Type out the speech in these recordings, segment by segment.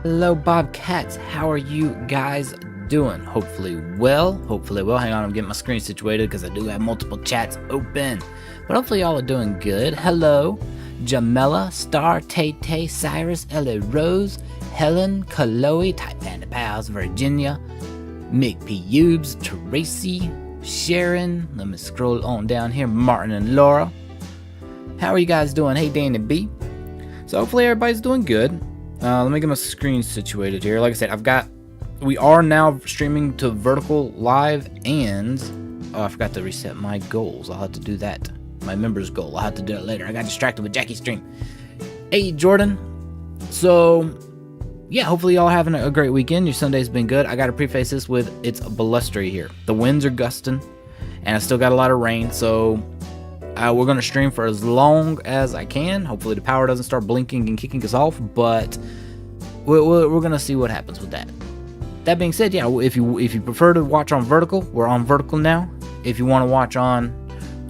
Hello, Bobcats. How are you guys doing? Hopefully well. Hang on, I'm getting my screen situated because I do have multiple chats open. But hopefully y'all are doing good. Hello, Jamela, Star, Tay, Cyrus, Ella Rose, Helen, Chloe, Type Panda Pals, Virginia, Mick P. Ubes, Tracy, Sharon. Let me scroll on down here. Martin and Laura. How are you guys doing? Hey, Danny B. So hopefully everybody's doing good. Let me get my screen situated here. Like I said, we are now streaming to vertical live, and I forgot to reset my goals. I'll have to do that. My members goal. I'll have to do it later. I got distracted with Jackie's stream. Hey, Jordan. So, yeah, hopefully y'all having a great weekend. Your Sunday's been good. I got to preface this with it's blustery here. The winds are gusting, and I still got a lot of rain, so we're going to stream for as long as I can. Hopefully the power doesn't start blinking and kicking us off, but we're going to see what happens with that. That being said, yeah, if you prefer to watch on vertical, we're on vertical now. If you want to watch on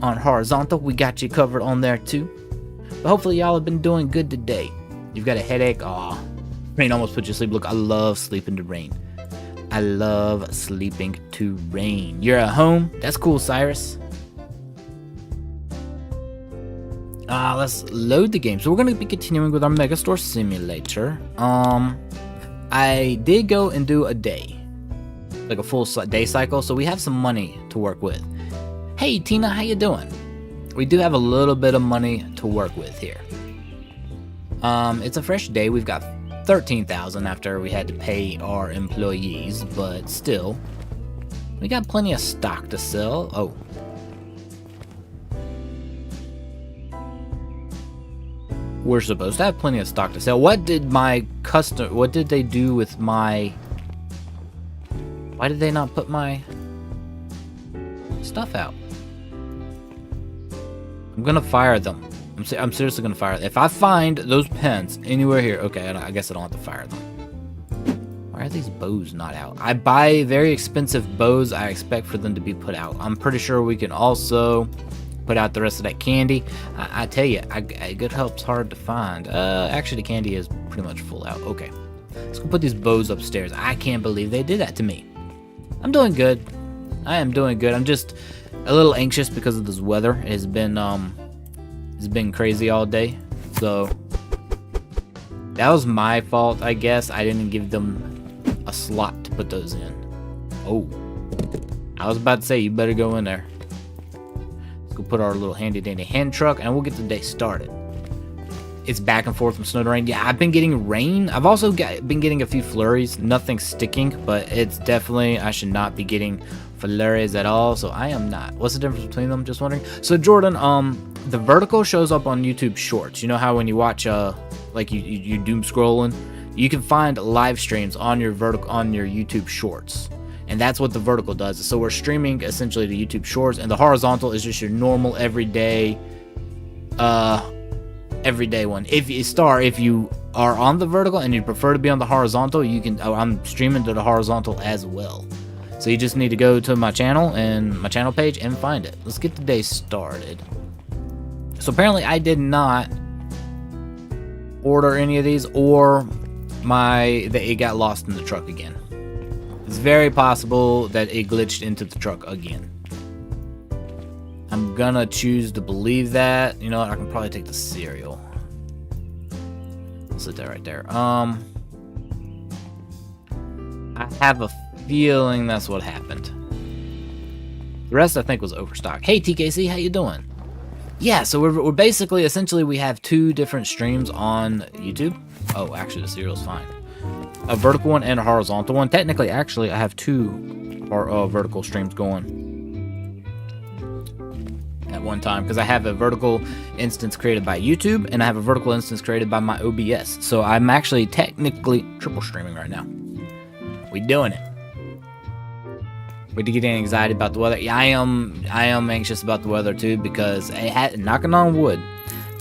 horizontal, we got you covered on there too. But hopefully y'all have been doing good today. You've got a headache. Aw, rain almost put you to sleep. Look, I love sleeping to rain. I love sleeping to rain. You're at home? That's cool, Cyrus. Let's load the game. So we're going to be continuing with our Megastore Simulator. I did go and do a day, like a full day cycle, so we have some money to work with. Hey, Tina, how you doing? We do have a little bit of money to work with here. It's a fresh day. We've got 13,000 after we had to pay our employees, but still, we got plenty of stock to sell. Oh. We're supposed to have plenty of stock to sell. What did they do with my... Why did they not put my stuff out? I'm gonna fire them. I'm seriously gonna fire them. If I find those pens anywhere here... Okay, I guess I don't have to fire them. Why are these bows not out? I buy very expensive bows. I expect for them to be put out. I'm pretty sure we can also put out the rest of that candy. I tell you, good help's hard to find. Actually, the candy is pretty much full out. Okay, let's go put these bows upstairs. I can't believe they did that to me. I'm doing good. I am doing good. I'm just a little anxious because of this weather. It's been crazy all day. So that was my fault, I guess. I didn't give them a slot to put those in. Oh, I was about to say you better go in there. Go put our little handy dandy hand truck and we'll get the day started. It's back and forth from snow to rain. Yeah, I've been getting rain. I've also been getting a few flurries. Nothing sticking, but it's definitely, I should not be getting flurries at all, so I am not. What's the difference between them? Just wondering. So Jordan, the vertical shows up on YouTube Shorts. You know how when you watch like you doom scrolling, you can find live streams on your YouTube Shorts. And that's what the vertical does. So we're streaming essentially to YouTube Shorts, and the horizontal is just your normal everyday one. If you are on the vertical and you prefer to be on the horizontal, you can. I'm streaming to the horizontal as well. So you just need to go to my channel and my channel page and find it. Let's get the day started. So apparently I did not order any of these, or it got lost in the truck again. It's very possible that it glitched into the truck again. I'm gonna choose to believe that. You know what? I can probably take the cereal. I'll sit that right there. I have a feeling that's what happened. The rest I think was overstock. Hey TKC, how you doing? Yeah, so we're basically, essentially, we have two different streams on YouTube. Oh, actually the cereal's fine. A vertical one and a horizontal one. Technically, actually, I have two vertical streams going at one time because I have a vertical instance created by YouTube and I have a vertical instance created by my OBS. So I'm actually technically triple streaming right now. We doing it. We did get any anxiety about the weather. Yeah, I am anxious about the weather too because knocking on wood,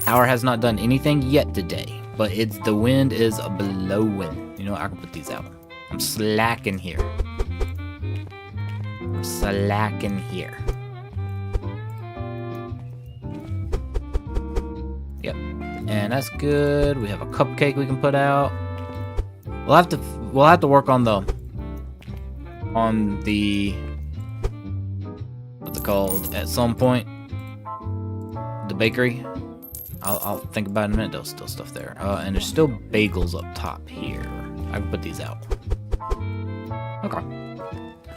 power has not done anything yet today, but the wind is blowing. You know, I can put these out. I'm slacking here. Yep. And that's good. We have a cupcake we can put out. We'll have to work on the what's it called at some point. The bakery. I'll think about it in a minute. There's still stuff there. And there's still bagels up top here. I can put these out. Okay.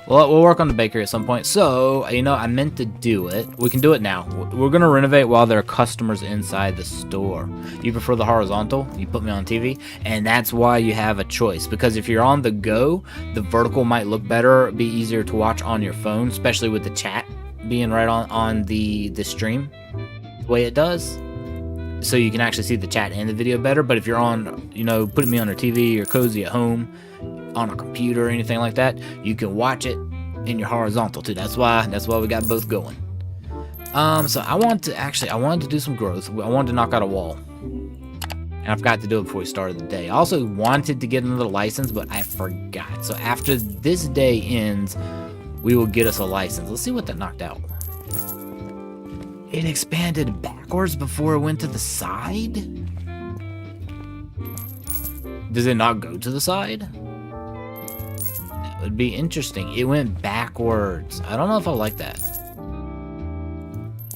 Well, we'll work on the bakery at some point. So, you know, I meant to do it. We can do it now. We're going to renovate while there are customers inside the store. You prefer the horizontal? You put me on TV. And that's why you have a choice. Because if you're on the go, the vertical might look better, be easier to watch on your phone, especially with the chat being right on the stream. The way it does. So you can actually see the chat and the video better. But if you're on, you know, putting me on a TV or cozy at home, on a computer or anything like that, you can watch it in your horizontal too. That's why we got both going. So I wanted to do some growth. I wanted to knock out a wall. And I forgot to do it before we started the day. I also wanted to get another license, but I forgot. So after this day ends, we will get us a license. Let's see what that knocked out. It expanded backwards before it went to the side? Does it not go to the side? That would be interesting. It went backwards. I don't know if I like that.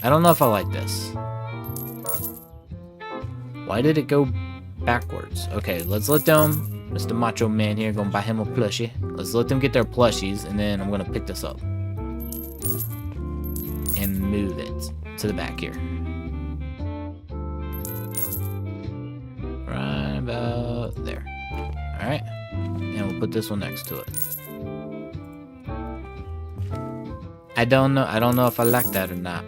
I don't know if I like this. Why did it go backwards? Okay, let's let them, Mr. Macho Man here, gonna buy him a plushie. Let's let them get their plushies, and then I'm gonna pick this up. And move it to the back here. Right about there. Alright. And we'll put this one next to it. I don't know if I like that or not.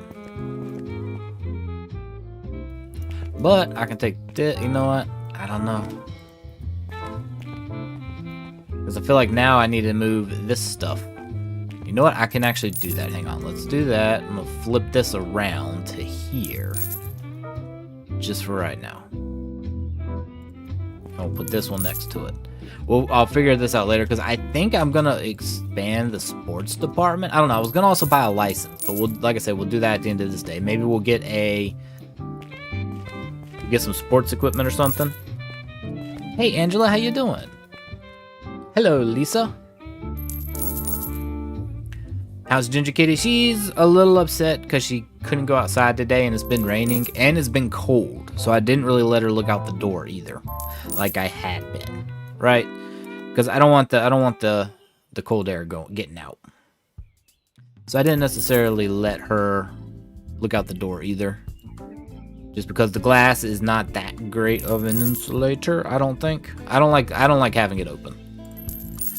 But I can take this, you know what? I don't know. Because I feel like now I need to move this stuff. You know what? I can actually do that. Hang on. Let's do that. I'm going to flip this around to here. Just for right now. I'll put this one next to it. Well, I'll figure this out later because I think I'm going to expand the sports department. I don't know. I was going to also buy a license. But like I said, we'll do that at the end of this day. Maybe we'll get some sports equipment or something. Hey, Angela. How you doing? Hello, Lisa. How's Ginger Kitty? She's a little upset because she couldn't go outside today and it's been raining and it's been cold. So I didn't really let her look out the door either, like I had been, right? Because I don't want the cold air getting out. So I didn't necessarily let her look out the door either, just because the glass is not that great of an insulator. I don't think. I don't like having it open.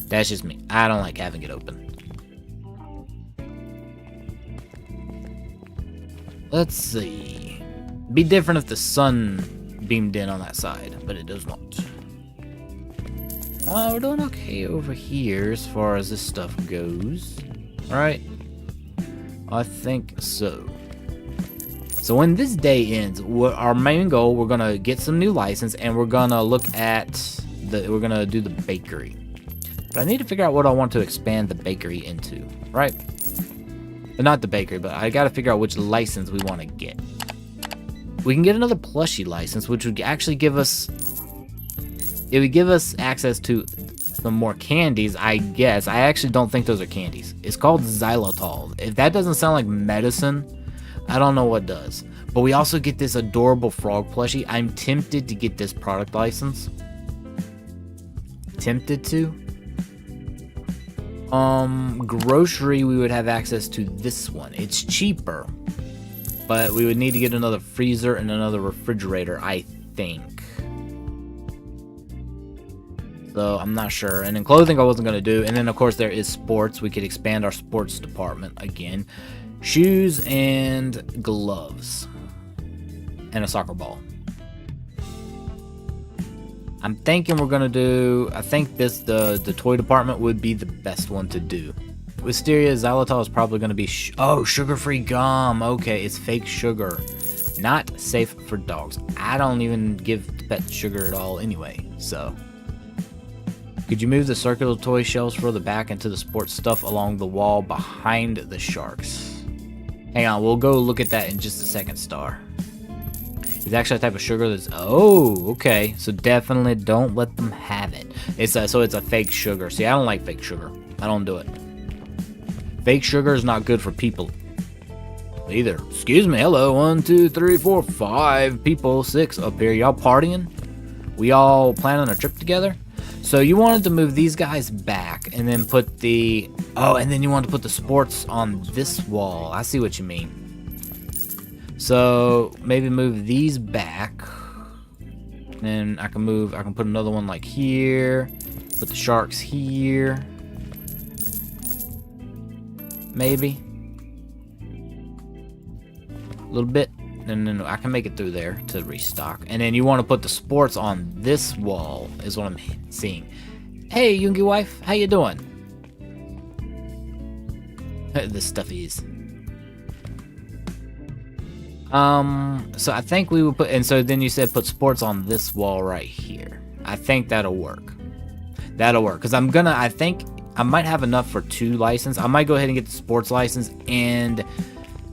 That's just me. I don't like having it open. Let's see. Be different if the sun beamed in on that side, but it does not. We're doing okay over here as far as this stuff goes. Alright? I think so. So when this day ends, our main goal, we're gonna get some new license and we're gonna look at we're gonna do the bakery. But I need to figure out what I want to expand the bakery into, right? Not the bakery, but I gotta figure out which license we want to get. We can get another plushie license, which would actually give us... It would give us access to some more candies, I guess. I actually don't think those are candies. It's called xylitol. If that doesn't sound like medicine, I don't know what does. But we also get this adorable frog plushie. I'm tempted to get this product license. Tempted to. Grocery, we would have access to this one. It's cheaper, but we would need to get another freezer and another refrigerator, I think. So I'm not sure. And then clothing I wasn't going to do. And then of course there is sports. We could expand our sports department again. Shoes and gloves. And a soccer ball. I'm thinking we're gonna do, I think the toy department would be the best one to do. Wisteria xylitol is probably gonna be, sugar-free gum. Okay, it's fake sugar. Not safe for dogs. I don't even give pets sugar at all anyway, so. Could you move the circular toy shelves further back into the sports stuff along the wall behind the sharks? Hang on, we'll go look at that in just a second, Star. It's actually a type of sugar that's... Oh, okay. So definitely don't let them have it. So it's a fake sugar. See, I don't like fake sugar. I don't do it. Fake sugar is not good for people either. Excuse me. Hello. 1, 2, 3, 4, 5 people. 6 up here. Y'all partying? We all planning a trip together? So you wanted to move these guys back and then put the... Oh, and then you wanted to put the sports on this wall. I see what you mean. So maybe move these back. Then I can put another one like here. Put the sharks here. Maybe. A little bit. And then I can make it through there to restock. And then you want to put the sports on this wall is what I'm seeing. Hey, Yoongi wife, how you doing? This stuff is. So I think we would put, and so then you said put sports on this wall right here. I think that'll work. That'll work, because I think I might have enough for 2 licenses. I might go ahead and get the sports license and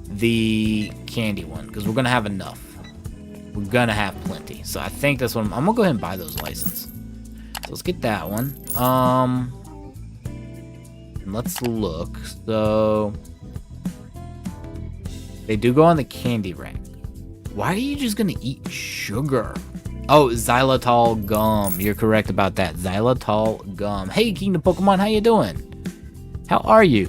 the candy one, because we're gonna have enough. We're gonna have plenty. So I think that's what I'm gonna go ahead and buy those licenses. So let's get that one. Let's look. So they do go on the candy rack. Why are you just gonna eat sugar? Oh, xylitol gum. You're correct about that. Xylitol gum. Hey, Kingdom Pokemon, how you doing? How are you?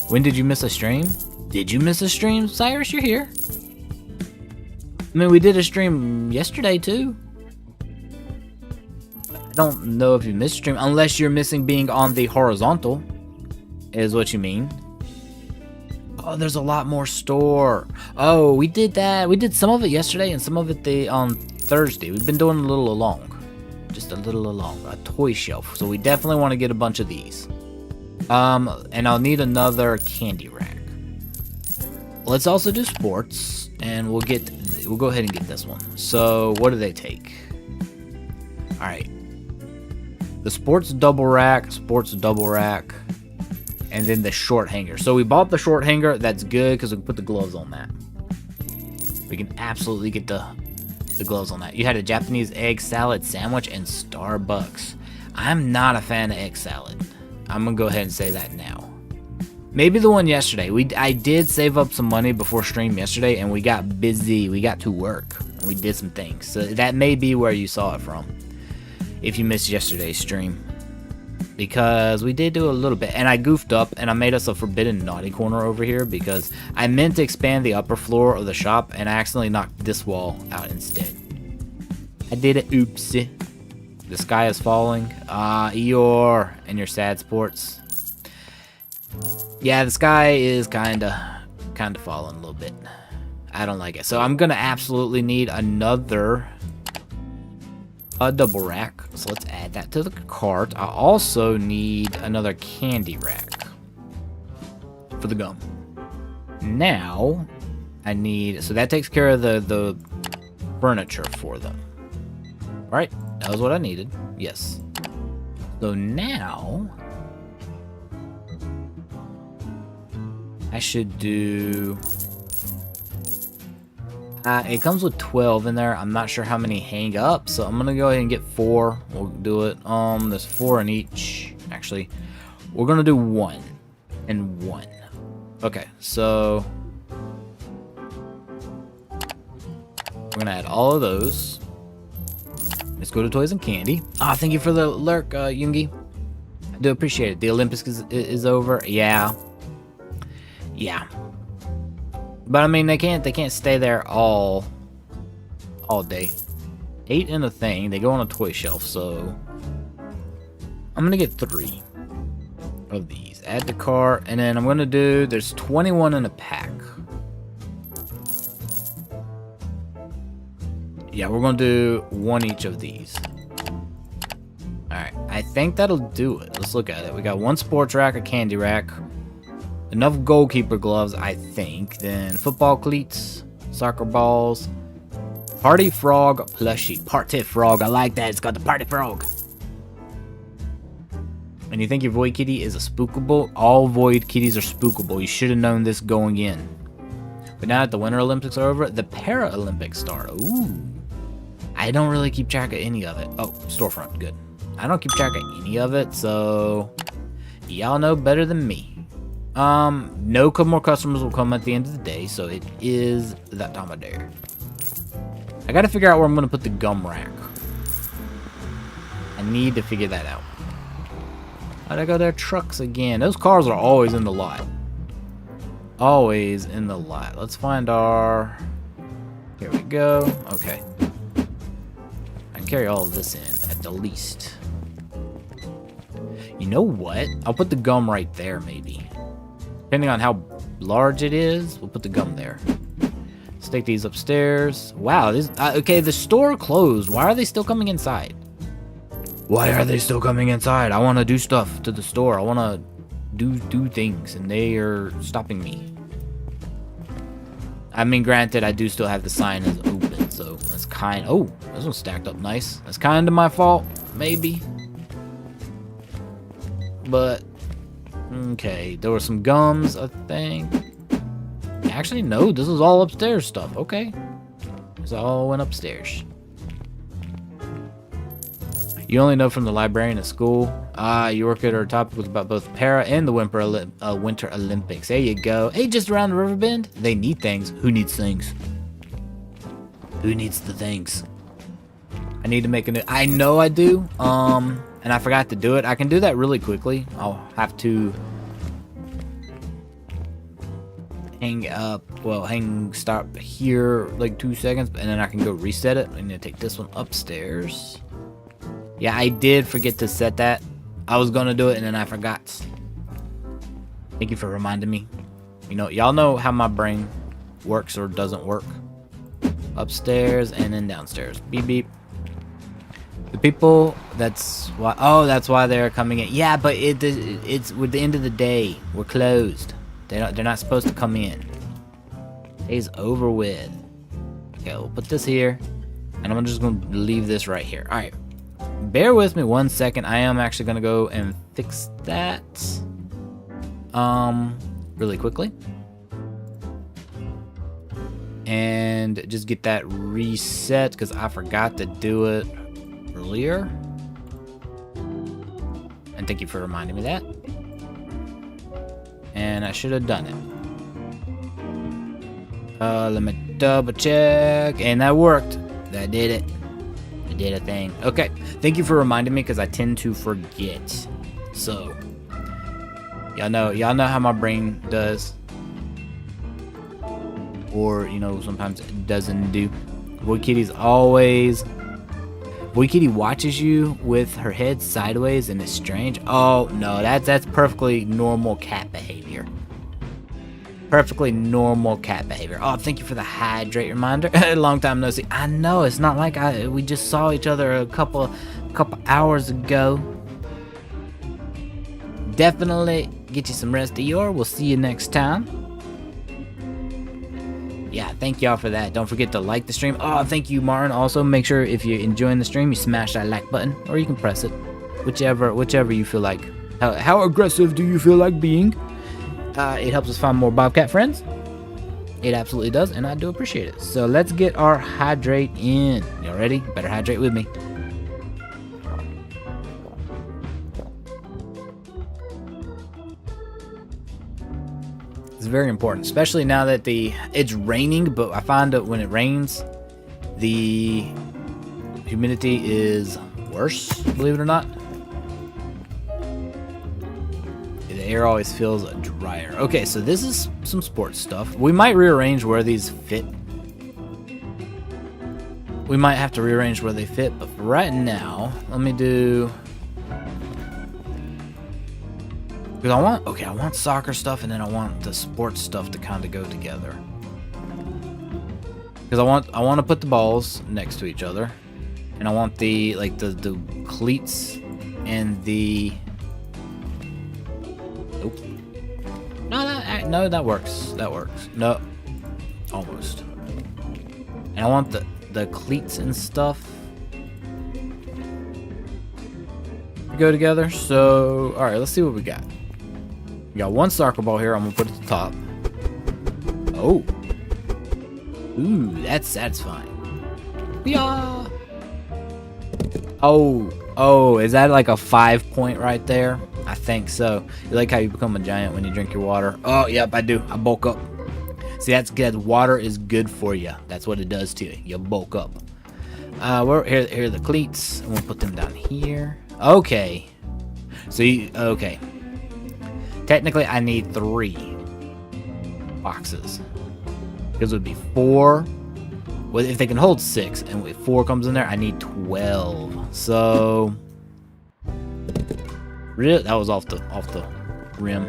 When did you miss a stream? Did you miss a stream? Cyrus, you're here. I mean, we did a stream yesterday, too. I don't know if you missed a stream, unless you're missing being on the horizontal, is what you mean. Oh, there's a lot more store. Oh, we did that. We did some of it yesterday and some of it on Thursday. We've been doing a little along. Just a little along. A toy shelf. So we definitely want to get a bunch of these. And I'll need another candy rack. Let's also do sports. And we'll go ahead and get this one. So what do they take? Alright. The sports double rack. And then the short hanger. So we bought the short hanger. That's good because we can put the gloves on that. We can absolutely get the gloves on that. You had a Japanese egg salad sandwich and Starbucks. I'm not a fan of egg salad. I'm gonna go ahead and say that now. Maybe the one yesterday. I did save up some money before stream yesterday, and we got busy. We got to work, and we did some things. So that may be where you saw it from. If you missed yesterday's stream. Because we did do a little bit, and I goofed up, and I made us a forbidden naughty corner over here because I meant to expand the upper floor of the shop, and I accidentally knocked this wall out instead. I did it, oopsie. The sky is falling. Eeyore and your sad sports. Yeah, the sky is kinda falling a little bit. I don't like it. So I'm gonna absolutely need another double rack. So let's add that to the cart. I also need another candy rack for the gum. Now I need, so that takes care of the furniture for them. All right, that was what I needed. Yes. So now I should do. It comes with 12 in there. I'm not sure how many hang up, so I'm gonna go ahead and get 4. We'll do it. There's 4 in each. Actually, we're gonna do 1 and 1. Okay, so we're gonna add all of those. Let's go to toys and candy. Thank you for the lurk, Yoongi. I do appreciate it. The Olympics is over. Yeah. But I mean, they can't stay there all day. 8 in a thing. They go on a toy shelf, so I'm gonna get 3 of these. Add to cart, and then I'm gonna do. There's 21 in a pack. Yeah, we're gonna do 1 each of these. All right, I think that'll do it. Let's look at it. We got 1 sports rack, a candy rack. Enough goalkeeper gloves, I think. Then football cleats, soccer balls, party frog plushie. Party frog, I like that. It's got the party frog. And you think your void kitty is a spookable? All void kitties are spookable. You should have known this going in. But now that the Winter Olympics are over, the Paralympics start. Ooh. I don't really keep track of any of it. Oh, storefront, good. I don't keep track of any of it, so y'all know better than me. No more customers will come at the end of the day, so it is that time of day. I gotta figure out where I'm gonna put the gum rack. I need to figure that out. How'd I go there? Trucks again. Those cars are always in the lot. Always in the lot. Let's find our... Here we go. Okay. I can carry all of this in, at the least. You know what? I'll put the gum right there, maybe. Depending on how large it is, we'll put the gum there. Let's take these upstairs. Wow, this... okay, the store closed. Why are they still coming inside? Why are they still coming inside? I want to do stuff to the store. I want to do things, and they are stopping me. I mean, granted, I do still have the sign as open, so that's kind... Oh, this one's stacked up nice. That's kind of my fault, maybe. But, okay, there were some gums, I think. Actually, no, this is all upstairs stuff. Okay. This all went upstairs. You only know from the librarian at school. You work at our topic was about both Para and the Winter Olympics. There you go. Hey, just around the river bend. They need things. Who needs things? Who needs the things? I need to make a new... I know I do. And I forgot to do it. I can do that really quickly. I'll have to stop here like 2 seconds, and then I can go reset it. I'm gonna take this one upstairs. Yeah, I did forget to set that. I was gonna do it and then I forgot. Thank you for reminding me. You know, y'all know how my brain works or doesn't work. Upstairs and then downstairs. Beep beep. The people, that's why. Oh, that's why they're coming in. Yeah, but it's with the end of the day. We're closed. They're not supposed to come in. Day's over with. Okay, we'll put this here, and I'm just gonna leave this right here. All right. Bear with me 1 second. I am actually gonna go and fix that really quickly, and just get that reset because I forgot to do it earlier. And thank you for reminding me that. And I should have done it. Let me double check, and that worked. That did it. Did a thing. Okay, thank you for reminding me because I tend to forget. So y'all know how my brain does, or you know, sometimes it doesn't do. Boy Kitty watches you with her head sideways and it's strange. Oh no, that's perfectly normal cat behavior. Perfectly normal cat behavior. Oh, thank you for the hydrate reminder. Long time no see. I know, it's not like we just saw each other a couple hours ago. Definitely get you some rest, Eeyore. We'll see you next time. Yeah, thank y'all for that. Don't forget to like the stream. Oh, thank you, Martin. Also, make sure if you're enjoying the stream, you smash that like button, or you can press it. Whichever you feel like. How aggressive do you feel like being? It helps us find more Bobcat friends. It absolutely does, and I do appreciate it. So let's get our hydrate in. Y'all ready? Better hydrate with me. It's very important, especially now that it's raining, but I find that when it rains, the humidity is worse, believe it or not. The air always feels drier. Okay, so this is some sports stuff. We might rearrange where these fit. We might have to rearrange where they fit, but for right now, let me do... Because I want soccer stuff, and then I want the sports stuff to kind of go together. Because I want to put the balls next to each other, and I want the cleats and the... Nope. No, that works. That works. No, almost. And I want the cleats and stuff to go together. So, all right, let's see what we got. We got one soccer ball here. I'm gonna put it at the top. Oh, Ooh, that's satisfying. Yeah. Oh, is that like a 5 point right there? I think so. You like how you become a giant when you drink your water? Oh, yep, I do. I bulk up. See, that's good. Water is good for you. That's what it does to you. You bulk up. Here are the cleats. And we'll put them down here. Okay. So okay. Technically, I need 3 boxes. Because it would be 4. Well, if they can hold 6 and if 4 comes in there, I need 12. So really, that was off the rim.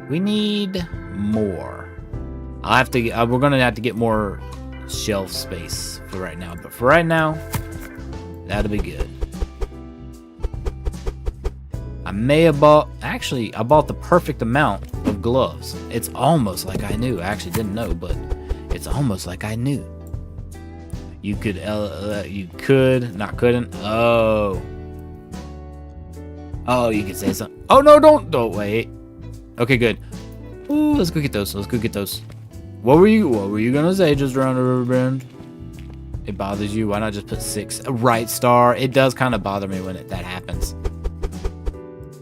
We need more. I'll have to. We're gonna have to get more shelf space for right now. But for right now, that'll be good. I may have bought. Actually, I bought the perfect amount of gloves. It's almost like I knew. I actually didn't know, but it's almost like I knew. You could, not couldn't. Oh, you could say something. Oh no, don't wait. Okay, good. Ooh, let's go get those. What were you gonna say just around the river bend? It bothers you. Why not just put 6? Right, Star. It does kind of bother me when that happens.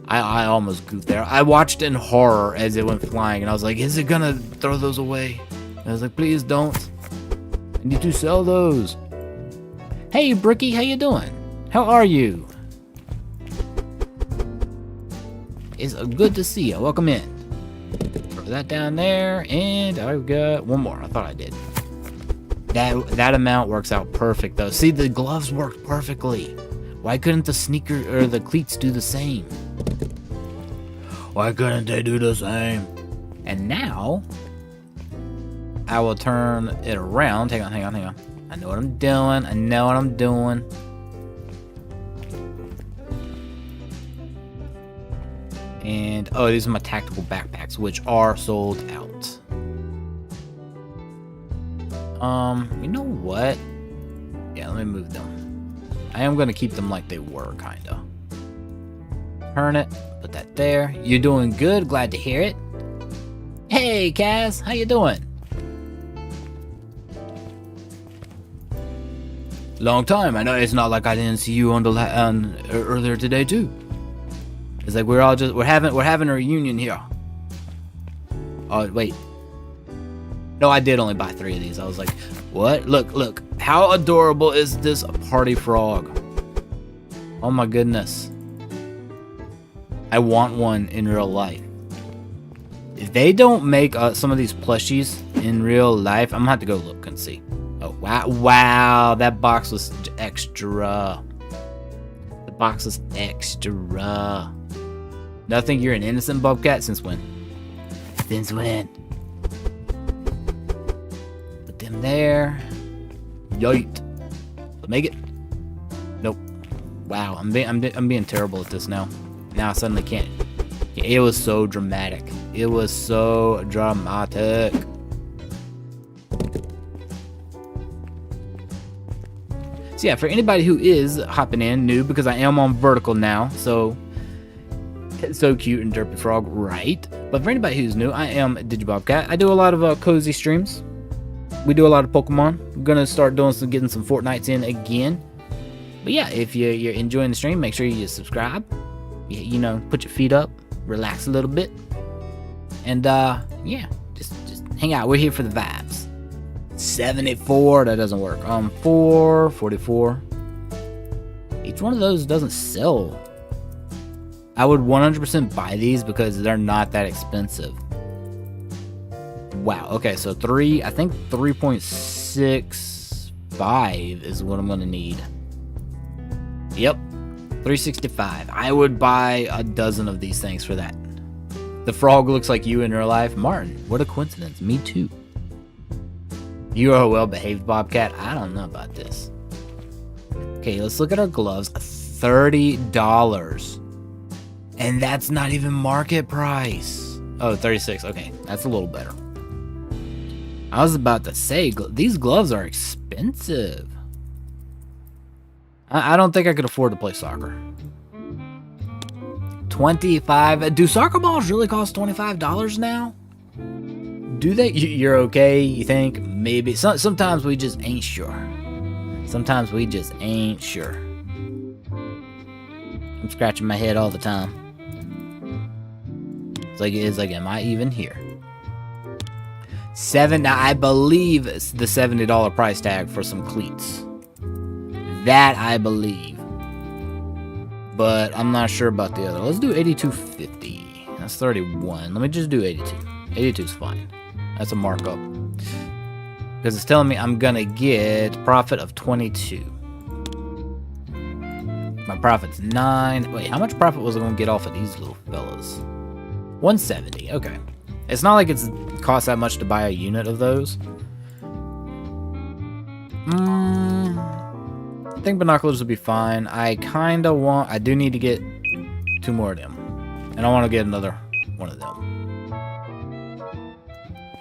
I almost goofed there. I watched in horror as it went flying, and I was like, is it gonna throw those away? And I was like, please don't. I need to sell those. Hey, Brookie, how you doing? How are you? It's good to see you. Welcome in. Throw that down there, and I've got one more. I thought I did. That amount works out perfect, though. See, the gloves worked perfectly. Why couldn't the sneaker or the cleats do the same? Why couldn't they do the same? And now I will turn it around. Hang on. I know what I'm doing. And, oh, these are my tactical backpacks, which are sold out. You know what? Yeah, let me move them. I am going to keep them like they were, kind of. Turn it. Put that there. You're doing good. Glad to hear it. Hey, Kaz. How you doing? Long time. I know it's not like I didn't see you on earlier today too. It's like we're having a reunion here. Oh wait. No, I did only buy 3 of these. I was like, what? Look. How adorable is this party frog? Oh my goodness. I want one in real life. If they don't make some of these plushies in real life, I'm gonna have to go look and see. Oh, wow, that box was extra. The box was extra. Nothing, you're an innocent Bobcat? Since when? Since when? Put them there. Yoit. Make it. Nope. Wow, I'm being terrible at this now. Now I suddenly can't. It was so dramatic. It was so dramatic. So yeah, for anybody who is hopping in new, because I am on vertical now, so cute and derpy frog, right? But for anybody who's new, I am Digibobcat. I do a lot of cozy streams. We do a lot of Pokemon. I'm gonna start getting some Fortnites in again. But yeah, if you're enjoying the stream, make sure you subscribe. You know, put your feet up, relax a little bit, and yeah, just hang out. We're here for the vibes. 74, that doesn't work. 444. Each one of those doesn't sell. I would 100% buy these because they're not that expensive. Wow. Okay, so I think 3.65 is what I'm gonna need. Yep, 365. I would buy a dozen of these things for that. The frog looks like you in real life. Martin, what a coincidence. Me too. You are a well-behaved Bobcat. I don't know about this. Okay, let's look at our gloves. $30. And that's not even market price. Oh, 36. Okay, that's a little better. I was about to say, these gloves are expensive. I don't think I could afford to play soccer. 25. Do soccer balls really cost $25 now? Do they? You're okay? You think? Maybe. Sometimes we just ain't sure. Sometimes we just ain't sure. I'm scratching my head all the time. It's like, am I even here? I believe it's the $70 price tag for some cleats. That I believe. But I'm not sure about the other. Let's do $82.50. That's 31. Let me just do 82. 82 is fine. That's a markup. Because it's telling me I'm gonna get profit of 22. My profit's 9. Wait, how much profit was I gonna get off of these little fellas? 170. Okay. It's not like it's cost that much to buy a unit of those. I think binoculars would be fine. I do need to get 2 more of them. And I want to get another one of them.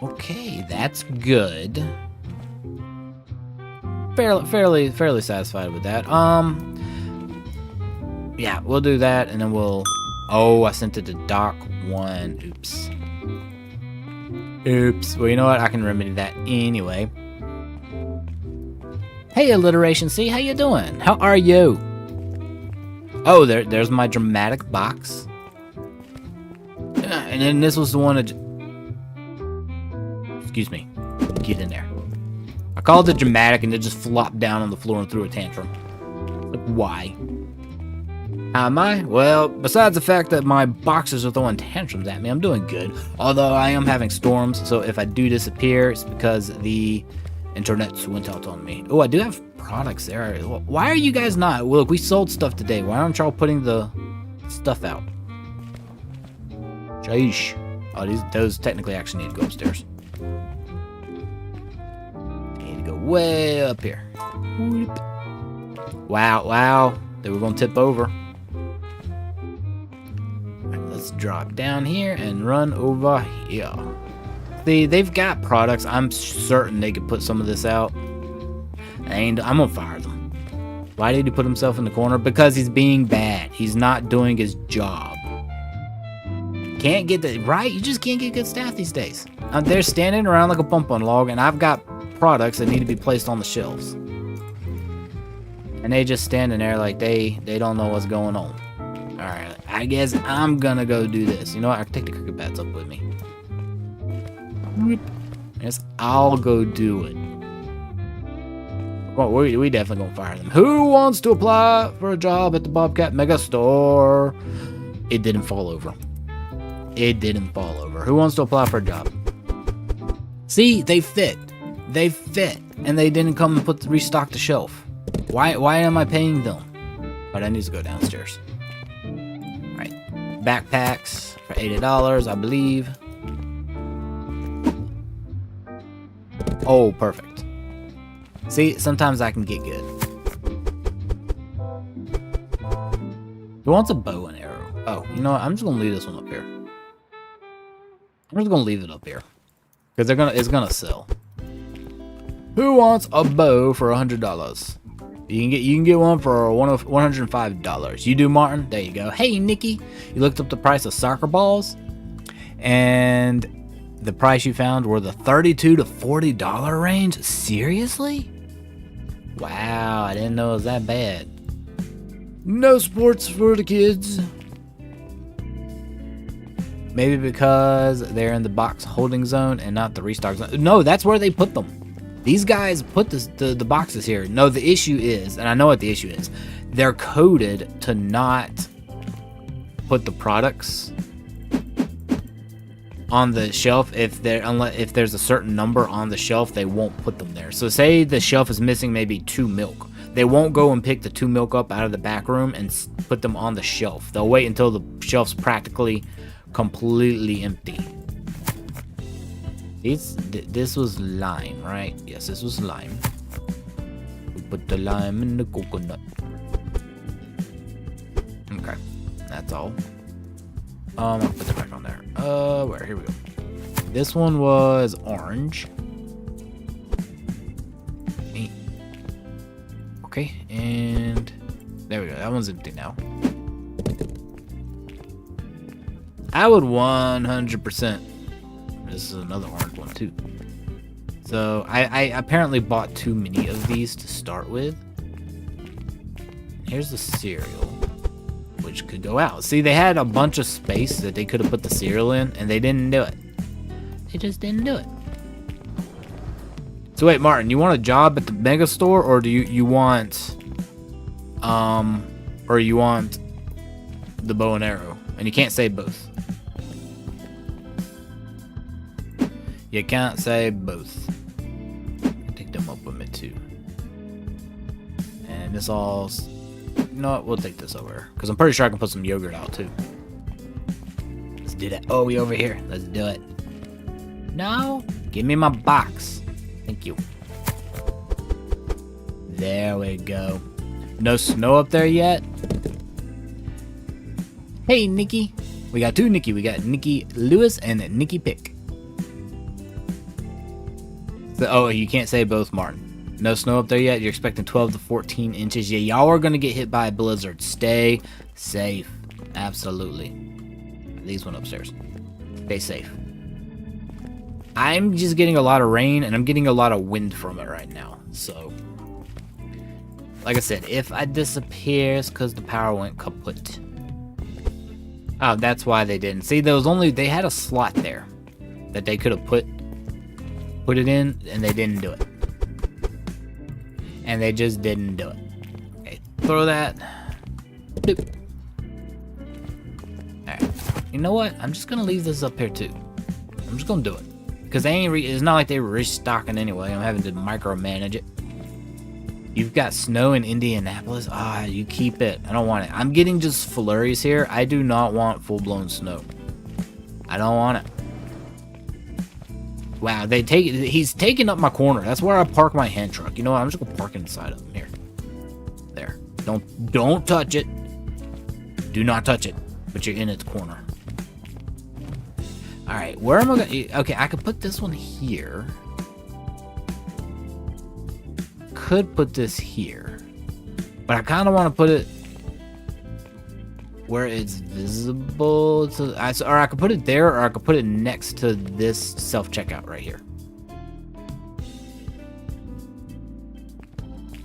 Okay, that's good. Fairly satisfied with that. Yeah, we'll do that, and then we'll... Oh, I sent it to Doc 1. Oops. Oops. Well, you know what? I can remedy that anyway. Hey, Alliteration C, how you doing? How are you? Oh, there's my dramatic box. And then this was the one that... Excuse me. Get in there. I called it dramatic and it just flopped down on the floor and threw a tantrum. Like, why? How am I? Well, besides the fact that my boxes are throwing tantrums at me, I'm doing good. Although I am having storms, so if I do disappear, it's because the internet went out on me. Oh, I do have products there. Why are you guys not? Well, look, we sold stuff today. Why aren't y'all putting the stuff out? Sheesh. Oh, those technically actually need to go upstairs. They need to go way up here. Wow. They were going to tip over. Right, let's drop down here and run over here. See, they've got products. I'm certain they could put some of this out. And I'm going to fire them. Why did he put himself in the corner? Because he's being bad. He's not doing his job. Can't get the... Right? You just can't get good staff these days. They're standing around like a bump on log, and I've got products that need to be placed on the shelves. And they just standing there like they don't know what's going on. Alright, I guess I'm gonna go do this. You know what? I can take the cricket bats up with me. Yes, I'll go do it. Well, we definitely gonna fire them. Who wants to apply for a job at the Bobcat Megastore? It didn't fall over. It didn't fall over. Who wants to apply for a job? See, they fit. They fit. And they didn't come and restock the shelf. Why am I paying them? But I need to go downstairs. Alright. Backpacks for $80, I believe. Oh, perfect. See, sometimes I can get good. Who wants a bow and arrow? Oh, you know what? I'm just gonna leave this one up here. I'm just gonna leave it up here. Because it's gonna sell. Who wants a bow for $100? You can get one for $105. You do, Martin? There you go. Hey, Nikki. You looked up the price of soccer balls, and the price you found were the $32 to $40 range. Seriously? Wow, I didn't know it was that bad. No sports for the kids. Maybe because they're in the box holding zone and not the restock zone. No, that's where they put them. These guys put the boxes here. No, the issue is, and I know what the issue is, they're coded to not put the products on the shelf. If there's a certain number on the shelf, they won't put them there. So say the shelf is missing maybe 2 milk. They won't go and pick the 2 milk up out of the back room and put them on the shelf. They'll wait until the shelf's practically completely empty. This was lime, right? Yes, this was lime. We put the lime in the coconut. Okay, that's all. I'll put that back on there. Where? Here we go. This one was orange. Okay, and there we go. That one's empty now. I would 100%. This is another orange one too. So I apparently bought too many of these to start with. Here's the cereal, which could go out. See, they had a bunch of space that they could have put the cereal in, and they didn't do it. They just didn't do it. So wait, Martin, you want a job at the Megastore, or do you want the bow and arrow? And you can't say both. You can't say both. Take them up with me too. And this all, you know what? We'll take this over, because I'm pretty sure I can put some yogurt out too. Let's do that. Oh, we over here. Let's do it. No, give me my box. Thank you. There we go. No snow up there yet. Hey, Nikki. We got two Nikki. We got Nikki Lewis and Nikki Pick. So, oh, you can't say both, Martin. No snow up there yet. You're expecting 12 to 14 inches. Yeah, y'all are going to get hit by a blizzard. Stay safe. Absolutely. These one upstairs. Stay safe. I'm just getting a lot of rain, and I'm getting a lot of wind from it right now. So, like I said, if I disappear, it's because the power went kaput. Oh, that's why they didn't. See, there was only, they had a slot there that they could have put it in, and they didn't do it. And they just didn't do it. Okay, throw that. Doop. Alright. You know what? I'm just going to leave this up here, too. I'm just going to do it. Because they ain't it's not like they were restocking anyway. I'm having to micromanage it. You've got snow in Indianapolis. Ah, you keep it. I don't want it. I'm getting just flurries here. I do not want full-blown snow. I don't want it. Wow, he's taking up my corner. That's where I park my hand truck. You know what? I'm just gonna park inside of him here. There. Don't touch it. Do not touch it. But you're in its corner. Alright, where am I gonna... Okay, I could put this one here. Could put this here. But I kind of want to put it where it's visible to... Or I could put it there, or I could put it next to this self-checkout right here.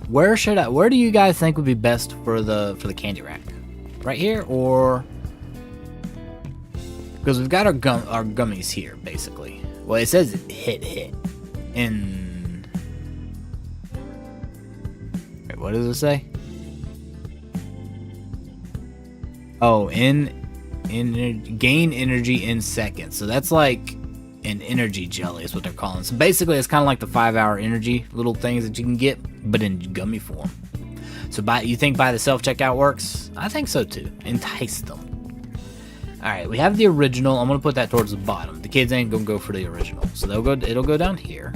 Where do you guys think would be best for the candy rack? Right here, or... Because we've got our gummies here, basically. Well, it says hit. In... Wait, what does it say? Oh, gain energy in seconds. So that's like an energy jelly is what they're calling. So basically, it's kind of like the 5-hour energy little things that you can get, but in gummy form. So you think by the self-checkout works? I think so too. Entice them. Alright, we have the original. I'm going to put that towards the bottom. The kids ain't going to go for the original. So it'll go down here.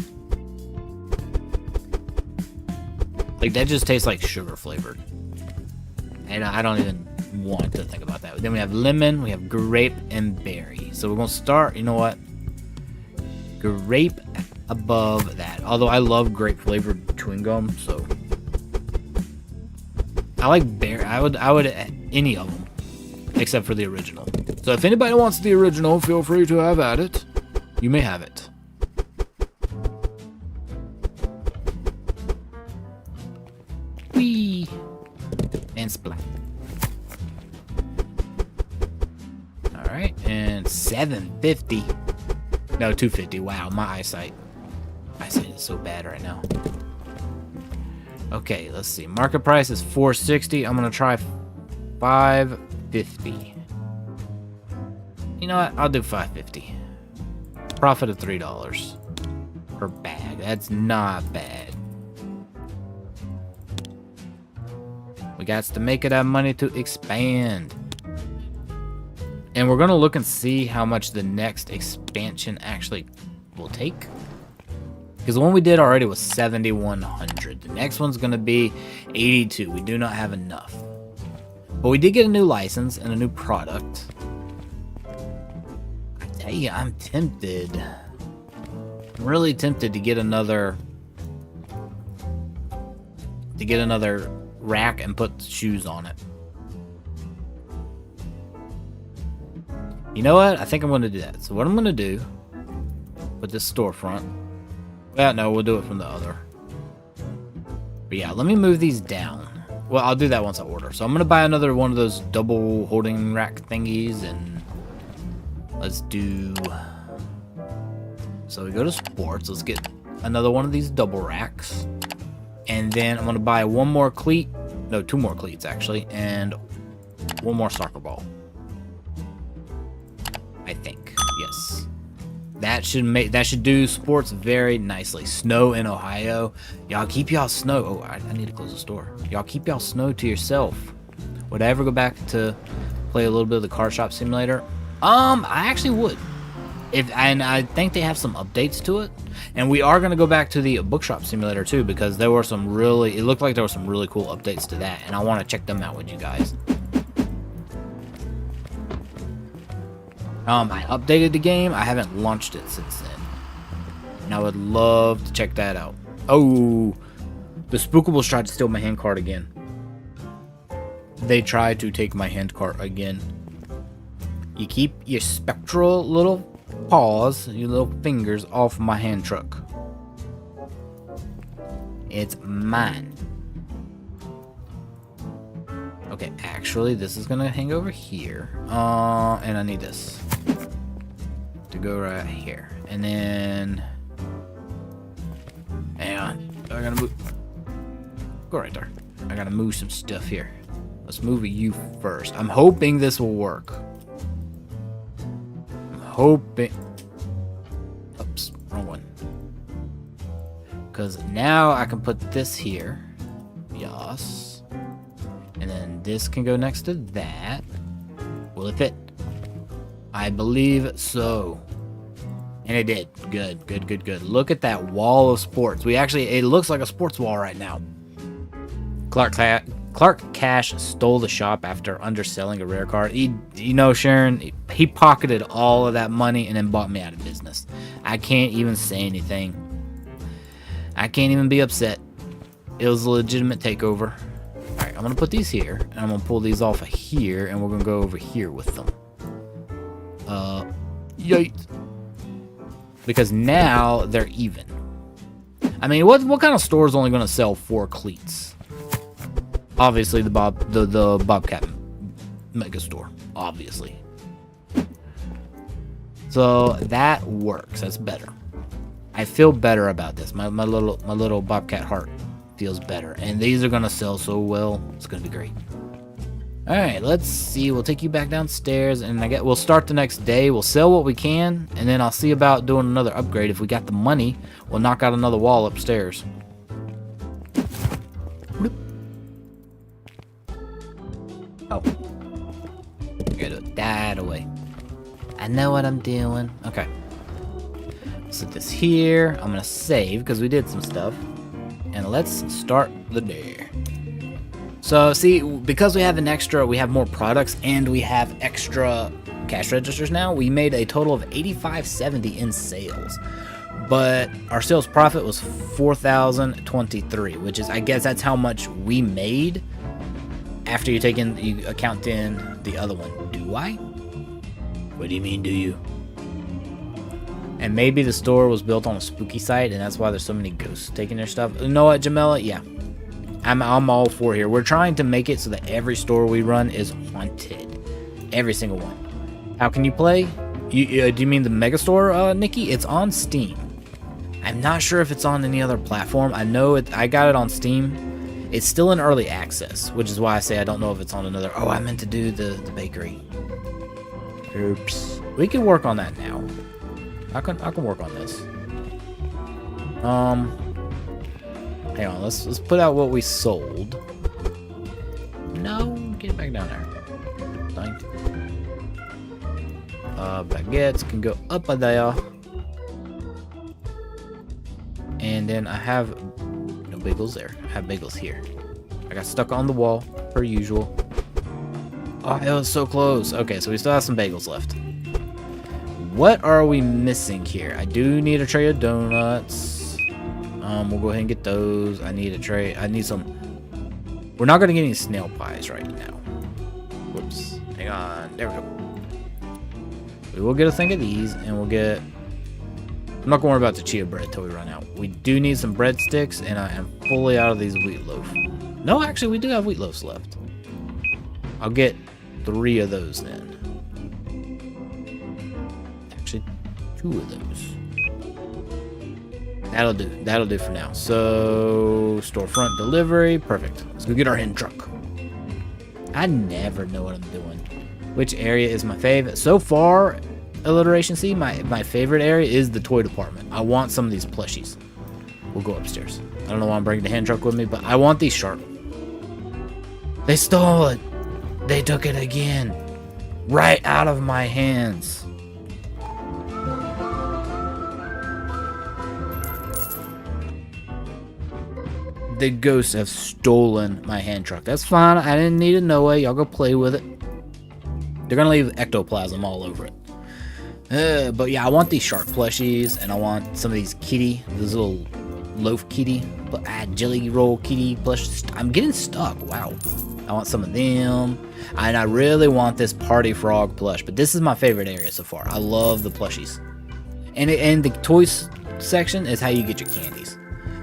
Like, that just tastes like sugar flavored. And I don't even want to think about that. Then we have lemon, we have grape, and berry. So we're going to start, you know what? Grape above that. Although I love grape flavored chewing gum, so... I like berry. I would any of them. Except for the original. So if anybody wants the original, feel free to have at it. You may have it. Whee! And splat. Alright, and $7.50. No, $2.50. Wow, my eyesight. Eyesight is so bad right now. Okay, let's see. Market price is $4.60. I'm gonna try $5.50. You know what? I'll do $5.50. Profit of $3 per bag. That's not bad. We got to make it have money to expand. And we're gonna look and see how much the next expansion actually will take. Because the one we did already was 7,100. The next one's gonna be 82. We do not have enough. But we did get a new license and a new product. I tell you, I'm tempted. I'm really tempted to get another rack and put shoes on it. You know what? I think I'm going to do that. So what I'm going to do with this storefront. Yeah, no, we'll do it from the other. But yeah, let me move these down. Well, I'll do that once I order. So I'm gonna buy another one of those double holding rack thingies, and let's do. So we go to sports. Let's get another one of these double racks, and then I'm gonna buy one more cleat. No, 2 more cleats actually, and 1 more soccer ball. I think, yes. That should do sports very nicely. Snow in Ohio. Y'all keep y'all snow. Oh, I need to close the store. Y'all keep y'all snow to yourself. Would I ever go back to play a little bit of the car shop simulator? I actually would. And I think they have some updates to it. And we are gonna go back to the bookshop simulator too, because there were some really, it looked like there were some really cool updates to that, and I want to check them out with you guys. I updated the game. I haven't launched it since then, and I would love to check that out. Oh, the Spookables tried to steal my hand cart again. They tried to take my hand cart again. You keep your spectral little paws, your little fingers off my hand truck. It's mine. Okay, actually, this is gonna hang over here. And I need this to go right here. And then, hang on, I gotta move. Go right there. I gotta move some stuff here. Let's move you first. I'm hoping this will work. I'm hoping. Oops, wrong one. Because now I can put this here. Yes. And then this can go next to that. Will it fit? I believe so. And it did. Good, good, good, good. Look at that wall of sports. It looks like a sports wall right now. Clark Cash stole the shop after underselling a rare card. You know, Sharon, he pocketed all of that money and then bought me out of business. I can't even say anything. I can't even be upset. It was a legitimate takeover. Alright, I'm going to put these here, and I'm going to pull these off of here, and we're going to go over here with them. Yikes. Because now they're even. I mean, what kind of store is only going to sell 4 cleats? Obviously, the Bobcat Megastore. Obviously. So that works. That's better. I feel better about this. My little Bobcat heart feels better. And these are gonna sell so well. It's gonna be great. All right, let's see. We'll take you back downstairs, and we'll start the next day. We'll sell what we can, and then I'll see about doing another upgrade. If we got the money, we'll knock out another wall upstairs. Oh. I gotta do it that away. I know what I'm doing. Okay. Set this here. I'm gonna save because we did some stuff. And let's start the day. So, see, because we have we have more products and we have extra cash registers now, we made a total of $85.70 in sales. But our sales profit was $4,023, which is, I guess that's how much we made after you account in the other one. Do I? What do you mean, do you? And maybe the store was built on a spooky site, and that's why there's so many ghosts taking their stuff. You know what, Jamela? Yeah. I'm all for here. We're trying to make it so that every store we run is haunted. Every single one. How can you play? Do you mean the Megastore, Nikki? It's on Steam. I'm not sure if it's on any other platform. I know I got it on Steam. It's still in early access, which is why I say I don't know if it's on another. Oh, I meant to do the bakery. Oops. We can work on that now. I can work on this. Hang on, let's put out what we sold. No, get back down there. Thank you. Baguettes can go up there. And then I have no bagels there. I have bagels here. I got stuck on the wall, per usual. Oh, it was so close. Okay, so we still have some bagels left. What are we missing here? I do need a tray of donuts. We'll go ahead and get those. I need a tray. I need some. We're not going to get any snail pies right now. Whoops. Hang on. There we go. We will get a thing of these, and we'll get I'm not going to worry about the chia bread till we run out. We do need some breadsticks, and I am fully out of these wheat loaf. No, actually, we do have wheat loaves left. I'll get 3 of those then. Actually, 2 of those. That'll do. That'll do for now. So, storefront delivery. Perfect. Let's go get our hand truck. I never know what I'm doing. Which area is my favorite? So far, Alliteration C, my favorite area is the toy department. I want some of these plushies. We'll go upstairs. I don't know why I'm bringing the hand truck with me, but I want these sharp. They stole it. They took it again. Right out of my hands. The ghosts have stolen my hand truck. That's fine. I didn't need it no way. Y'all go play with it. They're gonna leave ectoplasm all over it. But yeah, I want these shark plushies, and I want some of these kitty, this little loaf kitty, jelly roll kitty plush. I'm getting stuck. Wow. I want some of them, and I really want this party frog plush. But this is my favorite area so far. I love the plushies, and the toys section is how you get your candies.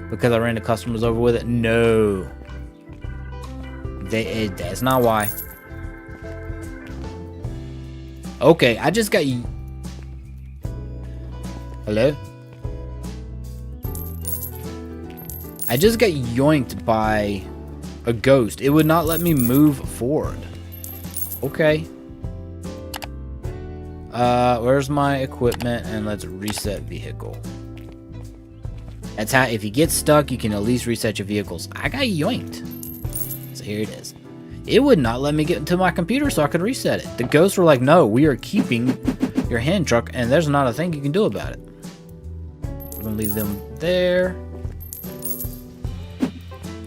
Because I ran the customers over with it? No. That's not why. Okay, I just got... Hello? I just got yoinked by a ghost. It would not let me move forward. Okay. Where's my equipment? And let's reset vehicle. That's how, if you get stuck, you can at least reset your vehicles. I got yoinked. So here it is. It would not let me get into my computer so I could reset it. The ghosts were like, no, we are keeping your hand truck, and there's not a thing you can do about it. We're gonna leave them there.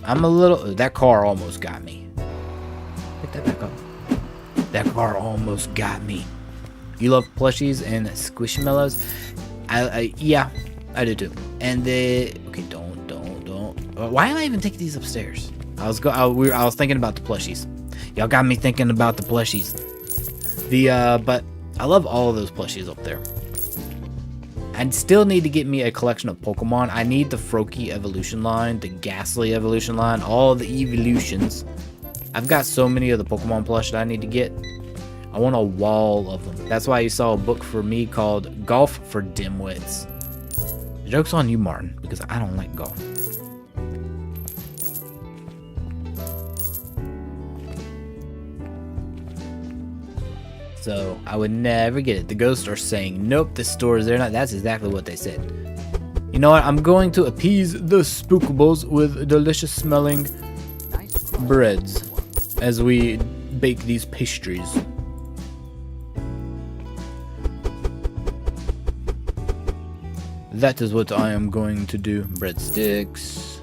I'm a little... That car almost got me. Pick that back up. That car almost got me. You love plushies and squishmallows? Yeah. I do too. And okay, don't. Why am I even taking these upstairs? I was thinking about the plushies. Y'all got me thinking about the plushies. But I love all of those plushies up there. I still need to get me a collection of Pokemon. I need the Froakie evolution line, the Ghastly evolution line, all the evolutions. I've got so many of the Pokemon plush that I need to get. I want a wall of them. That's why you saw a book for me called Golf for Dimwits. The joke's on you, Martin, because I don't like golf. So, I would never get it. The ghosts are saying, nope, this store is there. That's exactly what they said. You know what? I'm going to appease the spookables with delicious smelling breads as we bake these pastries. That is what I am going to do. Breadsticks.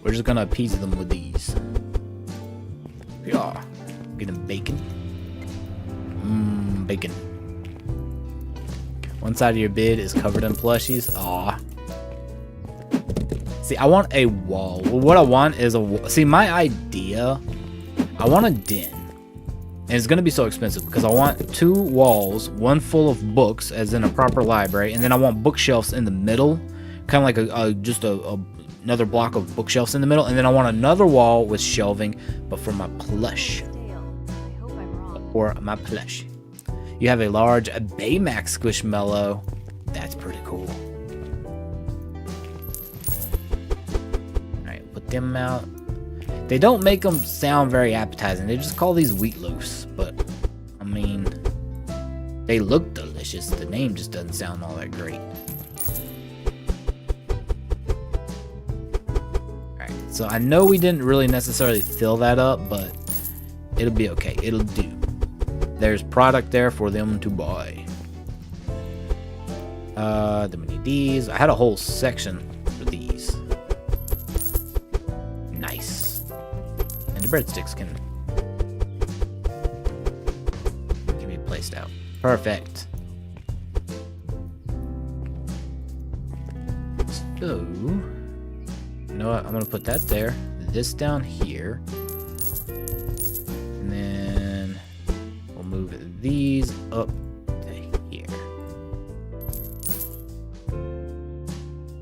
We're just gonna appease them with these. Yeah. Get them bacon. Bacon. One side of your bed is covered in plushies. Aw. See, I want a wall. Well, what I want is a... See, my idea... I want a den. And it's going to be so expensive because I want 2 walls, one full of books, as in a proper library, and then I want bookshelves in the middle. Kind of like another block of bookshelves in the middle. And then I want another wall with shelving, but for my plush. Or my plush. You have a large Baymax Squishmallow. That's pretty cool. Them out. They don't make them sound very appetizing. They just call these wheat loaves, but I mean, they look delicious. The name just doesn't sound all that great. Alright, so I know we didn't really necessarily fill that up, but it'll be okay. It'll do. There's product there for them to buy. Then we need these. I had a whole section for these. Breadsticks can be placed out. Perfect. So, you know what? I'm gonna put that there. this down here. And then we'll move these up to here.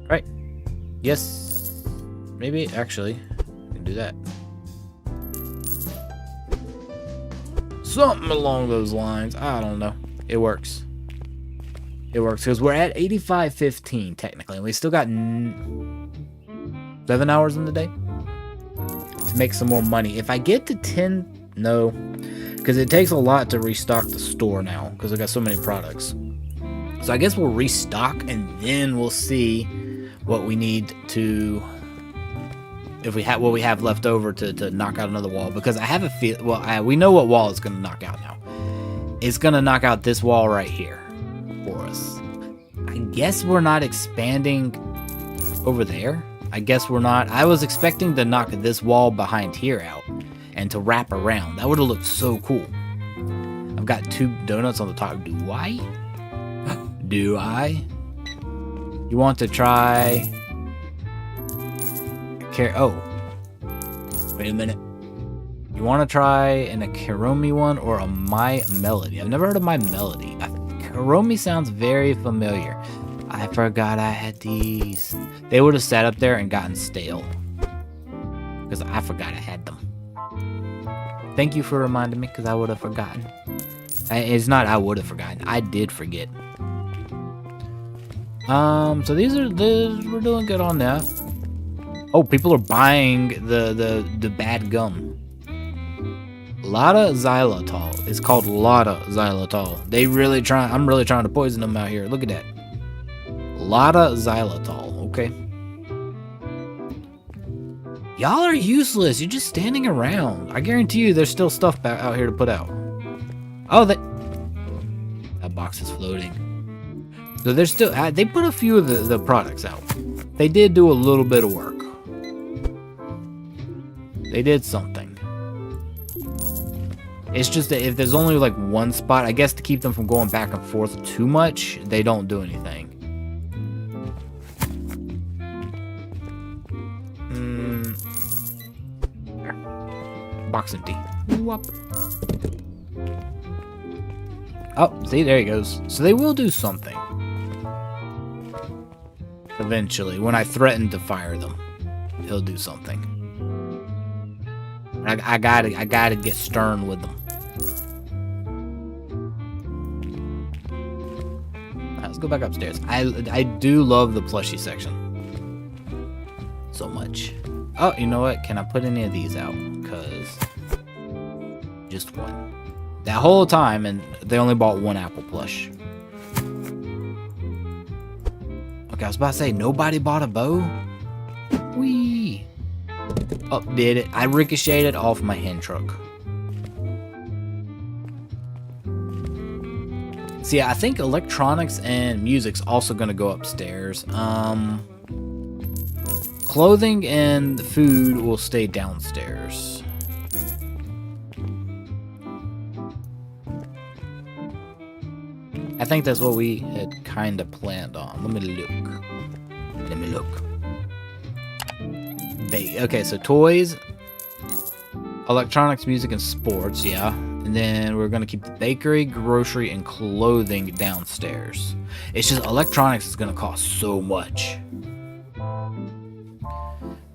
Right. Yes. Maybe, actually, we can do that. Something along those lines. I don't know. It works. It works because we're at 85:15 technically, and we still got 7 hours in the day to make some more money. If I get to 10, no, because it takes a lot to restock the store now because I got so many products. So I guess we'll restock and then we'll see what we need to, if we have what we have left over to knock out another wall. Because I have a feel. Well, we know what wall it's going to knock out now. It's going to knock out this wall right here. Us. I guess we're not expanding over there. I guess we're not. I was expecting to knock this wall behind here out and to wrap around. That would have looked so cool. I've got 2 donuts on the top. Do I? Do I? You want to try? Oh, wait a minute. You want to try an Akaromi one or a My Melody? I've never heard of My Melody. Akaromi sounds very familiar. I forgot I had these. They would have sat up there and gotten stale. Because I forgot I had them. Thank you for reminding me, because I would have forgotten. It's not I would have forgotten. I did forget. So we're doing good on that. Oh, people are buying the bad gum. Lotta xylitol. It's called Lotta xylitol. I'm really trying to poison them out here. Look at that. Lotta xylitol. Okay. Y'all are useless. You're just standing around. I guarantee you there's still stuff out here to put out. Oh, that box is floating. So there's still, they put a few of the products out. They did do a little bit of work. They did something. It's just that if there's only like one spot, I guess to keep them from going back and forth too much, they don't do anything. Box empty. Whoop. Oh, see, there he goes. So they will do something. Eventually, when I threaten to fire them, he'll do something. I gotta get stern with them. Let's go back upstairs. I do love the plushie section so much. Oh, you know what? Can I put any of these out? Because just one. That whole time, and they only bought 1 apple plush. Okay, I was about to say, nobody bought a bow? Whee! Oh, did it. I ricocheted off my hand truck. See, I think electronics and music's also going to go upstairs. Clothing and food will stay downstairs. I think that's what we had kind of planned on. Let me look. Okay, so toys, electronics, music, and sports, yeah. And then we're going to keep the bakery, grocery, and clothing downstairs. It's just electronics is going to cost so much.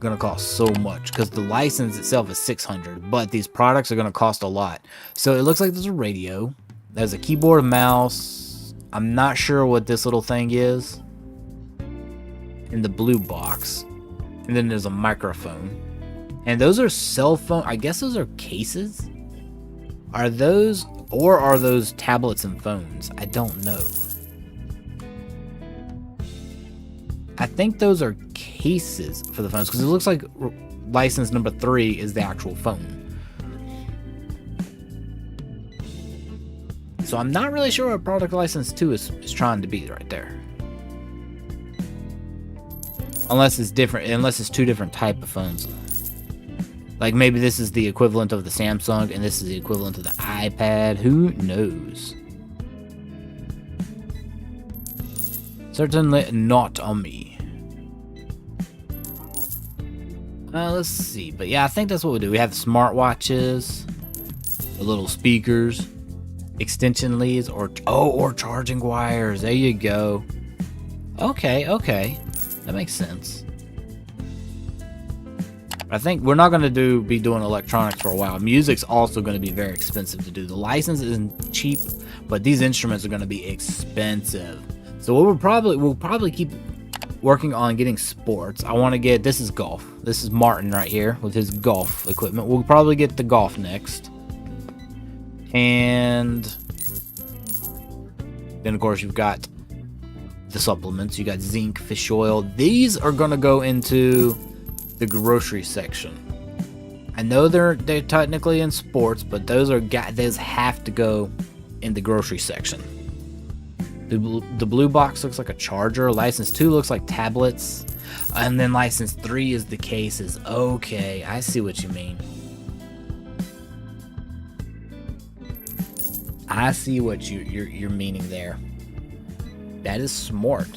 Because the license itself is $600, but these products are going to cost a lot. So it looks like there's a radio. There's a keyboard and mouse. I'm not sure what this little thing is in the blue box. And then there's a microphone. And those are cell phone. I guess those are cases. Are those tablets and phones? I don't know. I think those are cases for the phones because it looks like license number 3 is the actual phone. So I'm not really sure what product license 2 is trying to be right there. Unless it's different, unless it's 2 different type of phones. Like maybe this is the equivalent of the Samsung and this is the equivalent of the iPad. Who knows? Certainly not on me. Let's see. But yeah, I think that's what we do. We have the smartwatches, the little speakers, extension leads, or charging wires. There you go. Okay, that makes sense. I think we're not going to be doing electronics for a while. Music's also going to be very expensive to do. The license isn't cheap, but these instruments are going to be expensive. So we'll probably keep working on getting sports. I want to get, this is golf. This is Martin right here with his golf equipment. We'll probably get the golf next. And then of course you've got the supplements. You got zinc, fish oil. These are going to go into the grocery section. I know they're technically in sports, but those have to go in the grocery section. The blue box looks like a charger. License 2 looks like tablets, and then license 3 is the cases. Okay, I see what you mean. I see what you're meaning there. That is smart.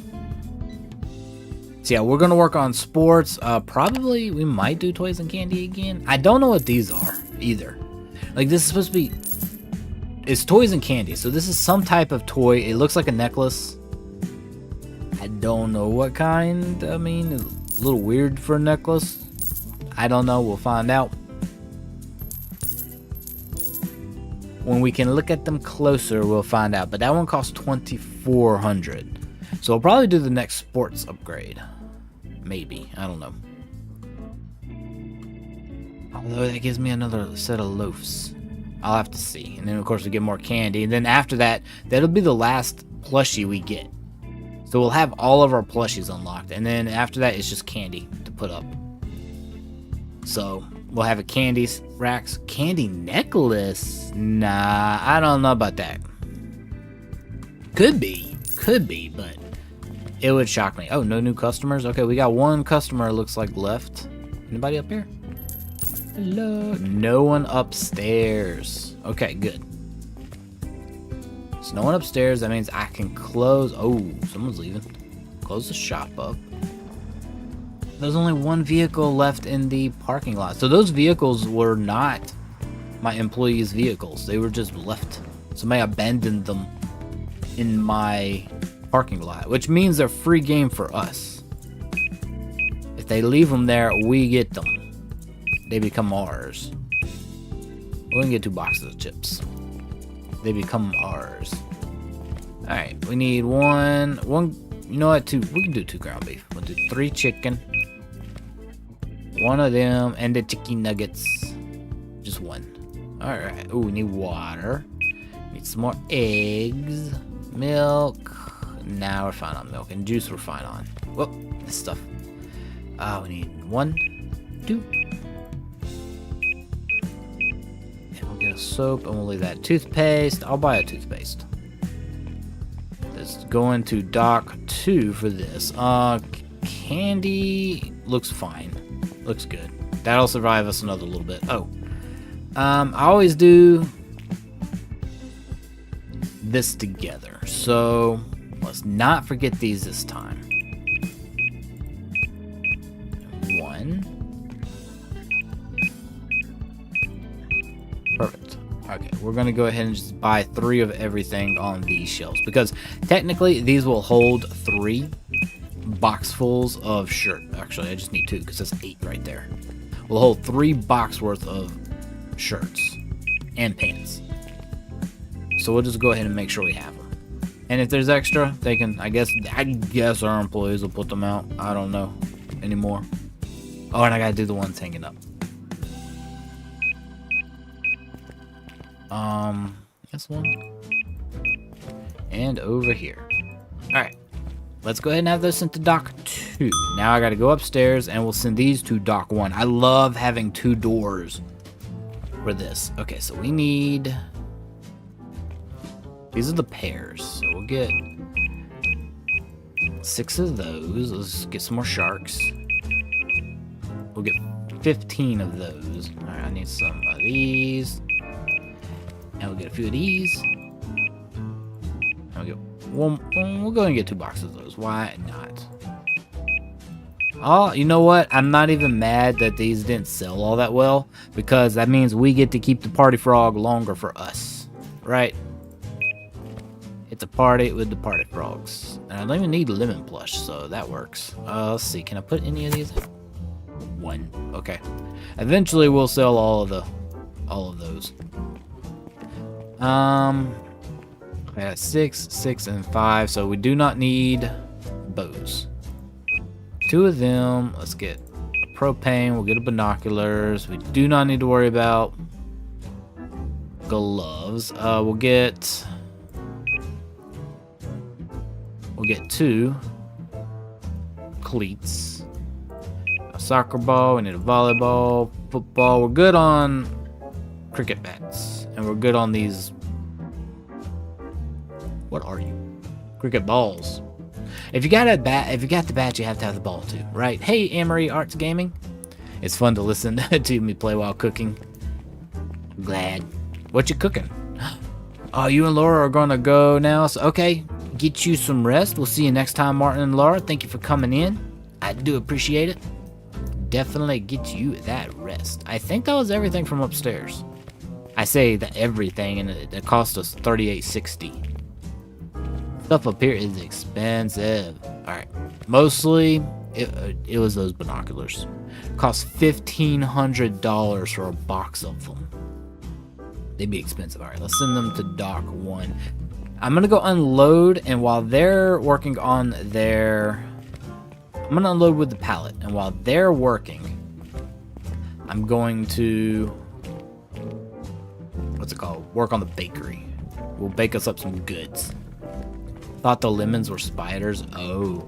So yeah, we're gonna work on sports. Probably we might do toys and candy again. I don't know what these are either. Like, this is supposed to be, it's toys and candy. So this is some type of toy. It looks like a necklace. I don't know what kind. I mean, it's a little weird for a necklace. I don't know. We'll find out when we can look at them closer. We'll find out. But that one costs $2,400. So we'll probably do the next sports upgrade. Maybe. I don't know. Although that gives me another set of loaves. I'll have to see. And then of course we get more candy. And then after that, that'll be the last plushie we get. So we'll have all of our plushies unlocked. And then after that, it's just candy to put up. So we'll have a candy racks. Candy necklace? Nah, I don't know about that. Could be, but it would shock me. Oh, no new customers? Okay, we got one customer, it looks like, left. Anybody up here? Hello? No one upstairs. Okay, good. So no one upstairs. That means I can close. Oh, someone's leaving. Close the shop up. There's only one vehicle left in the parking lot. So those vehicles were not my employees' vehicles. They were just left. Somebody abandoned them in my parking lot, which means they're free game for us. If they leave them there, we get them. They become ours. We're gonna get 2 boxes of chips. They become ours. Alright, we need one, you know what, 2, we can do 2 ground beef. We'll do 3 chicken. 1 of them, and the chicken nuggets. Just 1. Alright, ooh, we need water. Need some more eggs. Milk. Now we're fine on milk. And juice we're fine on. Whoop, this stuff. We need 1, 2. And we'll get a soap and we'll leave that. Toothpaste. I'll buy a toothpaste. Let's go into dock 2 for this. Candy looks fine. Looks good. That'll survive us another little bit. Oh. I always do this together. So let's not forget these this time. 1. Perfect. Okay, we're gonna go ahead and just buy 3 of everything on these shelves because technically these will hold 3 boxfuls of shirt. Actually, I just need 2 because that's 8 right there. We'll hold 3 box worth of shirts and pants. So we'll just go ahead and make sure we have them. And if there's extra, they can, I guess our employees will put them out. I don't know anymore. Oh, and I gotta do the ones hanging up. This one. And over here. Alright. Let's go ahead and have those sent to dock 2. Now I gotta go upstairs and we'll send these to dock 1. I love having 2 doors for this. Okay, so we need, these are the pairs. So we'll get 6 of those. Let's get some more sharks. We'll get 15 of those. Alright, I need some of these. And we'll get a few of these. And we'll get one, we'll go and get 2 boxes of those. Why not? Oh, you know what? I'm not even mad that these didn't sell all that well, because that means we get to keep the party frog longer for us, right? It's a party with the party frogs. And I don't even need lemon plush, so that works. Let's see, can I put any of these? One. Okay. Eventually we'll sell all of those. I got 6, 6, and 5, so we do not need bows. 2 of them. Let's get propane. We'll get a binoculars. We do not need to worry about gloves. We'll get 2 cleats. A soccer ball. We need a volleyball, football. We're good on cricket bats, and we're good on these. What are you? Cricket balls. If you got a bat, if you got the bat, you have to have the ball too, right? Hey, Amory Arts Gaming. It's fun to listen to me play while cooking. I'm glad. What you cooking? Oh, you and Laura are gonna go now. So, okay, get you some rest. We'll see you next time, Martin and Laura. Thank you for coming in. I do appreciate it. Definitely get you that rest. I think that was everything from upstairs. I say that everything, and it cost us $38.60. Stuff up here is expensive. Alright. Mostly, it was those binoculars. Cost $1,500 for a box of them. They'd be expensive. Alright, let's send them to dock 1. I'm gonna go unload, and while they're working on their... I'm gonna unload with the pallet, and while they're working, I'm going to... what's it called? Work on the bakery. We'll bake us up some goods. Thought the lemons were spiders. Oh,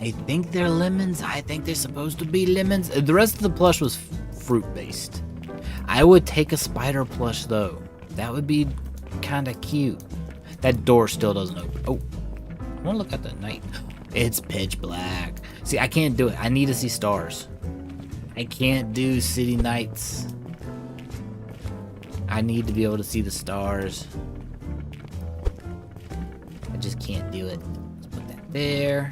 I think they're lemons. I think they're supposed to be lemons. The rest of the plush was fruit based. I would take a spider plush though. That would be kind of cute. That door still doesn't open. Oh, I want to look at the night. It's pitch black. See, I can't do it. I need to see stars. I can't do city nights. I need to be able to see the stars. I just can't do it. Let's put that there.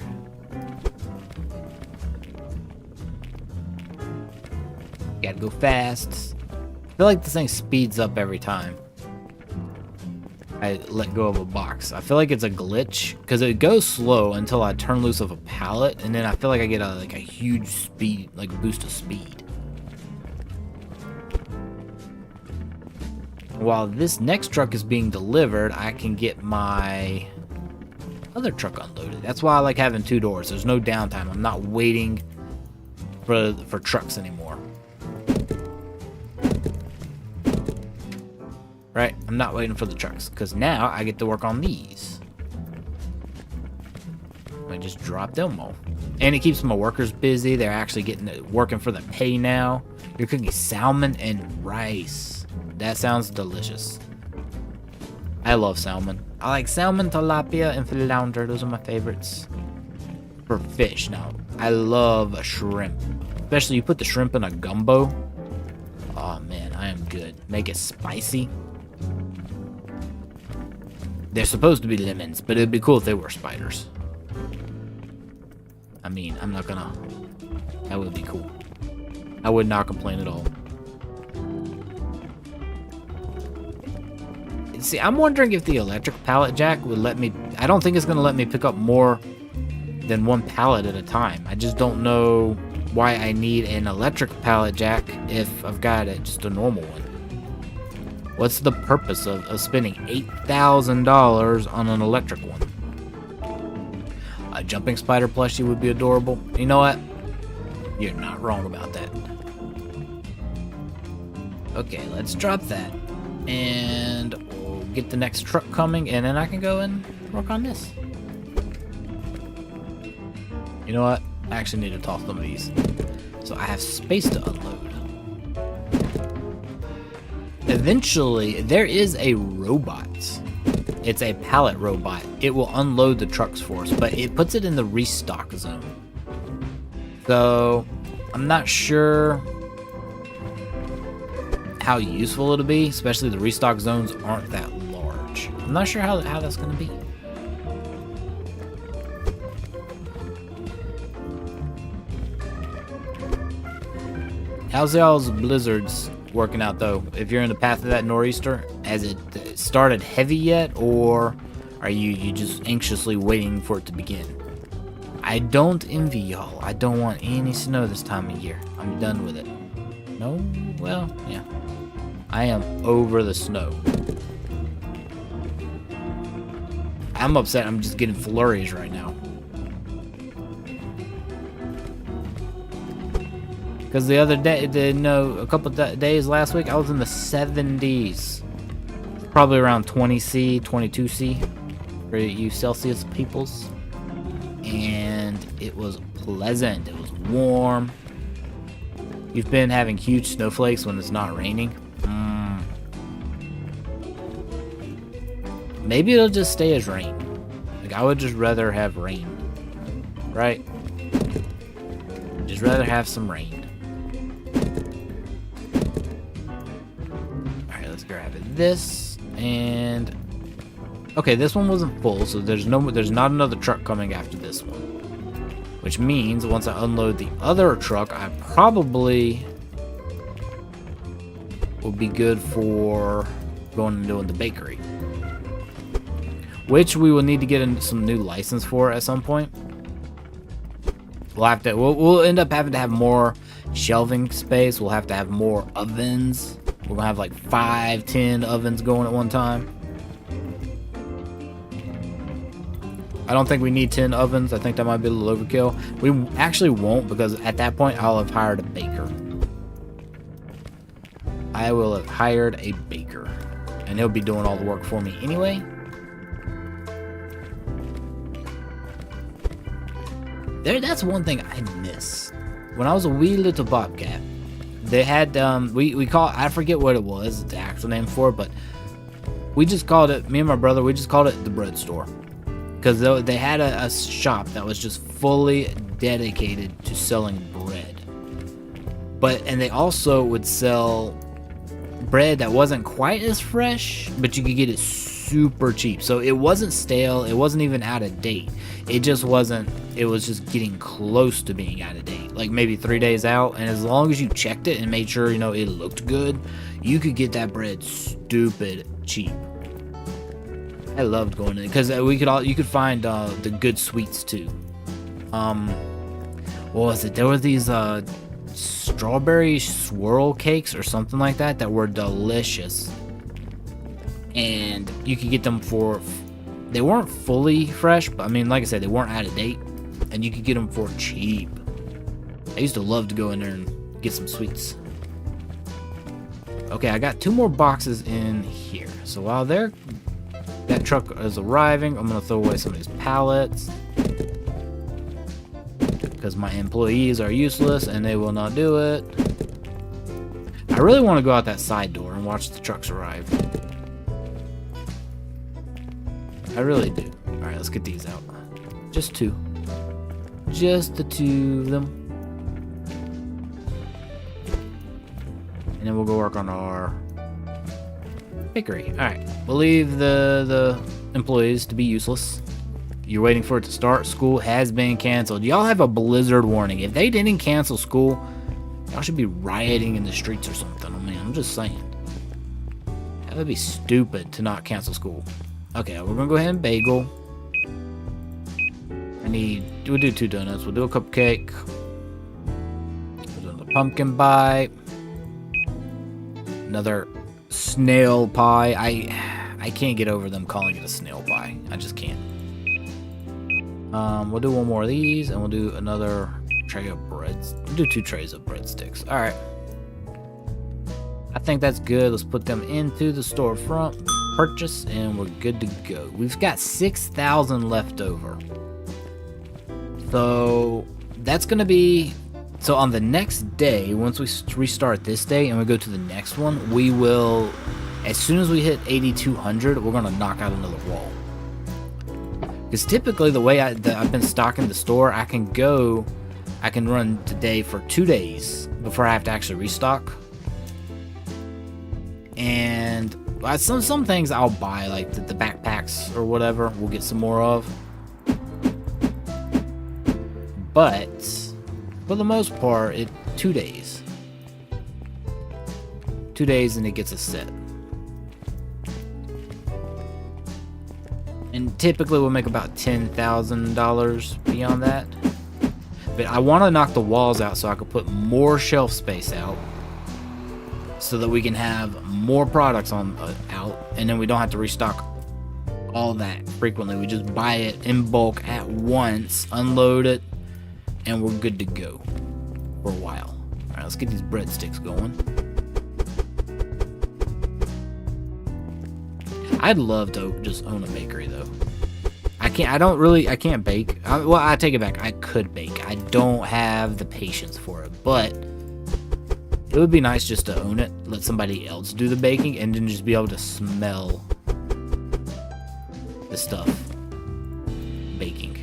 Gotta go fast. I feel like this thing speeds up every time I let go of a box. I feel like it's a glitch because it goes slow until I turn loose of a pallet, and then I feel like I get a huge speed, like boost of speed. While this next truck is being delivered, I can get my other truck unloaded. That's why I like having 2 doors. There's no downtime. I'm not waiting for trucks anymore. Right? I'm not waiting for the trucks because now I get to work on these. I just drop them all. And it keeps my workers busy. They're actually working for the pay now. You're cooking salmon and rice. That sounds delicious. I love salmon. I like salmon, tilapia, and flounder. Those are my favorites. For fish, now, I love a shrimp. Especially you put the shrimp in a gumbo. Oh man, I am good. Make it spicy. They're supposed to be lemons, but it'd be cool if they were spiders. I mean, I'm not gonna... That would be cool. I would not complain at all. See, I'm wondering if the electric pallet jack would let me... I don't think it's going to let me pick up more than 1 pallet at a time. I just don't know why I need an electric pallet jack if I've got just a normal one. What's the purpose of spending $8,000 on an electric one? A jumping spider plushie would be adorable. You know what? You're not wrong about that. Okay, let's drop that. And... get the next truck coming, and then I can go and work on this. You know what? I actually need to toss some of these so I have space to unload. Eventually, there is a robot. It's a pallet robot. It will unload the trucks for us, but it puts it in the restock zone. So, I'm not sure how useful it'll be, especially the restock zones aren't that large. I'm not sure how that's going to be. How's y'all's blizzards working out though? If you're in the path of that nor'easter, has it started heavy yet, or are you just anxiously waiting for it to begin? I don't envy y'all. I don't want any snow this time of year. I'm done with it. No? Well, yeah. I am over the snow. I'm upset. I'm just getting flurries right now. Because the other day, a couple days last week, I was in the 70s. Probably around 20C, 22C for you Celsius peoples. And it was pleasant. It was warm. You've been having huge snowflakes when it's not raining. Maybe it'll just stay as rain. Like, I would just rather have rain. Right? Just rather have some rain. Alright, let's grab it. This and okay, this one wasn't full, so there's not another truck coming after this one. Which means once I unload the other truck, I probably will be good for going and doing the bakery. Which we will need to get some new license for at some point. We'll end up having to have more shelving space. We'll have to have more ovens. We're gonna have like 5, 10 ovens going at one time. I don't think we need 10 ovens. I think that might be a little overkill. We actually won't, because at that point I'll have hired a baker. I will have hired a baker, and he'll be doing all the work for me anyway. That's one thing I miss. When I was a wee little bobcat, they had we call, I forget what it was, the actual name for it, but we just called it, me and my brother, we just called it the bread store. Because they had a shop that was just fully dedicated to selling bread. And they also would sell bread that wasn't quite as fresh, but you could get it super cheap. So it wasn't stale, it wasn't even out of date. It just wasn't, it was just getting close to being out of date. Like maybe 3 days out, and as long as you checked it and made sure, you know, it looked good, you could get that bread stupid cheap. I loved going in because you could find the good sweets too. What was it? There were these strawberry swirl cakes or something like that were delicious, and you could get them for. They weren't fully fresh, but I mean, like I said, they weren't out of date, and you could get them for cheap. I used to love to go in there and get some sweets. Okay, I got 2 more boxes in here. So while that truck is arriving, I'm going to throw away some of these pallets, because my employees are useless and they will not do it. I really want to go out that side door and watch the trucks arrive. I really do. Alright, let's get these out. Just 2. Just the 2 of them. And then we'll go work on our bakery. Alright, we'll leave the employees to be useless. You're waiting for it to start. School has been canceled. Y'all have a blizzard warning. If they didn't cancel school, y'all should be rioting in the streets or something. I mean, I'm just saying. That would be stupid to not cancel school. Okay, we're gonna go ahead and bagel. We'll do 2 donuts. We'll do a cupcake. We'll do the pumpkin pie. Another snail pie. I can't get over them calling it a snail pie. I just can't. We'll do 1 more of these, and we'll do another tray of breads. We'll do 2 trays of breadsticks. All right. I think that's good. Let's put them into the storefront. Purchase, and we're good to go. We've got 6,000 left over. So that's gonna be. So on the next day, once we restart this day and we go to the next one, we will, as soon as we hit 8,200, we're gonna knock out another wall. Because typically the way I've been stocking the store, I can run today for 2 days before I have to actually restock. And some things I'll buy, like the backpacks or whatever, we'll get some more of. But for the most part, 2 days. 2 days and it gets a set. And typically we'll make about $10,000 beyond that. But I want to knock the walls out so I can put more shelf space out, so that we can have more products on out, and then we don't have to restock all that frequently. We just buy it in bulk at once, unload it, and we're good to go for a while. All right, let's get these breadsticks going. I'd love to just own a bakery though. I can't bake. Well, I take it back. I could bake. I don't have the patience for it, but it would be nice just to own it, let somebody else do the baking, and then just be able to smell the stuff baking.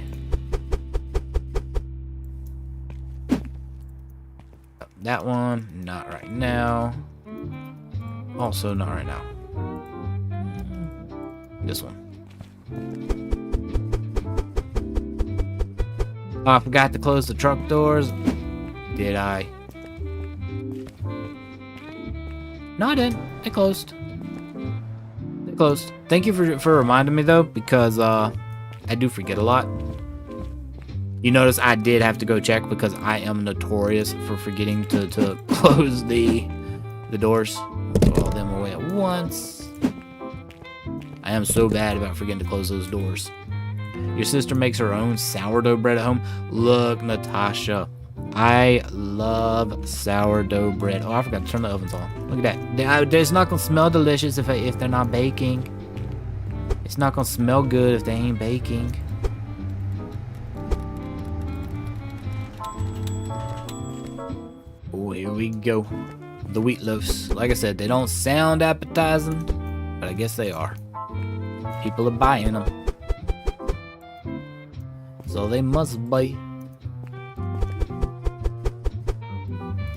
That one, not right now. Also not right now. This one. Oh, I forgot to close the truck doors. Did I? No, I didn't. They closed. They closed. Thank you for reminding me though, because I do forget a lot. You notice I did have to go check because I am notorious for forgetting to close the doors. Throw all them away at once. I am so bad about forgetting to close those doors. Your sister makes her own sourdough bread at home. Look, Natasha, I love sourdough bread. Oh, I forgot to turn the ovens on. Look at that. It's not gonna smell delicious if they're not baking. It's not gonna smell good if they ain't baking. Oh, here we go. The wheat loaves. Like I said, they don't sound appetizing, but I guess they are. People are buying them, so they must buy.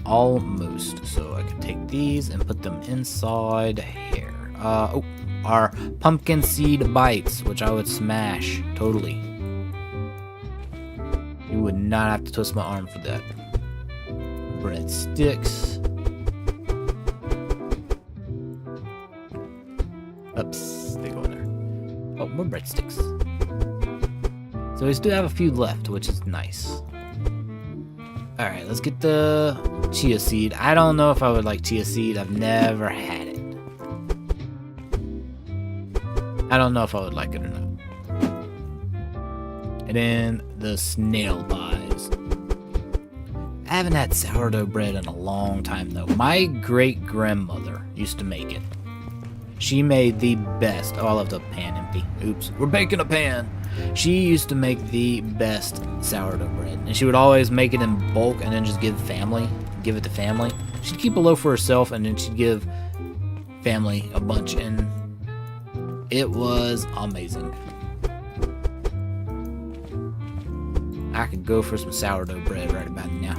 Almost. So I can take these and put them inside here. Oh, our pumpkin seed bites, which I would smash totally. You would not have to twist my arm for that. Breadsticks. Oops, they go in there. Oh, more breadsticks. So we still have a few left, which is nice. Alright, let's get the chia seed. I don't know if I would like chia seed. I've never had it. I don't know if I would like it or not. And then the snail pies. I haven't had sourdough bread in a long time though. My great grandmother used to make it. She made the best. Oh, I left the pan empty. Oops, we're baking a pan. She used to make the best sourdough bread, and she would always make it in bulk and then just give it to family. She'd keep a loaf for herself and then she'd give family a bunch, and it was amazing. I could go for some sourdough bread right about now.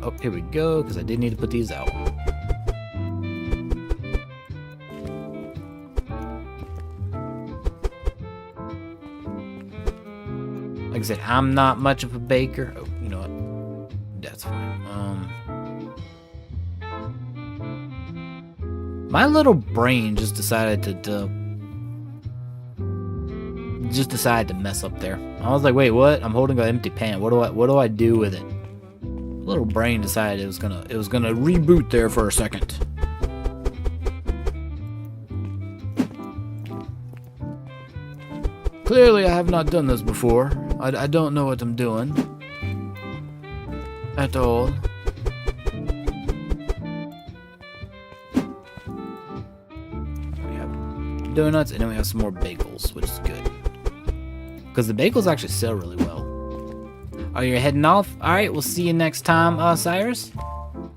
Oh, here we go, because I did need to put these out. Like I said, I'm not much of a baker. Oh, you know what? That's fine. My little brain just decided to mess up there. I was like, wait, what? I'm holding an empty pan. What do I do with it? My little brain decided it was gonna reboot there for a second. Clearly, I have not done this before. I don't know what I'm doing at all. We have donuts, and then we have some more bagels, which is good. Because the bagels actually sell really well. Oh, you're heading off? Alright, we'll see you next time, Cyrus.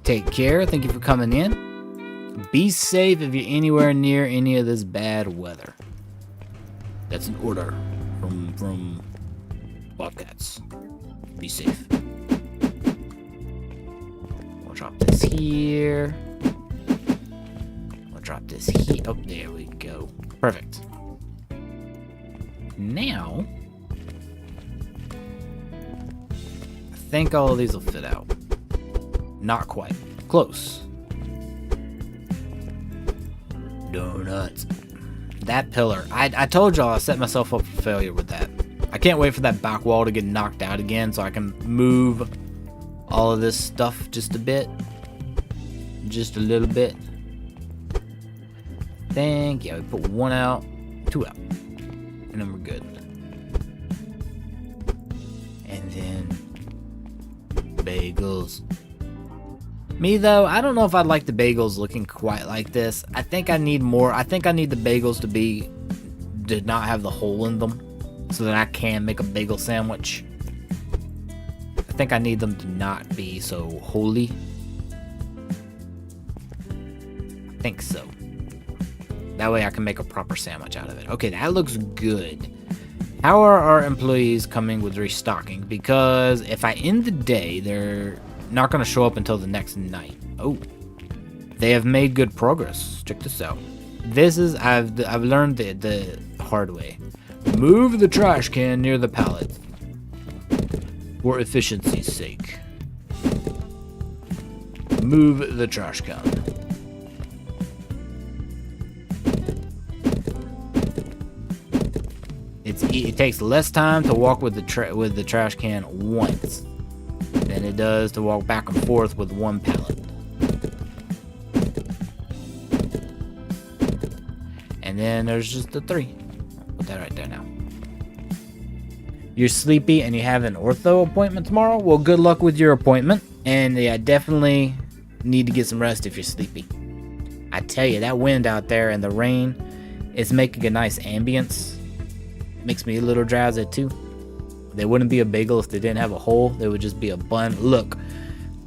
Take care. Thank you for coming in. Be safe if you're anywhere near any of this bad weather. That's an order from Bobcats. Be safe. We'll drop this here. We'll drop this here. Oh, there we go. Perfect. Now, I think all of these will fit out. Not quite. Close. Donuts. That pillar. I told y'all I set myself up for failure with that. I can't wait for that back wall to get knocked out again so I can move all of this stuff just a bit. Just a little bit. Yeah, we put 1 out, 2 out. And then we're good. And then bagels. Me though, I don't know if I'd like the bagels looking quite like this. I think I need more. I think I need the bagels to not have the hole in them so that I can make a bagel sandwich. I think I need them to not be so holy. I think so. That way I can make a proper sandwich out of it. Okay, that looks good. How are our employees coming with restocking? Because if I end the day, they're not going to show up until the next night. Oh, they have made good progress. Check this out. This is, I've learned the hard way. Move the trash can near the pallet for efficiency's sake. Move the trash can. It takes less time to walk with the trash can once than it does to walk back and forth with one pallet. And then there's just the 3. Put that right there now. You're sleepy and you have an ortho appointment tomorrow? Well, good luck with your appointment. And yeah, definitely need to get some rest if you're sleepy. I tell you, that wind out there and the rain is making a nice ambience. Makes me a little drowsy too. They wouldn't be a bagel if they didn't have a hole. They would just be a bun. Look,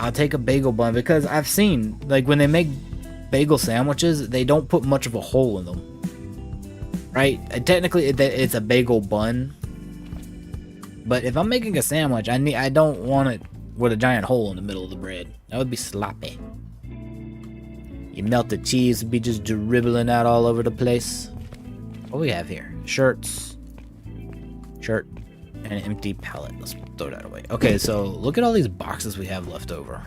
I'll take a bagel bun because I've seen, like, when they make bagel sandwiches, they don't put much of a hole in them. Right? Technically, it's a bagel bun. But if I'm making a sandwich, I don't want it with a giant hole in the middle of the bread. That would be sloppy. Your melted cheese would be just dribbling out all over the place. What do we have here? Shirts. Shirt and an empty pallet. Let's throw that away. Okay, so look at all these boxes we have left over.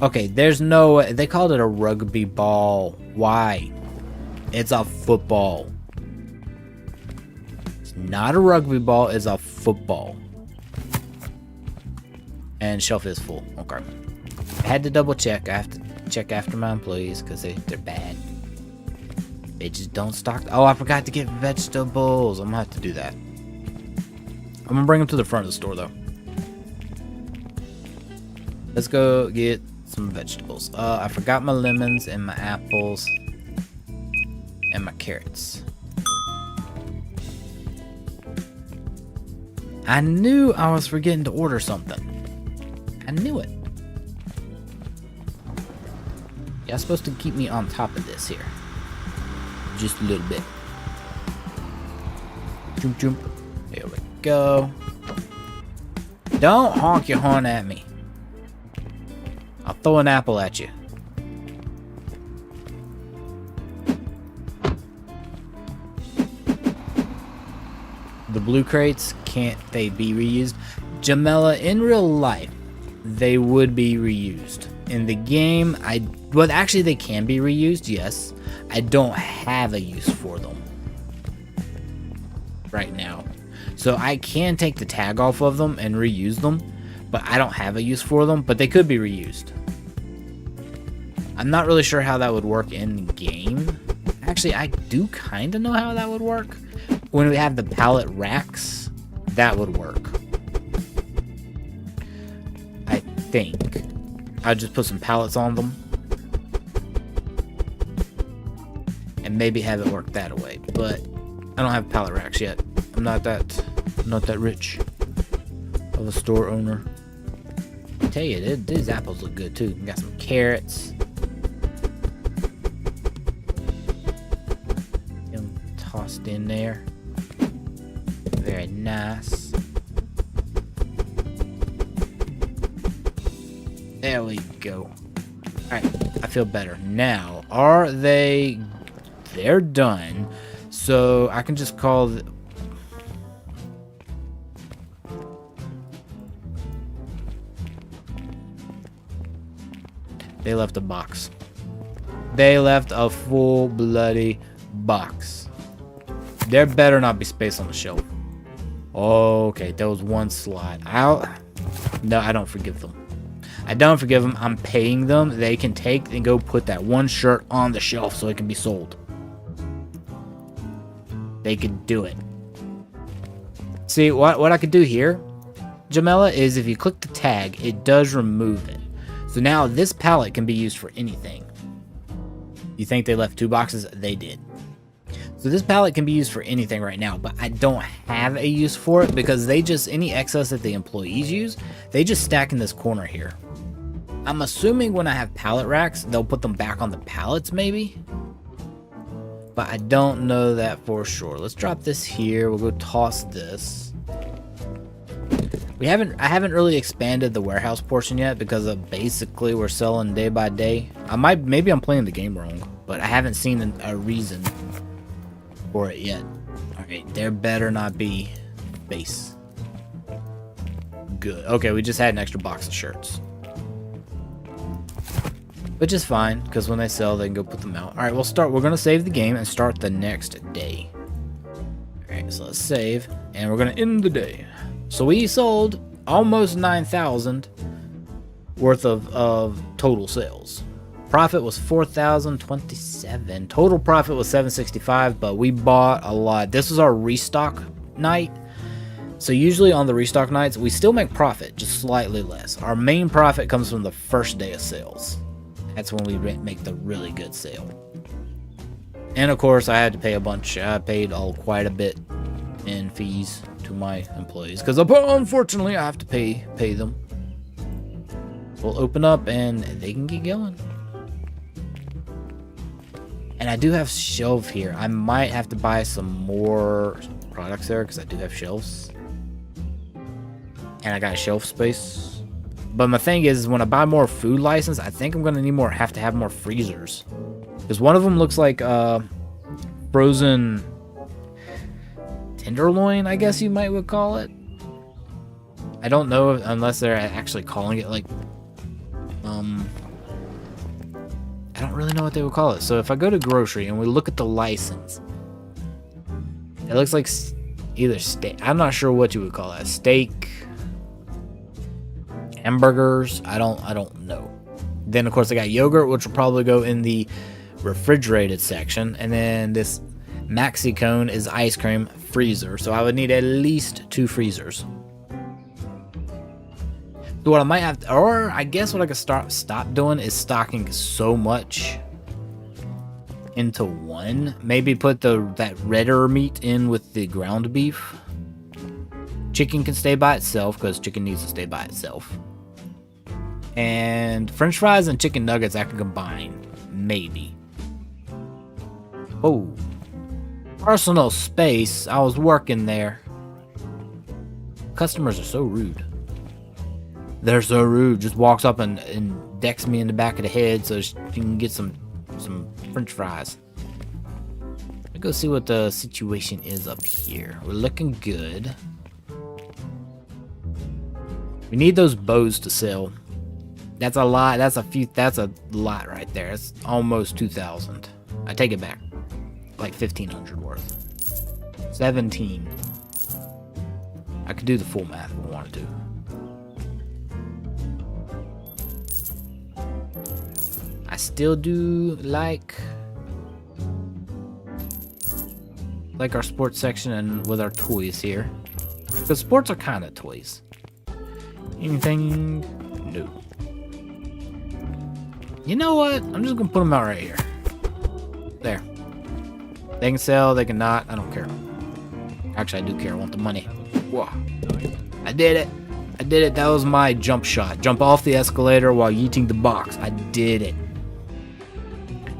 Okay, there's no, they called it a rugby ball. Why? It's a football. It's not a rugby ball, it's a football. And shelf is full. Okay. I had to double check. I have to check after my employees because they're bad. They just don't stock. Oh, I forgot to get vegetables. I'm gonna have to do that. I'm gonna bring them to the front of the store though. Let's go get some vegetables. I forgot my lemons and my apples and my carrots. I knew I was forgetting to order something. I knew it. Y'all supposed to keep me on top of this here. Just a little bit. Jump, jump. There we go. Don't honk your horn at me. I'll throw an apple at you. The blue crates, can't they be reused? Jamela, in real life, they would be reused. In the game, well, actually they can be reused, yes. I don't have a use for them right now. So I can take the tag off of them and reuse them, but I don't have a use for them, but they could be reused. I'm not really sure how that would work in game. Actually, I do kind of know how that would work. When we have the pallet racks, that would work. I think. I'd just put some pallets on them. And maybe have it work that way, but I don't have pallet racks yet. I'm not that rich of a store owner. I tell you, these apples look good too. We got some carrots. Them tossed in there. Very nice. There we go. Alright, I feel better. Now, are they... They're done. So, I can just call... They left a box. They left a full bloody box. There better not be space on the shelf. Okay, there was one slot out. No, I don't forgive them. I don't forgive them. I'm paying them. They can take and go put that one shirt on the shelf so it can be sold. They could do it. See, what I could do here, Jamela, is if you click the tag, it does remove it. So now this pallet can be used for anything. You think they left 2 boxes? They did. So this pallet can be used for anything right now, but I don't have a use for it because they just, any excess that the employees use, they just stack in this corner here. I'm assuming when I have pallet racks, they'll put them back on the pallets maybe. But I don't know that for sure. Let's drop this here. We'll go toss this. I haven't really expanded the warehouse portion yet because of basically we're selling day by day. Maybe I'm playing the game wrong, but I haven't seen a reason for it yet. Alright, there better not be space. Good. Okay, we just had an extra box of shirts. Which is fine, because when they sell, they can go put them out. Alright, we're going to save the game and start the next day. Alright, so let's save, and we're going to end the day. So we sold almost 9,000 worth of total sales. Profit was 4,027. Total profit was 765, but we bought a lot. This was our restock night. So usually on the restock nights, we still make profit, just slightly less. Our main profit comes from the first day of sales. That's when we make the really good sale. And of course, I had to pay a bunch. I paid quite a bit in fees to my employees because unfortunately I have to pay them. We'll open up and they can get going. And I do have shelf here. I might have to buy some more products there because I do have shelves. And I got shelf space. But my thing is, when I buy more food license, I think I'm going to have to have more freezers. Because one of them looks like frozen tenderloin, I guess you would call it. I don't know unless they're actually calling it like... I don't really know what they would call it. So if I go to grocery and we look at the license, it looks like either steak. I'm not sure what you would call that. Steak... hamburgers, I don't know. Then of course I got yogurt, which will probably go in the refrigerated section, and then this maxi cone is ice cream freezer, so I would need at least 2 freezers. So what I might have to, or I guess what I could stop doing is stocking so much into one. Maybe put that redder meat in with the ground beef. Chicken can stay by itself because chicken needs to stay by itself. And french fries and chicken nuggets I can combine. Maybe. Oh. Personal space. I was working there. Customers are so rude. They're so rude. Just walks up and decks me in the back of the head so she can get some french fries. Let's go see what the situation is up here. We're looking good. We need those bows to sell. That's a lot. That's a lot right there. It's almost 2,000. I take it back. Like 1,500 worth. 17. I could do the full math if I wanted to. I still do like our sports section and with our toys here. Because sports are kind of toys. Anything? No. You know what? I'm just gonna put them out right here. There. They can sell, they can not. I don't care. Actually, I do care. I want the money. Whoa. I did it. I did it. That was my jump shot. Jump off the escalator while yeeting the box. I did it.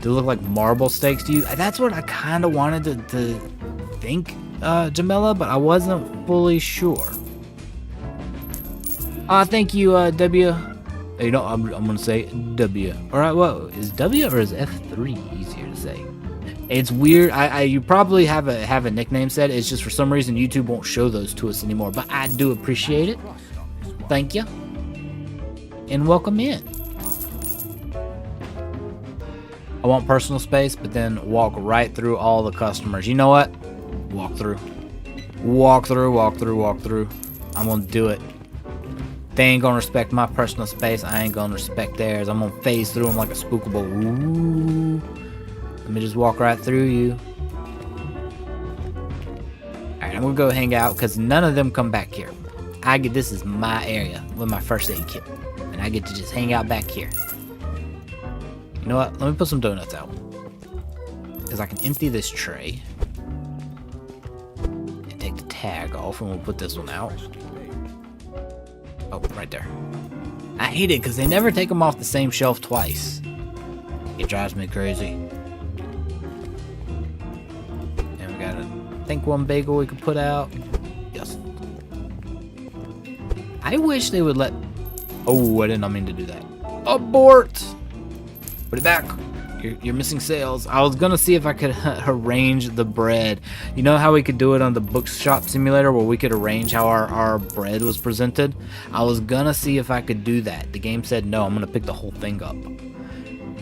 Do they look like marble steaks to you? That's what I kind of wanted to think, Jamela, but I wasn't fully sure. Thank you, W. You know, I'm gonna say W. Alright, well, is W or is F3 easier to say? It's weird. You probably have a nickname set. It's just for some reason YouTube won't show those to us anymore. But I do appreciate it. Thank you. And welcome in. I want personal space, but then walk right through all the customers. You know what? Walk through. Walk through, walk through, walk through. I'm gonna do it. They ain't gonna respect my personal space. I ain't gonna respect theirs. I'm gonna phase through them like a spookable. Ooh. Let me just walk right through you. Alright, I'm gonna go hang out because none of them come back here. This is my area with my first aid kit. And I get to just hang out back here. You know what? Let me put some donuts out. Because I can empty this tray. And take the tag off, and we'll put this one out. Oh, right there. I hate it because they never take them off the same shelf twice. It drives me crazy. And we got I think one bagel we could put out. Yes. I wish they would let... Oh, I did not mean to do that. Abort! Put it back. You're missing sales. I was gonna see if I could arrange the bread. You know how we could do it on the bookshop simulator where we could arrange how our bread was presented? I was gonna see if I could do that. The game said no, I'm gonna pick the whole thing up.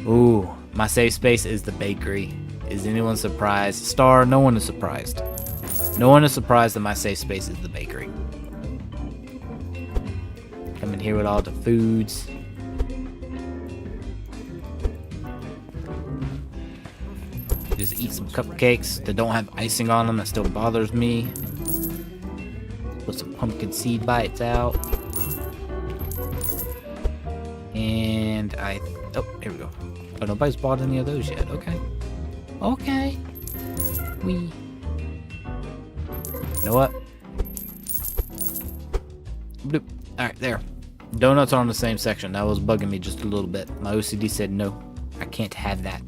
Ooh, my safe space is the bakery. Is anyone surprised? Star, no one is surprised. No one is surprised that my safe space is the bakery. Come in here with all the foods. Just eat some cupcakes that don't have icing on them. That still bothers me. Put some pumpkin seed bites out. And oh, here we go. Oh, nobody's bought any of those yet. Okay. Okay. You know what? Bloop. Alright, there. Donuts are on the same section. That was bugging me just a little bit. My OCD said no. I can't have that.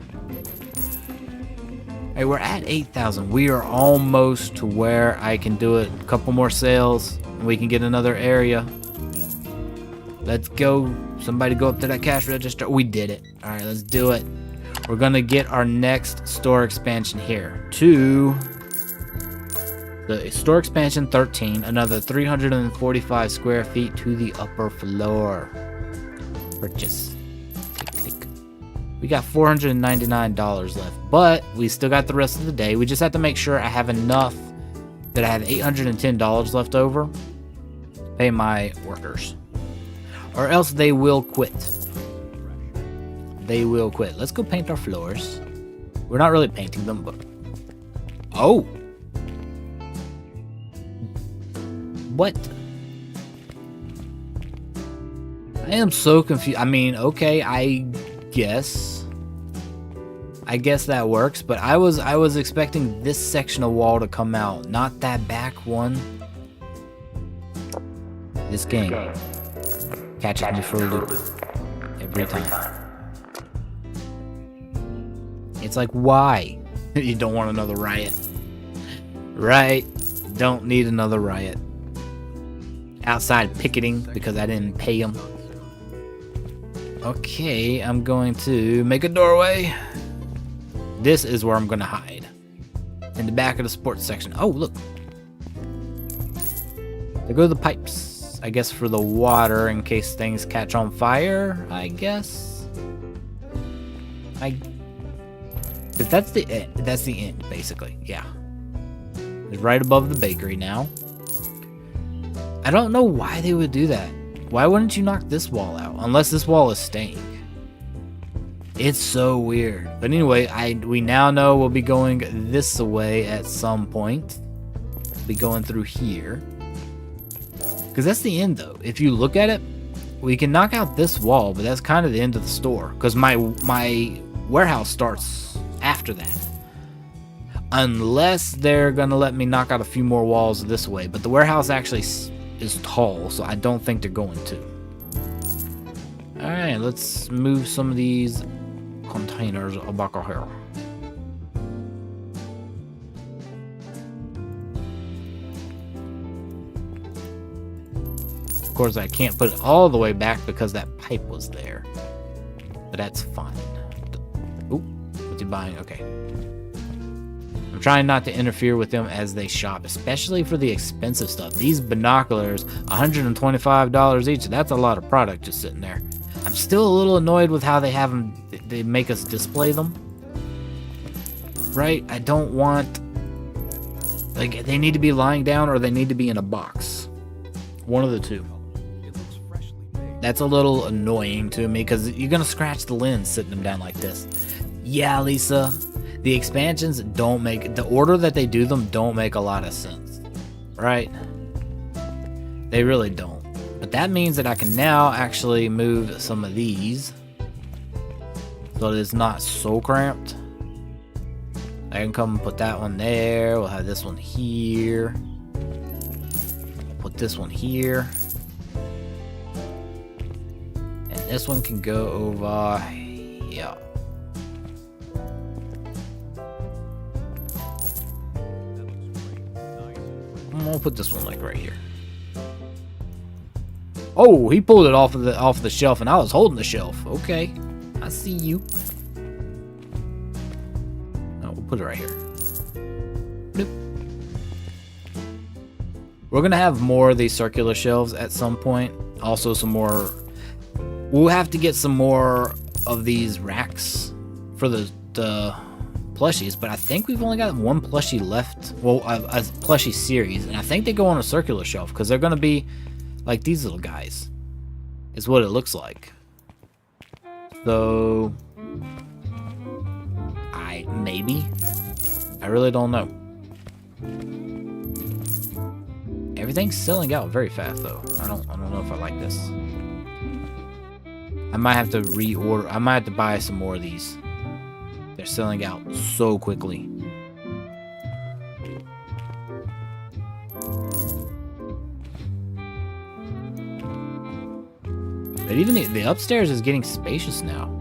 Hey, we're at 8,000. We are almost to where I can do it. A couple more sales, and we can get another area. Let's go. Somebody go up to that cash register. We did it. All right, let's do it. We're going to get our next store expansion here. To the store expansion 13. Another 345 square feet to the upper floor. Purchase. We got $499 left, but we still got the rest of the day. We just have to make sure I have enough that I have $810 left over to pay my workers, or else they will quit. They will quit. Let's go paint our floors. We're not really painting them, but... Oh! What? I am so confused. I mean, okay, I guess that works, but I was expecting this section of wall to come out, not that back one. This game catches me for a loop every time. It's like, why? You don't want another riot, right? Don't need another riot. Outside picketing because I didn't pay them. Okay, I'm going to make a doorway. This is where I'm going to hide. In the back of the sports section. Oh, look. There go the pipes. I guess for the water in case things catch on fire, I guess. But that's the end. That's the end, basically. Yeah. It's right above the bakery now. I don't know why they would do that. Why wouldn't you knock this wall out? Unless this wall is staying. It's so weird. But anyway, we now know we'll be going this way at some point. We'll be going through here. Because that's the end, though. If you look at it, we can knock out this wall, but that's kind of the end of the store. Because my warehouse starts after that. Unless they're going to let me knock out a few more walls this way. But the warehouse actually is tall, so I don't think they're going to. Alright, let's move some of these containers back here. Of course, I can't put it all the way back because that pipe was there. But that's fine. Ooh, what's he buying? Okay. I'm trying not to interfere with them as they shop, especially for the expensive stuff. These binoculars, $125 each. That's a lot of product just sitting there. I'm still a little annoyed with how they have them. They make us display them. right? I don't want, like, they need to be lying down or they need to be in a box. One of the two. That's a little annoying to me because you're gonna scratch the lens sitting them down like this. Yeah, Lisa, the expansions don't make, the order that they do them don't make a lot of sense, right? They really don't. But that means that I can now actually move some of these so that it's not so cramped. I can come and put that one there. We'll have this one here. Put this one here. And this one can go over here. I'll put this one like right here. Oh, he pulled it off of the shelf and I was holding the shelf. Okay. I see you. Oh, we'll put it right here. Bloop. We're gonna have more of these circular shelves at some point. Also some more, we'll have to get some more of these racks for the plushies, but I think we've only got one plushie left. Well, a plushie series, and I think they go on a circular shelf because they're gonna be like these little guys. Is what it looks like. So, maybe. I really don't know. Everything's selling out very fast though. I don't know if I like this. I might have to reorder. I might have to buy some more of these. They're selling out so quickly. But even the upstairs is getting spacious now.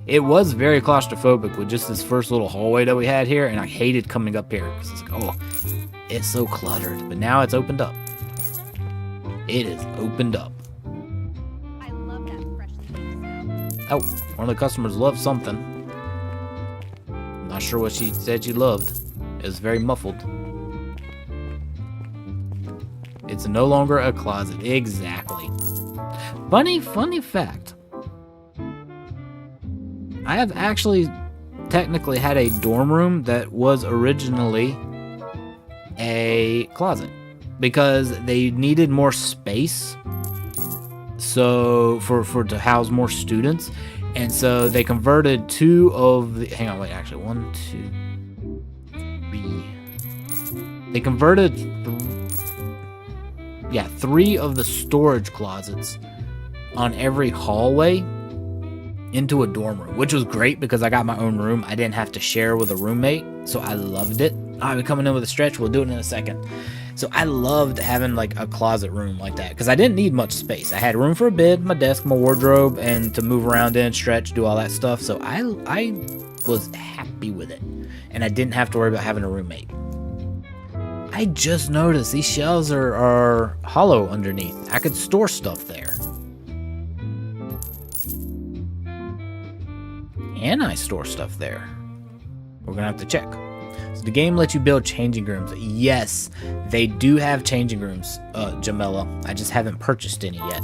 It was very claustrophobic with just this first little hallway that we had here, and I hated coming up here because it's like, oh, it's so cluttered. But now it's opened up. It is opened up. I love that fresh. Oh, one of the customers loved something. Not sure what she said she loved. It was very muffled. It's no longer a closet. Exactly. Funny fact. I have actually technically had a dorm room that was originally a closet because they needed more space, so for to house more students, and so they converted two of the, hang on, wait, actually 1, 2, 3. They converted 3 of the storage closets on every hallway into a dorm room, which was great because I got my own room. I didn't have to share with a roommate, so I loved it. I'll be coming in with a stretch. We'll do it in a second. So I loved having like a closet room like that because I didn't need much space. I had room for a bed, my desk, my wardrobe, and to move around in, stretch, do all that stuff. So I was happy with it, and I didn't have to worry about having a roommate. I just noticed these shelves are hollow underneath. I could store stuff there. And I store stuff there. We're gonna have to check. So the game lets you build changing rooms. Yes, they do have changing rooms, Jamela. I just haven't purchased any yet.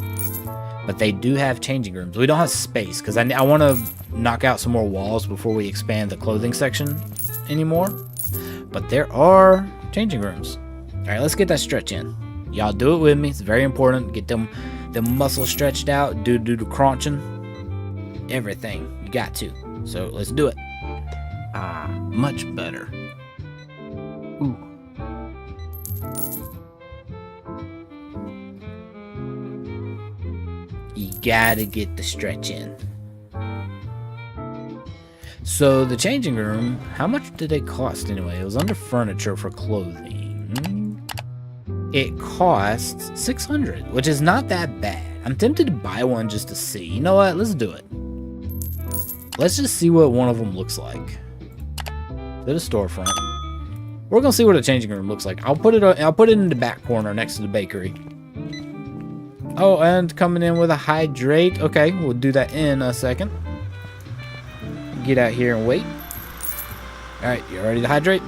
But they do have changing rooms. We don't have space because I want to knock out some more walls before we expand the clothing section anymore. But there are changing rooms. All right, let's get that stretch in. Y'all do it with me. It's very important. Get them muscles stretched out. Do the crunching. Everything. You got to. So let's do it. Much better. Ooh. You gotta get the stretch in. So the changing room, how much did it cost anyway? It was under furniture for clothing. It costs $600, which is not that bad. I'm tempted to buy one just to see. You know what? Let's do it. Let's just see what one of them looks like. To the storefront. We're gonna see what a changing room looks like. I'll put it in the back corner next to the bakery. Oh, and coming in with a hydrate. Okay, we'll do that in a second. Get out here and wait. All right, you ready to hydrate?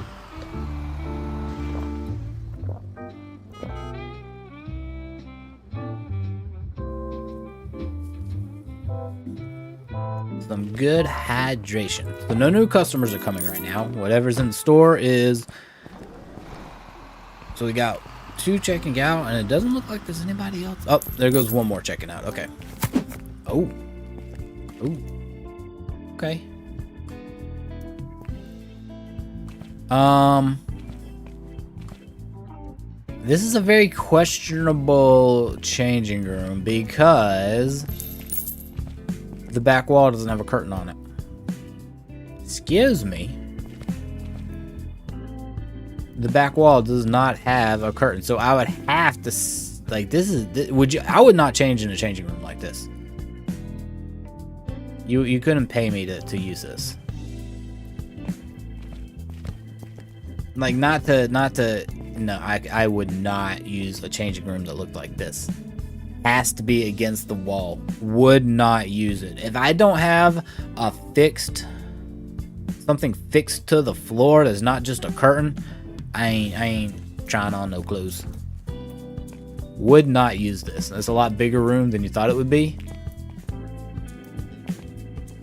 Some good hydration. So no new customers are coming right now. Whatever's in the store is... So we got 2 checking out, and it doesn't look like there's anybody else. Oh, there goes 1 more checking out. Okay. Oh. Oh. Okay. This is a very questionable changing room because the back wall doesn't have a curtain on it. Excuse me. The back wall does not have a curtain, so I would have to like I would not change in a changing room like this. You couldn't pay me to use this. Like no, I would not use a changing room that looked like this. Has to be against the wall. Would not use it. If I don't have a something fixed to the floor that's not just a curtain, I ain't trying on no clothes. Would not use this. It's a lot bigger room than you thought it would be.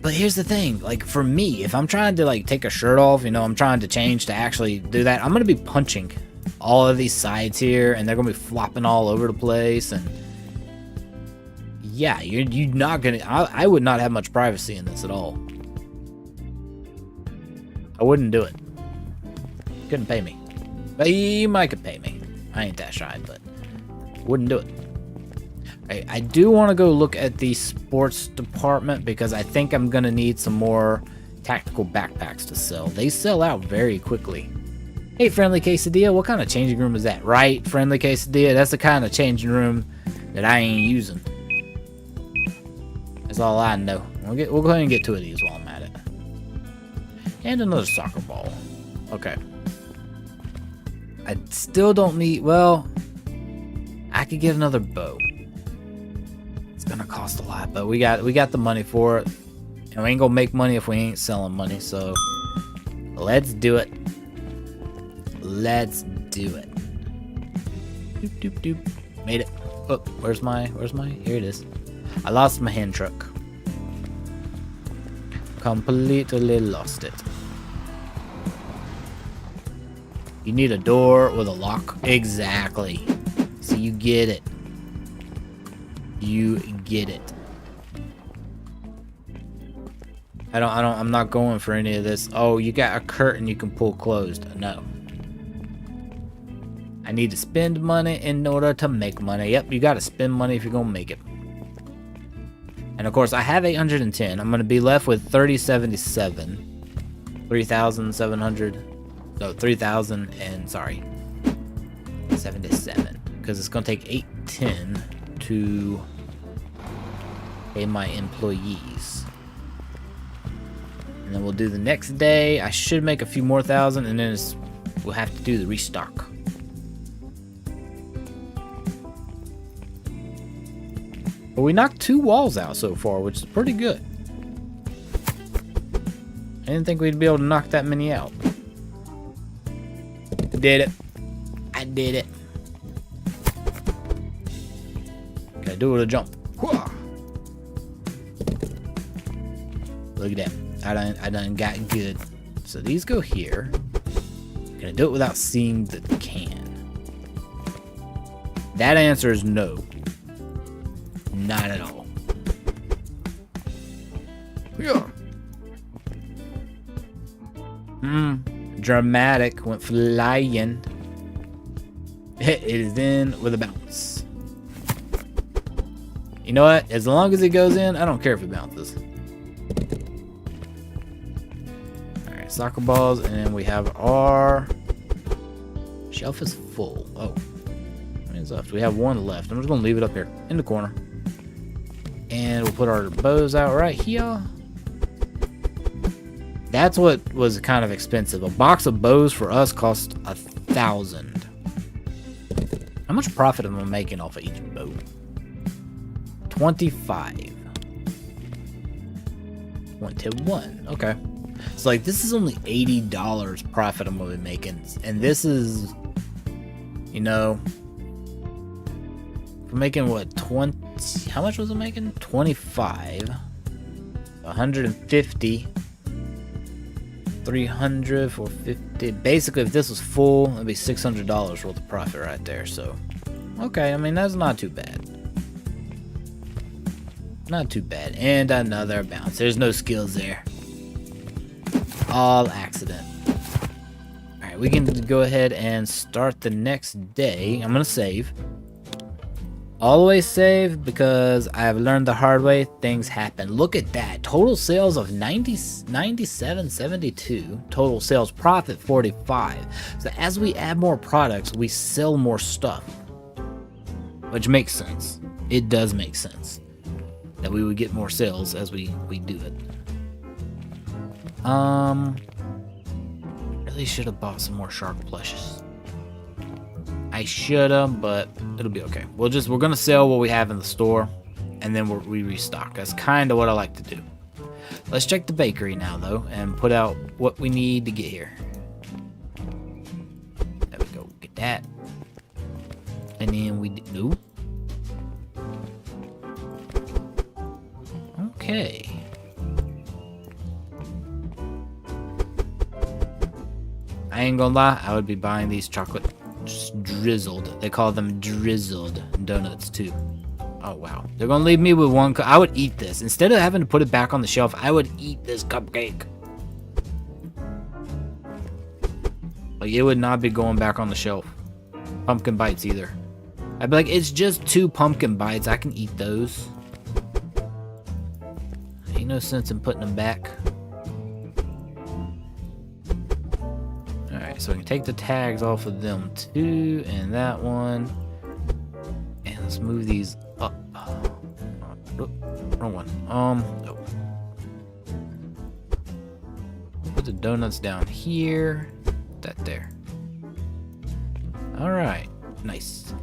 But here's the thing, like for me, if I'm trying to like take a shirt off, you know, I'm trying to change to actually do that, I'm gonna be punching all of these sides here, and they're gonna be flopping all over the place, and yeah, you're not gonna. I would not have much privacy in this at all. I wouldn't do it. Couldn't pay me. But you might could pay me. I ain't that shy, but wouldn't do it. I do want to go look at the sports department because I think I'm gonna need some more tactical backpacks to sell. They sell out very quickly. Hey, Friendly Quesadilla, what kind of changing room is that? Right, Friendly Quesadilla, that's the kind of changing room that I ain't using. That's all I know. We'll go ahead and get 2 of these while I'm at it. And another soccer ball. Okay. I still don't need, well, I could get another bow. It's gonna cost a lot, but we got the money for it. And we ain't gonna make money if we ain't selling money, so let's do it. Let's do it. Doop doop doop. Made it. Oh, where's my here it is. I lost my hand truck. Completely lost it. You need a door with a lock. Exactly. So you get it. You get it. I'm not going for any of this. Oh, you got a curtain you can pull closed. No. I need to spend money in order to make money. Yep, you gotta spend money if you're gonna make it. And of course, I have 810. I'm gonna be left with 3077. 3,700. No, 3,000 and sorry. 77. Because it's gonna take 810 to pay my employees. And then we'll do the next day. I should make a few more thousand, and then we'll have to do the restock. But we knocked 2 walls out so far, which is pretty good. I didn't think we'd be able to knock that many out. I did it. I did it. Gotta do it with a jump. Look at that. I done got good. So these go here. Gonna do it without seeing the can. That answer is no. Not at all. Yeah. Dramatic. Went flying. It is in with a bounce. You know what? As long as it goes in, I don't care if it bounces. Alright, soccer balls, and then we have our shelf is full. Oh. How many is left? We have 1 left. I'm just gonna leave it up here in the corner. And we'll put our bows out right here. That's what was kind of expensive. A box of bows for us cost 1,000. How much profit am I making off of each bow? 25. 1 okay. So like this is only $80 profit I'm gonna be making, and this is, you know, we're making what, 20? How much was it making? 25. 150, 300, 450. Basically, if this was full, it'd be $600 worth of profit right there. So, okay, I mean, that's not too bad. Not too bad. And another bounce. There's no skills there. All accident. Alright, we can go ahead and start the next day. I'm going to save. Always save because I've learned the hard way. Things happen. Look at that. Total sales of 97.72. Total sales profit 45. So as we add more products, we sell more stuff. Which makes sense. It does make sense that we would get more sales as we do it. Really should have bought some more shark plushes. I should have, but it'll be okay. We're gonna sell what we have in the store, and then we restock. That's kind of what I like to do. Let's check the bakery now, though, and put out what we need to get here. There we go. Get that, and then we do. Okay. I ain't gonna lie, I would be buying these chocolate drizzled. They call them drizzled donuts too. Oh wow. They're gonna leave me with one I would eat this. Instead of having to put it back on the shelf, I would eat this cupcake. Like, it would not be going back on the shelf. Pumpkin bites either. I'd be like, it's just 2 pumpkin bites. I can eat those. Ain't no sense in putting them back. Alright, so we can take the tags off of them too, and that one. And let's move these up. Oh, wrong one. Oh. Put the donuts down here. Put that there. Alright, nice.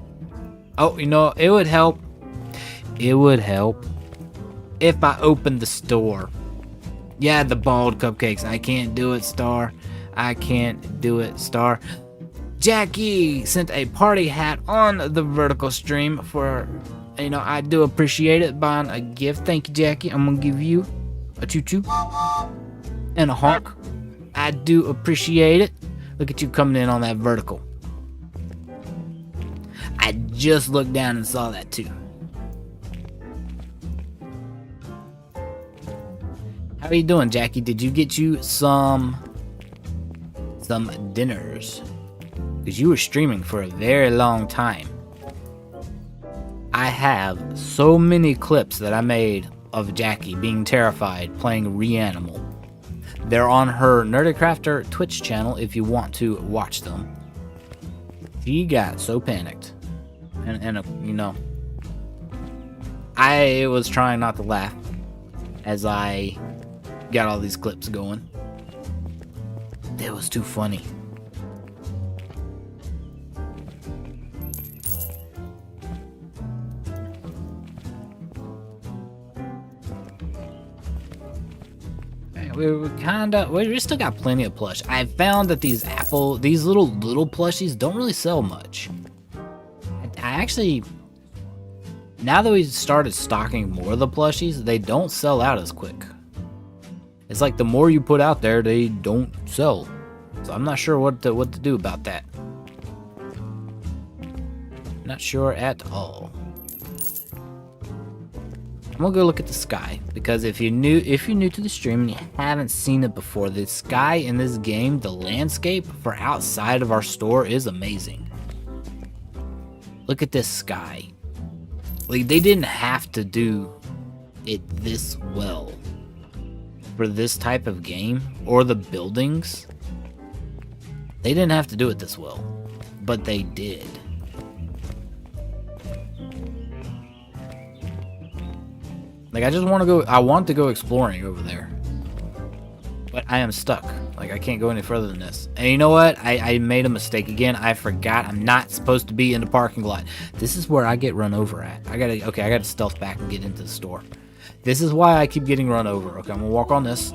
Oh, you know, it would help. It would help if I opened the store. Yeah, the bald cupcakes. I can't do it, Star. I can't do it, Star. Jackie sent a party hat on the vertical stream for, you know, I do appreciate it, buying a gift. Thank you, Jackie. I'm gonna give you a choo-choo and a honk. I do appreciate it. Look at you coming in on that vertical. I just looked down and saw that too. How are you doing, Jackie? Did you get you some dinners? Because you were streaming for a very long time. I have so many clips that I made of Jackie being terrified playing Reanimal. They're on her Nerdycrafter Twitch channel if you want to watch them. She got so panicked. And you know, I was trying not to laugh as I got all these clips going. That was too funny. We still got plenty of plush. I found that these little plushies don't really sell much. I actually, now that we started stocking more of the plushies, they don't sell out as quick. It's like the more you put out there, they don't sell. So I'm not sure what to do about that. Not sure at all. I'm gonna go look at the sky, because if you're new to the stream and you haven't seen it before, the sky in this game, the landscape for outside of our store is amazing. Look at this sky. Like, they didn't have to do it this well for this type of game, or the buildings. They didn't have to do it this well, but they did. Like, I want to go exploring over there, but I am stuck. Like, I can't go any further than this. And you know what? I made a mistake again. I forgot I'm not supposed to be in the parking lot. This is where I get run over at. I gotta stealth back and get into the store. This is why I keep getting run over. Okay, I'm gonna walk on this.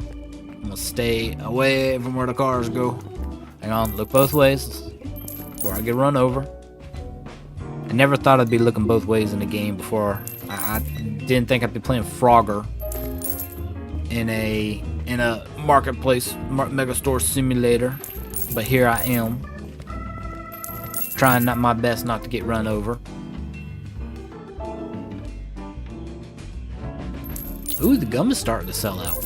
I'm gonna stay away from where the cars go. Hang on, look both ways before I get run over. I never thought I'd be looking both ways in the game before. I didn't think I'd be playing Frogger. in a marketplace, Megastore Simulator. But here I am, trying my best not to get run over. Ooh, the gum is starting to sell out.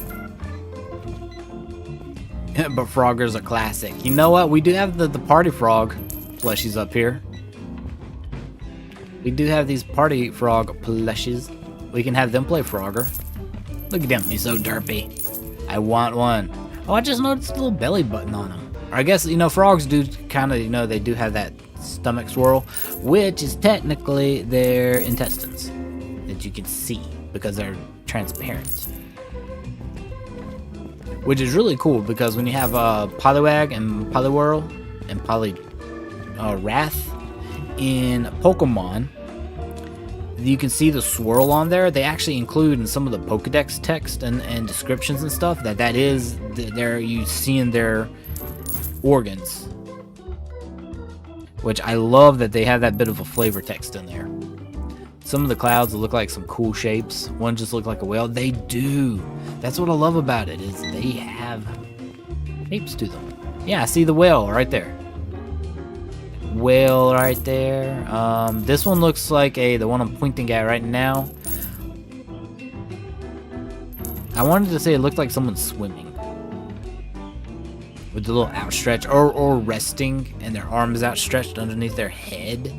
But Frogger's a classic. You know what? We do have the Party Frog plushies up here. We do have these Party Frog plushies. We can have them play Frogger. Look at them, he's so derpy. I want one. Oh, I just noticed a little belly button on him. Or I guess, you know, frogs do kind of, you know, they do have that stomach swirl, which is technically their intestines that you can see because they're transparent. Which is really cool because when you have Poliwag and Poliwhirl and Wrath in Pokemon, you can see the swirl on there. They actually include in some of the Pokedex text and descriptions and stuff that is there you see in their organs. Which I love that they have that bit of a flavor text in there. Some of the clouds look like some cool shapes. One just looked like a whale. They do. That's what I love about it, is they have shapes to them. Yeah, I see the whale right there. Whale right there. This one looks like the one I'm pointing at right now. I wanted to say it looked like someone's swimming. With the little outstretch or resting and their arms outstretched underneath their head.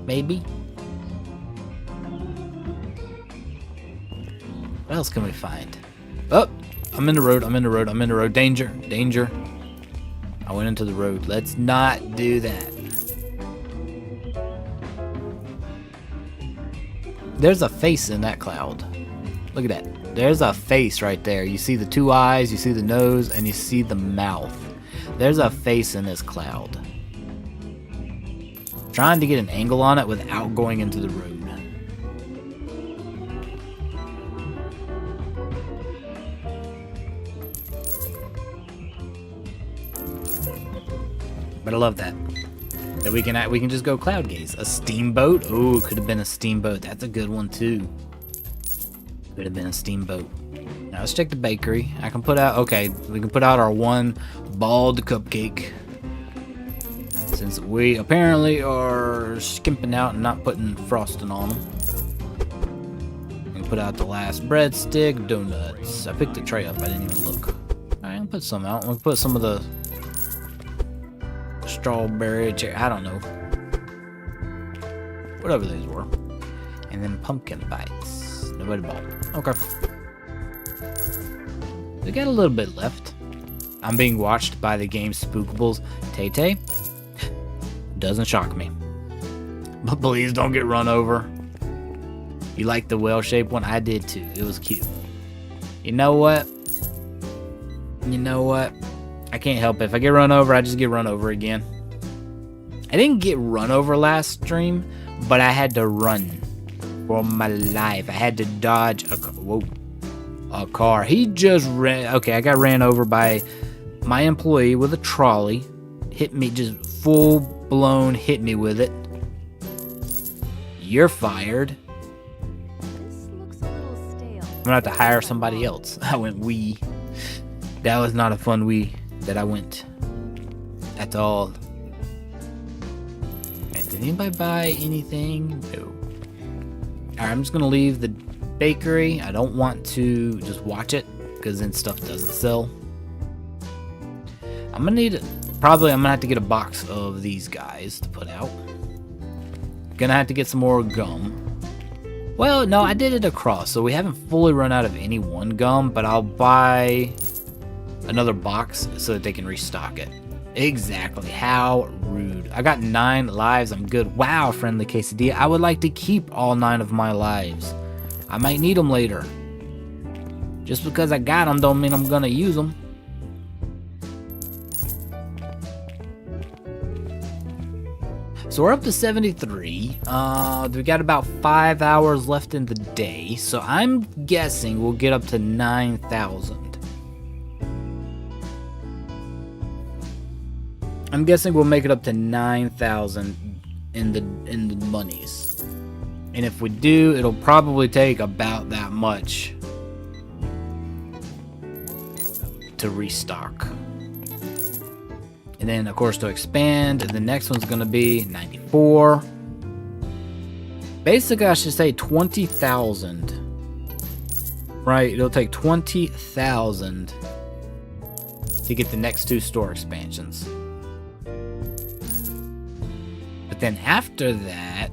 Maybe. What else can we find? Oh, I'm in the road, I'm in the road, I'm in the road. Danger, danger. I went into the road. Let's not do that. There's a face in that cloud. Look at that. There's a face right there. You see the two eyes, you see the nose, and you see the mouth. There's a face in this cloud. Trying to get an angle on it without going into the road. But I love that we can just go cloud gaze. A steamboat. Oh, could have been a steamboat. That's a good one too. Could have been a steamboat. Now let's check the bakery. I can put out. Okay, we can put out our one bald cupcake. Since we apparently are skimping out and not putting frosting on them. We can put out the last breadstick, donuts. I picked the tray up. I didn't even look. Alright, I'll put some out. We'll put some of the strawberry, cherry, I don't know. Whatever these were. And then pumpkin bites. Nobody bought. Okay. We got a little bit left. I'm being watched by the game Spookables. Tay-Tay. Doesn't shock me. But please don't get run over. You like the whale-shaped one? I did too. It was cute. You know what? You know what? I can't help it. If I get run over, I just get run over again. I didn't get run over last stream, but I had to run for my life. I had to dodge a car. He just ran. Okay, I got ran over by my employee with a trolley. Hit me, just full blown hit me with it. You're fired. This looks a little stale. I'm gonna have to hire somebody else. I went wee. That was not a fun wee that I went at all. And did anybody buy anything? No. Alright, I'm just gonna leave the bakery. I don't want to just watch it because then stuff doesn't sell. I'm gonna have to get a box of these guys to put out. Gonna have to get some more gum. Well, no, I did it across, so we haven't fully run out of any one gum, but I'll buy another box so that they can restock it. Exactly. How rude. I got 9 lives. I'm good. Wow, friendly quesadilla. I would like to keep all 9 of my lives. I might need them later. Just because I got them don't mean I'm gonna use them. So we're up to 73. We got about 5 hours left in the day. So I'm guessing we'll get up to 9,000. I'm guessing we'll make it up to 9,000 in the monies. And if we do, it'll probably take about that much to restock. And then, of course, to expand, the next one's going to be 94. Basically, I should say 20,000. Right? It'll take 20,000 to get the next 2 store expansions. But then after that,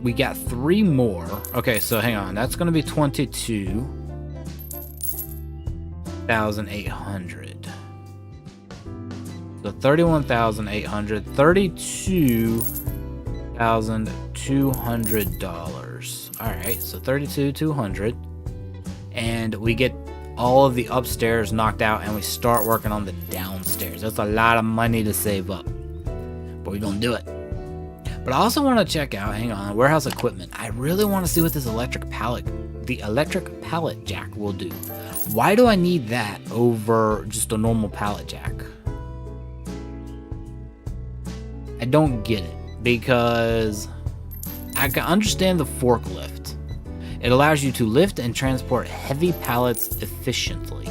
we got 3 more. Okay, so hang on. That's going to be 22,800. So 31,800, $32,200. All right, so 32,200, and we get all of the upstairs knocked out, and we start working on the downstairs. That's a lot of money to save up, but we're gonna do it. But I also want to check out, hang on, warehouse equipment. I really want to see what this the electric pallet jack will do. Why do I need that over just a normal pallet jack? I don't get it, because I can understand the forklift. It allows you to lift and transport heavy pallets efficiently.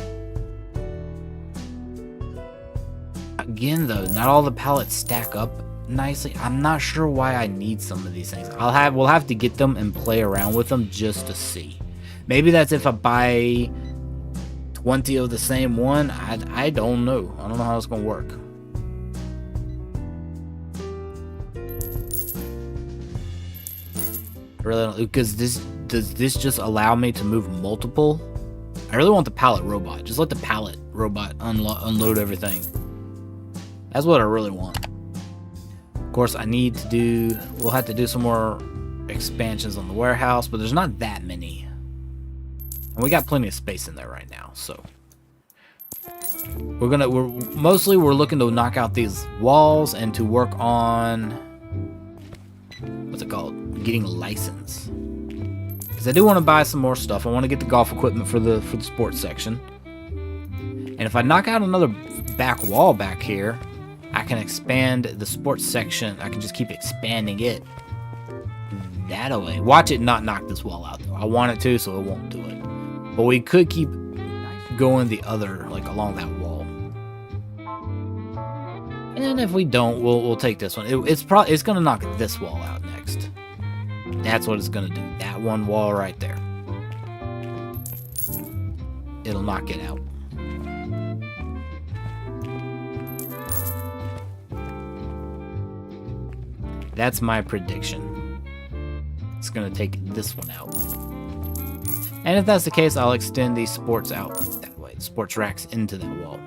Again though, not all the pallets stack up nicely. I'm not sure why I need some of these things. We'll have to get them and play around with them just to see. Maybe that's if I buy 20 of the same one. I don't know. I don't know how it's gonna work. I really don't, because does this just allow me to move multiple? I really want the pallet robot. Just let the pallet robot unload everything. That's what I really want. Of course, we'll have to do some more expansions on the warehouse, but there's not that many. And we got plenty of space in there right now, so. We're looking to knock out these walls and to work on, what's it called? Getting a license. Because I do want to buy some more stuff. I want to get the golf equipment for the sports section. And if I knock out another back wall back here, I can expand the sports section. I can just keep expanding it that way. Watch it not knock this wall out though. I want it to, so it won't do it. But we could keep going the other, like along that wall. And if we don't, we'll take this one. It's gonna knock this wall out next. That's what it's gonna do. That one wall right there. It'll knock it out. That's my prediction. It's gonna take this one out. And if that's the case, I'll extend these sports out that way. The sports racks into that wall.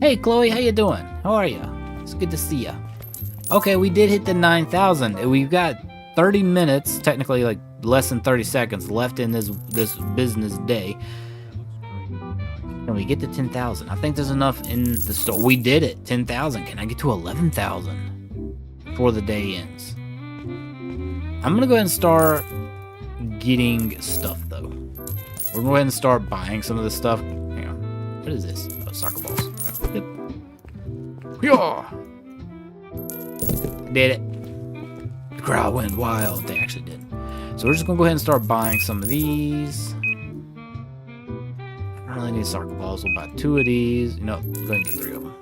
Hey Chloe, how you doing? How are you? It's good to see you. Okay, we did hit the 9,000. We've got 30 minutes, technically like less than 30 seconds left in this business day. Can we get to 10,000? I think there's enough in the store. We did it. 10,000. Can I get to 11,000 before the day ends? I'm gonna go ahead and start getting stuff though. We're gonna go ahead and start buying some of this stuff. Hang on. What is this? Oh, soccer balls. Yep. Yeah. Did it. The crowd went wild. They actually did. So we're just gonna go ahead and start buying some of these. I don't really need soccer balls. We'll buy 2 of these. You know, go ahead and get 3 of them.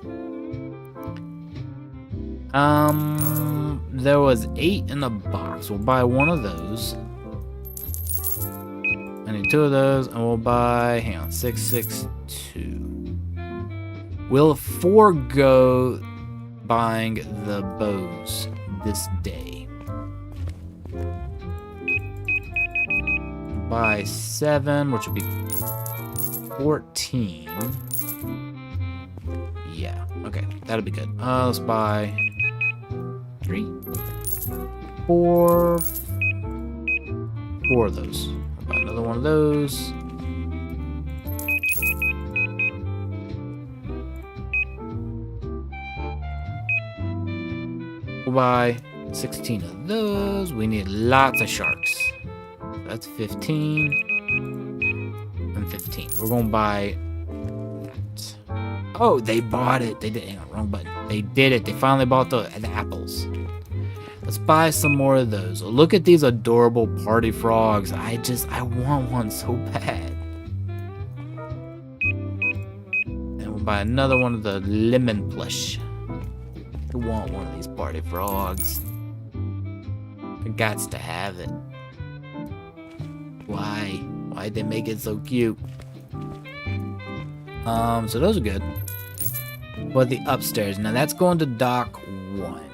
There was 8 in the box. We'll buy 1 of those. I need 2 of those, and we'll buy, hang on, 662. We'll forego buying the bows this day. Buy 7, which would be 14. Yeah, okay, that'll be good. Let's buy 3, 4 of those. I'll buy another one of those. We'll buy 16 of those. We need lots of sharks. That's 15 and 15. We're gonna buy that. Oh, they bought it. They did. Hang on, wrong button. They did it. They finally bought the apples. Let's buy some more of those. Look at these adorable party frogs. I want one so bad. buy another one of the lemon plush. I want one of these party frogs. I gots to have it. Why? Why'd they make it so cute? So those are good. But the upstairs, now that's going to dock 1.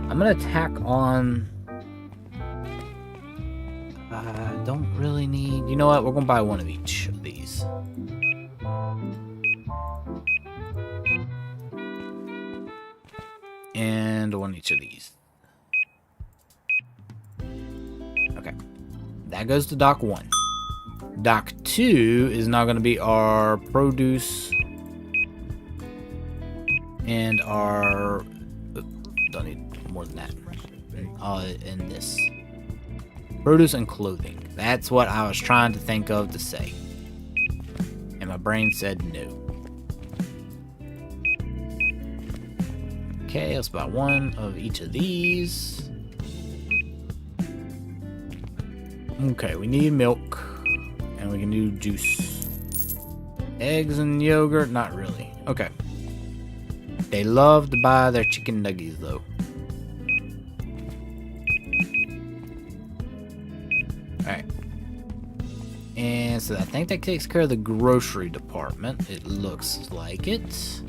I'm gonna tack on. I don't really need. You know what? We're gonna buy one of each of these. And one each of these. Okay. That goes to dock 1. Dock 2 is now going to be our produce and our... don't need more than that. And this. Produce and clothing. That's what I was trying to think of to say. And my brain said no. Okay, let's buy one of each of these. Okay, we need milk. And we can do juice. Eggs and yogurt? Not really. Okay. They love to buy their chicken nuggies, though. Alright. And so I think that takes care of the grocery department. It looks like it.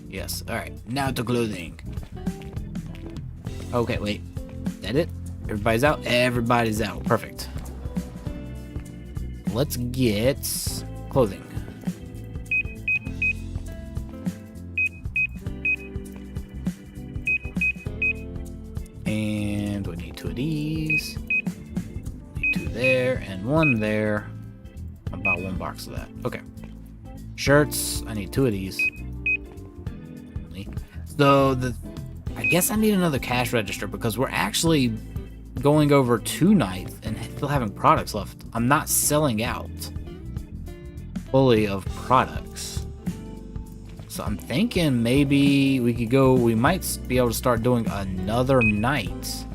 Yes. Alright. Now to clothing. Okay, wait. Is that it? Everybody's out? Everybody's out. Perfect. Let's get clothing. And we need 2 of these. Need 2 there and 1 there. About 1 box of that. Okay. Shirts. I need 2 of these. So I guess I need another cash register because we're actually going over 2 nights and still having products left. I'm not selling out fully of products. So I'm thinking maybe we could go, we might be able to start doing another night.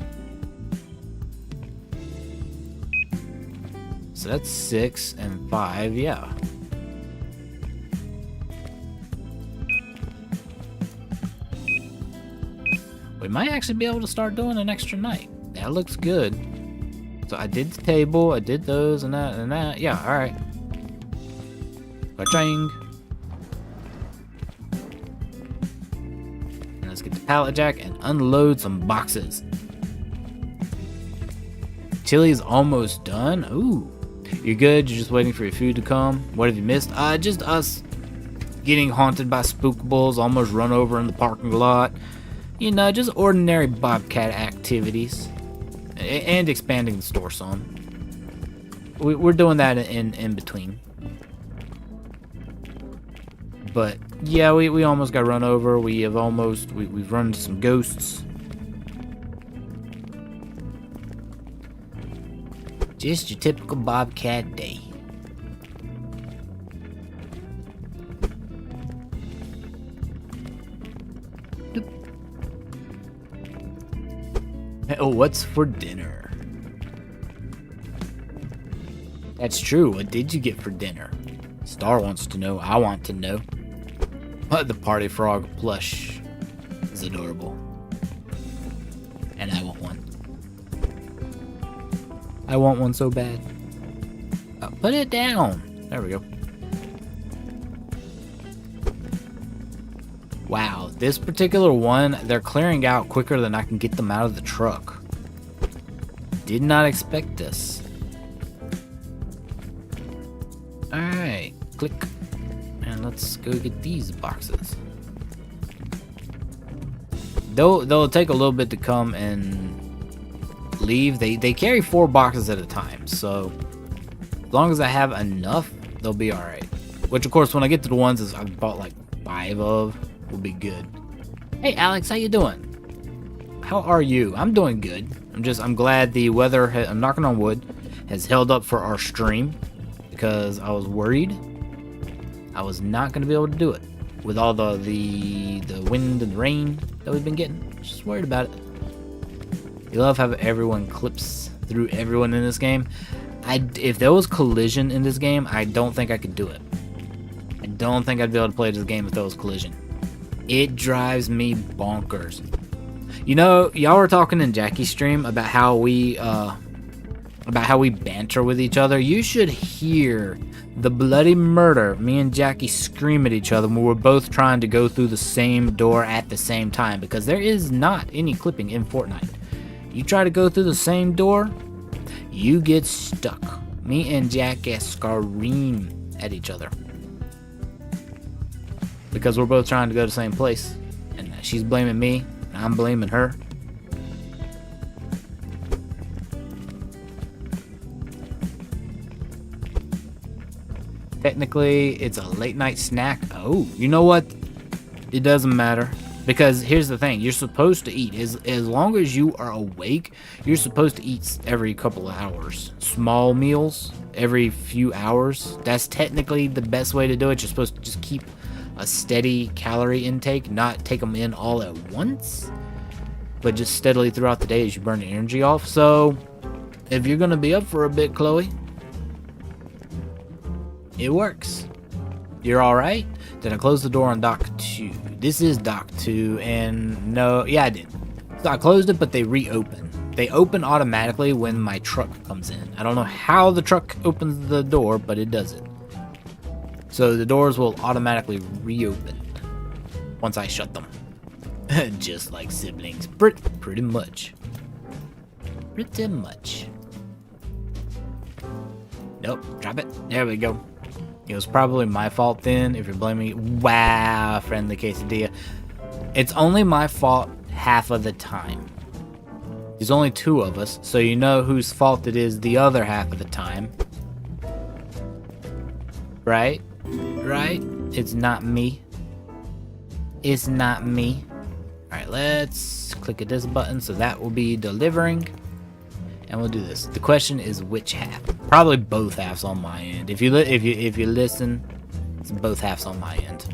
So that's 6 and 5, yeah. We might actually be able to start doing an extra night. That looks good. So I did the table, I did those and that and that. Yeah, alright. Ka-ching. And let's get the pallet jack and unload some boxes. Chili's almost done. Ooh. You're good? You're just waiting for your food to come? What have you missed? Just us getting haunted by spookables, almost run over in the parking lot. You know, just ordinary Bobcat activities. And expanding the store some. We're doing that in between. But yeah, we almost got run over. We've run into some ghosts. Just your typical Bobcat day. Oh, what's for dinner? That's true. What did you get for dinner? Star wants to know. I want to know. The party frog plush is adorable. And I want one. I want one so bad. Put it down. There we go. Wow, this particular one, they're clearing out quicker than I can get them out of the truck. Did not expect this. Alright, click. And let's go get these boxes. They'll take a little bit to come and leave. They carry 4 boxes at a time, so as long as I have enough, they'll be alright. Which, of course, when I get to the ones I've bought like 5 of, will be good. Hey Alex, how you doing? How are you? I'm doing good. I'm glad the weather, I'm knocking on wood, has held up for our stream because I was worried I was not going to be able to do it with all the wind and rain that we've been getting. Just worried about it. You love how everyone clips through everyone in this game. If there was collision in this game, I don't think I could do it. I don't think I'd be able to play this game if there was collision. It drives me bonkers. You know, y'all were talking in Jackie's stream about how we banter with each other. You should hear the bloody murder me and Jackie scream at each other when we're both trying to go through the same door at the same time, because there is not any clipping in Fortnite. You try to go through the same door, you get stuck. Me and Jackie scream at each other because we're both trying to go to the same place, and she's blaming me and I'm blaming her. Technically, it's a late night snack. Oh, you know what? It doesn't matter. Because here's the thing. You're supposed to eat. As long as you are awake, you're supposed to eat every couple of hours. Small meals every few hours. That's technically the best way to do it. You're supposed to just keep a steady calorie intake. Not take them in all at once. But just steadily throughout the day as you burn the energy off. So, if you're going to be up for a bit, Chloe, it works. You're alright? Did I close the door on dock 2? This is dock 2, and no, yeah, I did. So I closed it, but they reopen. They open automatically when my truck comes in. I don't know how the truck opens the door, but it does it. So the doors will automatically reopen once I shut them. Just like siblings. Pretty much. Pretty much. Nope, drop it. There we go. It was probably my fault then, if you're blaming me. Wow, friendly quesadilla. It's only my fault half of the time. There's only 2 of us, so you know whose fault it is the other half of the time. Right? Right? It's not me. It's not me. Alright, let's click at this button, so that will be delivering. And we'll do this. The question is which half? Probably both halves on my end. If you listen, it's both halves on my end.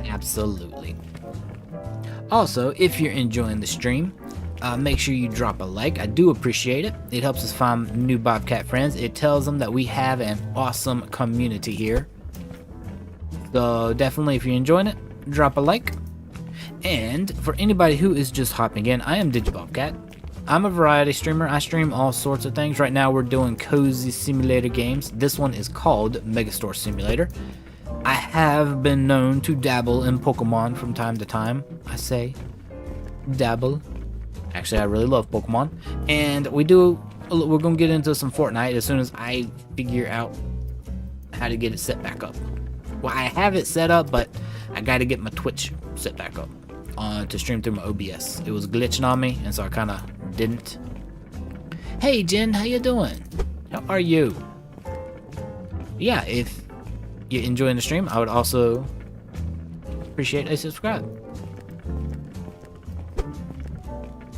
Absolutely. Also, if you're enjoying the stream, make sure you drop a like. I do appreciate it. It helps us find new Bobcat friends. It tells them that we have an awesome community here. So definitely, if you're enjoying it, drop a like. And for anybody who is just hopping in, I am DigiBobcat. I'm a variety streamer. I stream all sorts of things. Right now we're doing cozy simulator games. This one is called Megastore Simulator. I have been known to dabble in Pokemon from time to time. I say dabble. Actually, I really love Pokemon. And we're going to get into some Fortnite as soon as I figure out how to get it set back up. Well, I have it set up, but I got to get my Twitch set back up to stream through my OBS. It was glitching on me, and so I kind of didn't. Hey, Jen, how you doing? How are you? Yeah, if you're enjoying the stream, I would also appreciate a subscribe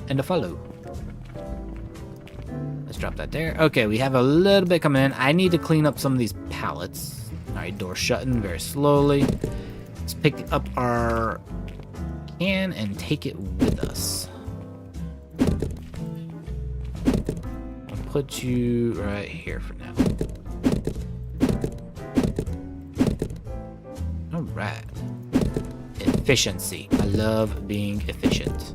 and a follow. Let's drop that there. Okay, we have a little bit coming in. I need to clean up some of these pallets. Alright, door shutting very slowly. Let's pick up our can and take it with us. I'll put you right here for now. Alright. Efficiency. I love being efficient.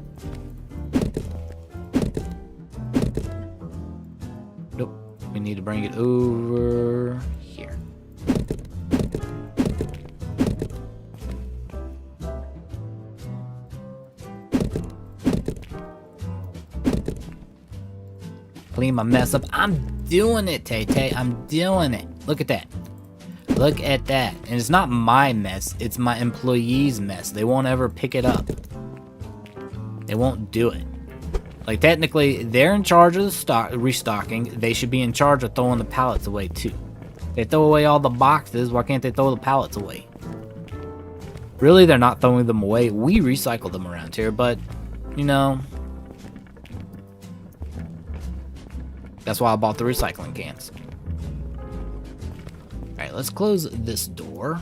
Nope. We need to bring it over here. Clean my mess up. I'm doing it, Tay-Tay. I'm doing it. Look at that. Look at that. And it's not my mess. It's my employees' mess. They won't ever pick it up. They won't do it. Like, technically, they're in charge of the restocking. They should be in charge of throwing the pallets away, too. They throw away all the boxes. Why can't they throw the pallets away? Really, they're not throwing them away. We recycle them around here, but, you know, that's why I bought the recycling cans. Alright, let's close this door.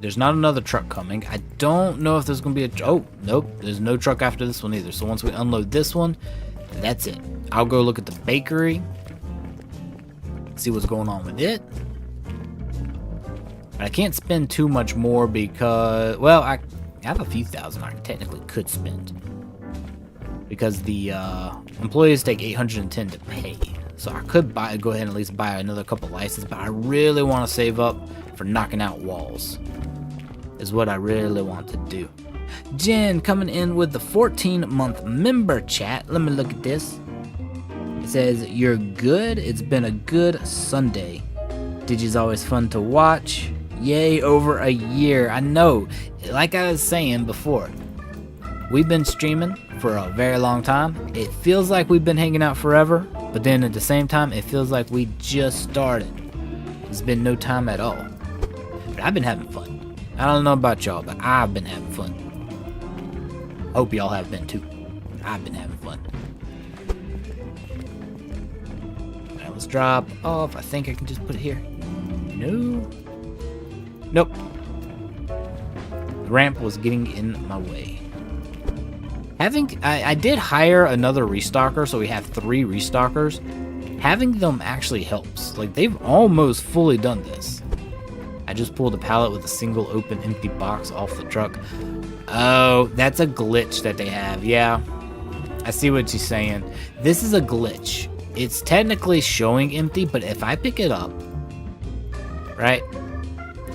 There's not another truck coming. I don't know if there's going to be a... Oh, nope. There's no truck after this one either. So once we unload this one, that's it. I'll go look at the bakery. See what's going on with it. But I can't spend too much more because, well, I have a few thousand I technically could spend. Because the employees take 810 to pay. So I could go ahead and at least buy another couple licenses, but I really want to save up for knocking out walls. Is what I really want to do. Jen coming in with the 14-month member chat. Let me look at this. It says, "You're good. It's been a good Sunday. Digi's always fun to watch. Yay, over a year." I know. Like I was saying before, we've been streaming for a very long time. It feels like we've been hanging out forever, but then at the same time, it feels like we just started. It's been no time at all. But I've been having fun. I don't know about y'all, but I've been having fun. Hope y'all have been too. I've been having fun. Alright, let's drop off. I think I can just put it here. No. Nope. The ramp was getting in my way. I did hire another restocker, so we have 3 restockers. Having them actually helps. Like, they've almost fully done this. I just pulled a pallet with a single open empty box off the truck. Oh, that's a glitch that they have. Yeah, I see what you're saying. This is a glitch. It's technically showing empty, but if I pick it up, right,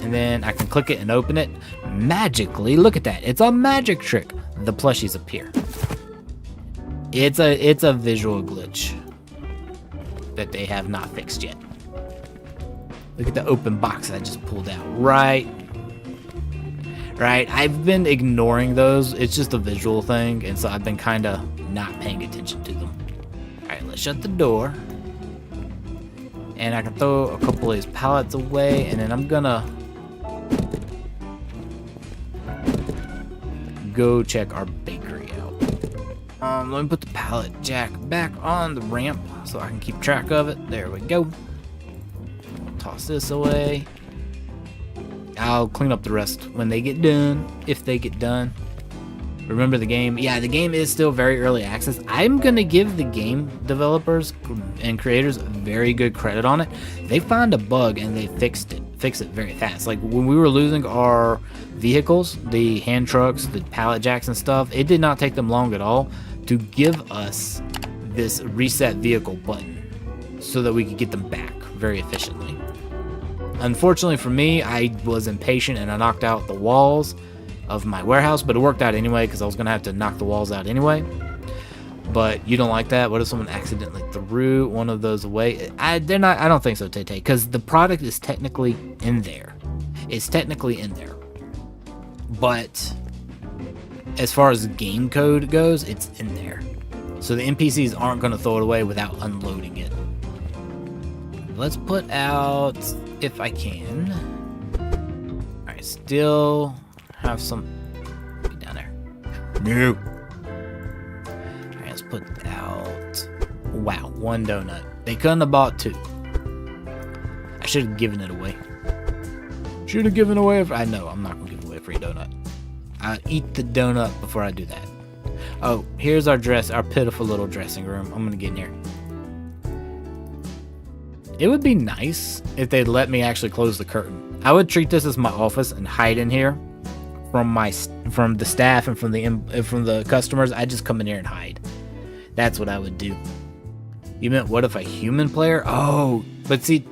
and then I can click it and open it, magically, look at that. It's a magic trick. The plushies appear. It's a visual glitch that they have not fixed yet. Look at the open box I just pulled out. Right. I've been ignoring those. It's just a visual thing, and so I've been kind of not paying attention to them. All right, let's shut the door. And I can throw a couple of these pallets away, and then I'm gonna go check our bakery out. Let me put the pallet jack back on the ramp so I can keep track of it. There we go. Toss this away. I'll clean up the rest when they get done, if they get done. Remember the game? Yeah, the game is still very early access. I'm going to give the game developers and creators very good credit on it. They found a bug and they fixed it very fast. Like when we were losing our vehicles, the hand trucks, the pallet jacks and stuff, it did not take them long at all to give us this reset vehicle button so that we could get them back very efficiently. Unfortunately for me, I was impatient and I knocked out the walls of my warehouse, but it worked out anyway because I was going to have to knock the walls out anyway. But you don't like that? What if someone accidentally threw one of those away? I don't think so, Tay-Tay, because the product is technically in there. It's technically in there. But as far as game code goes, it's in there. So the NPCs aren't going to throw it away without unloading it. Let's put out, if I can. Alright, still have some. Get down there. No. Alright, let's put out. Wow, 1 donut. They couldn't have bought 2. I should have given it away. Should have given away. I know, I'm not going to give away a free donut. I'll eat the donut before I do that. Oh, here's our pitiful little dressing room. I'm going to get in here. It would be nice if they'd let me actually close the curtain. I would treat this as my office and hide in here from the staff and from the customers. I just come in here and hide. That's what I would do. You meant what if a human player? Oh, but see,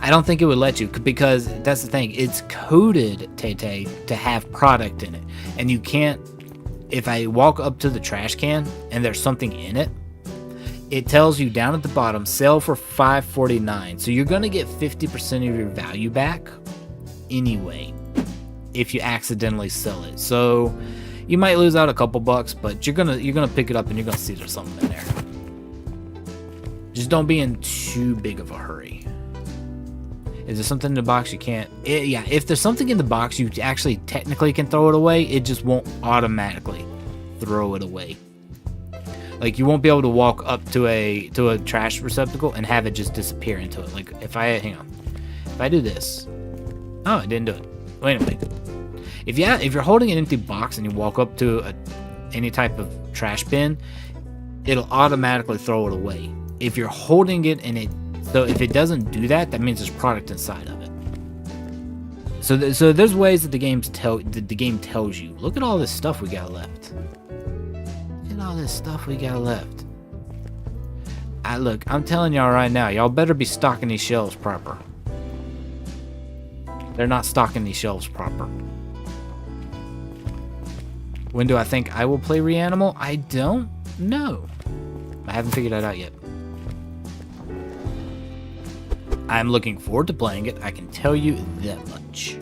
I don't think it would let you because that's the thing. It's coded, Tay-Tay, to have product in it, and you can't. If I walk up to the trash can and there's something in it, it tells you down at the bottom, sell for $5.49. So you're gonna get 50% of your value back anyway if you accidentally sell it. So you might lose out a couple bucks, but you're gonna pick it up and you're gonna see there's something in there. Just don't be in too big of a hurry. Is there something in the box you can't? Yeah, if there's something in the box you actually technically can throw it away, it just won't automatically throw it away. Like you won't be able to walk up to a trash receptacle and have it just disappear into it. Like if I do this, oh, I didn't do it. Wait a minute. If you're holding an empty box and you walk up to any type of trash bin, it'll automatically throw it away. If you're holding it and if it doesn't do that, that means there's product inside of it. So there's ways that the game tells you. Look at all this stuff we got left. Look at all this stuff we got left. Look, I'm telling y'all right now, y'all better be stocking these shelves proper. They're not stocking these shelves proper. When do I think I will play Reanimal? I don't know. I haven't figured that out yet. I'm looking forward to playing it. I can tell you that much.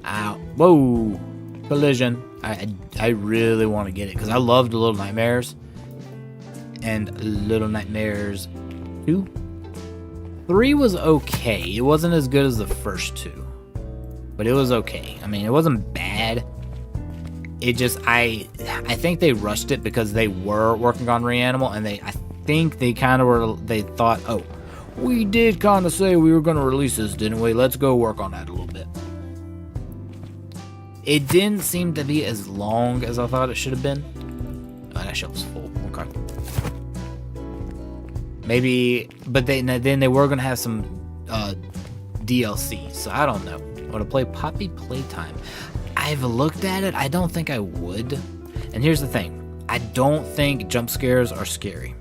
Ow. Whoa. Collision. I really want to get it because I loved Little Nightmares. And Little Nightmares 2. 3 was okay. It wasn't as good as the first 2. But it was okay. I mean, it wasn't bad. It just, I think they rushed it because they were working on Reanimal, and I think they kind of were, they thought, oh, we did kind of say we were going to release this, didn't we? Let's go work on that a little bit. It didn't seem to be as long as I thought it should have been. Oh, that shelf's full. Okay. Maybe, but then they were going to have some DLC, so I don't know. Or to play Poppy Playtime. I've looked at it. I don't think I would. And here's the thing. I don't think jump scares are scary.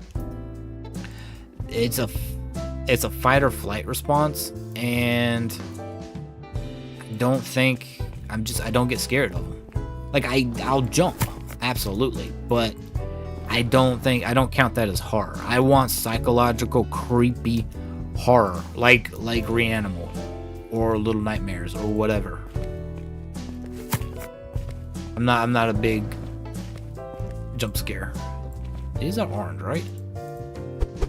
It's a fight or flight response, and I don't think I don't get scared of them. Like I'll jump, absolutely, but I don't count that as horror. I want psychological, creepy horror, like Reanimal or Little Nightmares or whatever. I'm not a big jump scare. These are orange, right?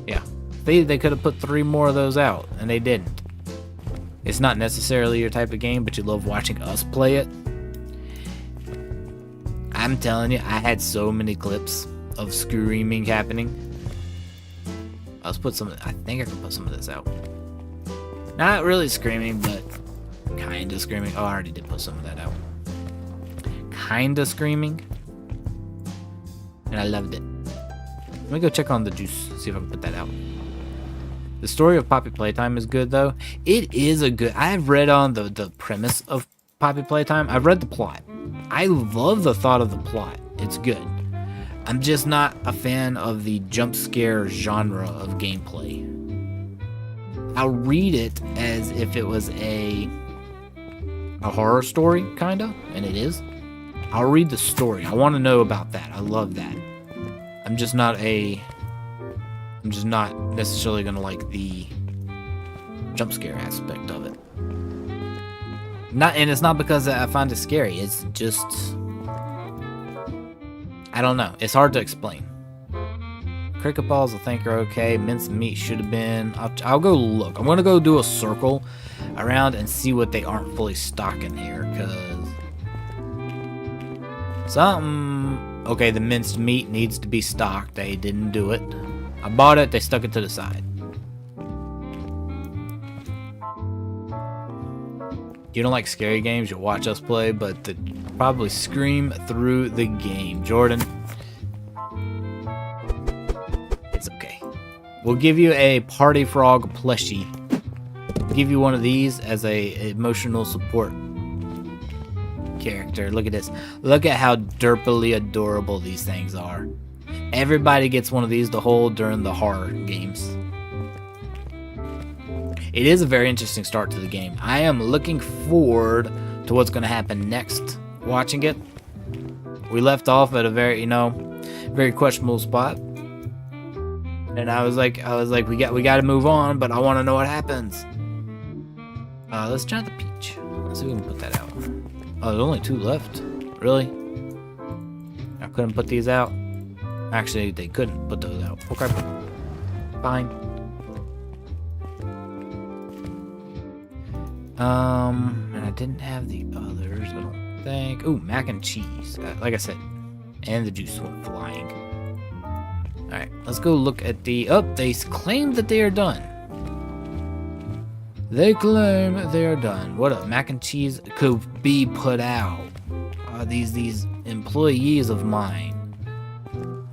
Yeah. They could have put 3 more of those out, and they didn't. It's not necessarily your type of game, but you love watching us play it. I'm telling you, I had so many clips of screaming happening. I think I can put some of this out. Not really screaming, but kind of screaming. Oh, I already did put some of that out. Kind of screaming. And I loved it. Let me go check on the juice, see if I can put that out. The story of Poppy Playtime is good, though. It is a good... I've read on the premise of Poppy Playtime. I've read the plot. I love the thought of the plot. It's good. I'm just not a fan of the jump scare genre of gameplay. I'll read it as if it was a horror story, kinda, and it is. I'll read the story. I want to know about that. I love that. I'm just not necessarily gonna like the jump scare aspect of it. And it's not because I find it scary. It's just, I don't know. It's hard to explain. Cricket balls I think are okay. Minced meat should have been. I'll go look. I'm gonna go do a circle around and see what they aren't fully stocking here, cause something. Okay, the minced meat needs to be stocked. They didn't do it. I bought it. They stuck it to the side. You don't like scary games, you'll watch us play, but probably scream through the game. Jordan, it's okay. We'll give you a Party Frog plushie. We'll give you one of these as a emotional support character. Look at this. Look at how derpily adorable these things are. Everybody gets one of these to hold during the horror games. It is a very interesting start to the game. I am looking forward to what's going to happen next watching it. We left off at a very, very questionable spot. And I was like, we got to move on, but I want to know what happens. Let's try the peach. Let's see if we can put that out. Oh, there's only 2 left. Really? I couldn't put these out. Actually, they couldn't put those out. Okay. Fine. And I didn't have the others, I don't think. Ooh, mac and cheese. Like I said. And the juice went flying. Alright, let's go look at the... Oh, they claim that they are done. They claim they are done. What a mac and cheese could be put out. These employees of mine.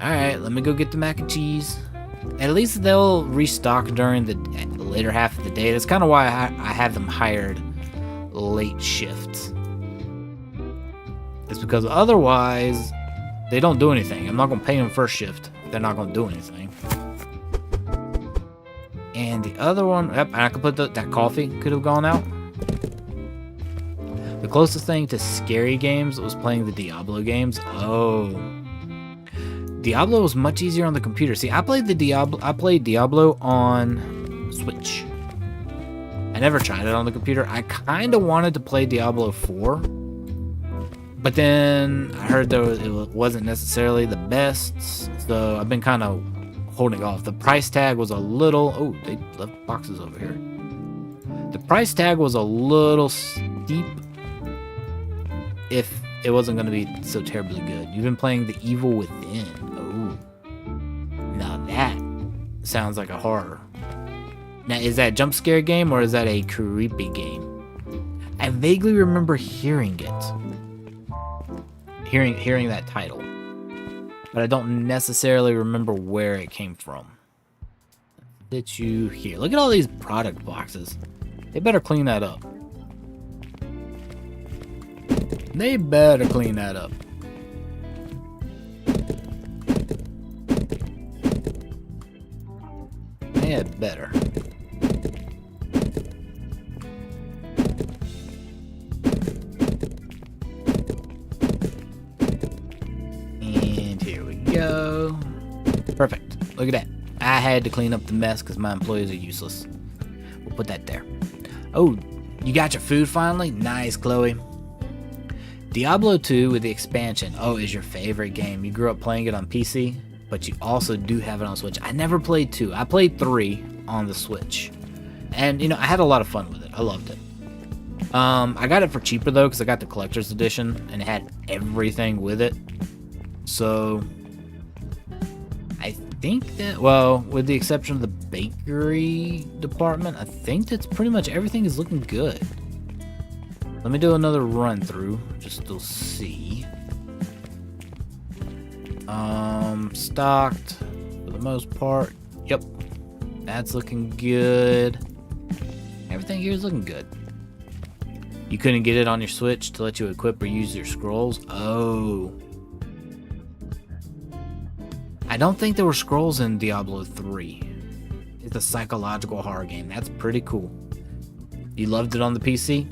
Alright, let me go get the mac and cheese. At least they'll restock during the later half of the day. That's kind of why I have them hired late shifts. It's because otherwise they don't do anything. I'm not gonna pay them first shift. They're not gonna do anything. And the other one, yep, I could put that coffee could have gone out. The closest thing to scary games was playing the Diablo games. Oh, Diablo was much easier on the computer. See, I played Diablo on Switch. I never tried it on the computer. I kind of wanted to play Diablo 4, but then I heard that it wasn't necessarily the best, so I've been kind of holding off. The price tag was a little... Oh, they left boxes over here. The price tag was a little steep if it wasn't going to be so terribly good. You've been playing The Evil Within. Oh, now that sounds like a horror. Now, is that a jump scare game or is that a creepy game? I vaguely remember hearing it. Hearing that title. But I don't necessarily remember where it came from. Did you hear? Look at all these product boxes. They better clean that up. They better clean that up. They had better. And here we go. Perfect. Look at that. I had to clean up the mess because my employees are useless. We'll put that there. Oh, you got your food finally? Nice, Chloe. Diablo 2 with the expansion. Oh, is your favorite game. You grew up playing it on PC, but you also do have it on Switch. I never played 2. I played 3 on the Switch. And, you know, I had a lot of fun with it. I loved it. I got it for cheaper, though, because I got the collector's edition, and it had everything with it. So, I think that, well, with the exception of the bakery department, I think that's pretty much everything is looking good. Let me do another run through, just to see. Stocked for the most part. Yep, that's looking good. Everything here is looking good. You couldn't get it on your Switch to let you equip or use your scrolls? Oh. I don't think there were scrolls in Diablo 3. It's a psychological horror game. That's pretty cool. You loved it on the PC?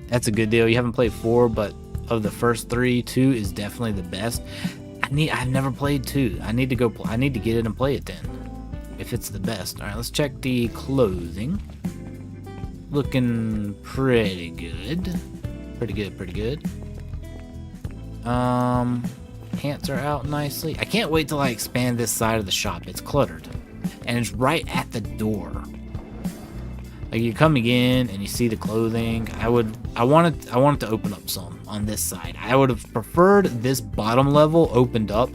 That's a good deal. You haven't played 4, but of the first 3, 2 is definitely the best. I've never played 2. I need to get it and play it then, if it's the best. All right, let's check the clothing. Looking pretty good. Pretty good. Pants are out nicely. I can't wait till I expand this side of the shop. It's cluttered, and it's right at the door. Like, you're coming in and you see the clothing. I wanted to open up some on this side. I would have preferred this bottom level opened up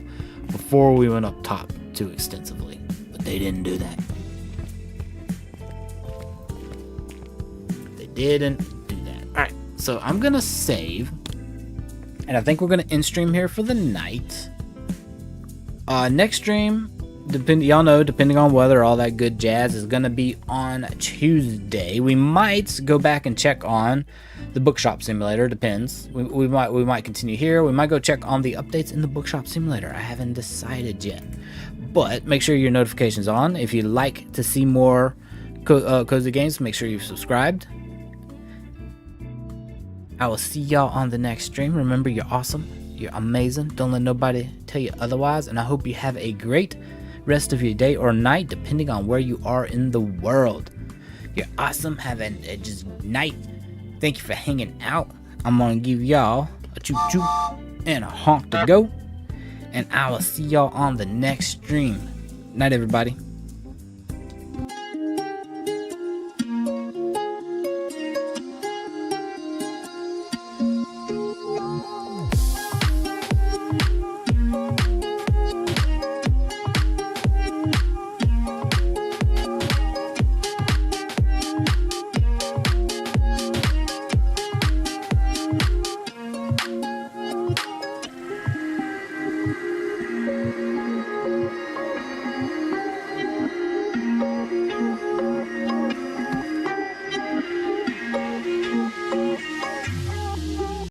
before we went up top too extensively, but they didn't do that. They didn't do that. All right, so I'm gonna save, and I think we're gonna end stream here for the night. Next stream, y'all know, depending on weather, all that good jazz, is gonna be on Tuesday. We might go back and check on the Bookshop Simulator. Depends. We might continue here. We might go check on the updates in the Bookshop Simulator. I haven't decided yet, but make sure your notifications on. If you'd like to see more cozy games, make sure you've subscribed. I will see y'all on the next stream. Remember, you're awesome. You're amazing. Don't let nobody tell you otherwise. And I hope you have a great rest of your day or night, depending on where you are in the world. You're awesome. Have a just night. Thank you for hanging out. I'm gonna give y'all a choo choo and a honk to go, and I will see y'all on the next stream. Night, everybody.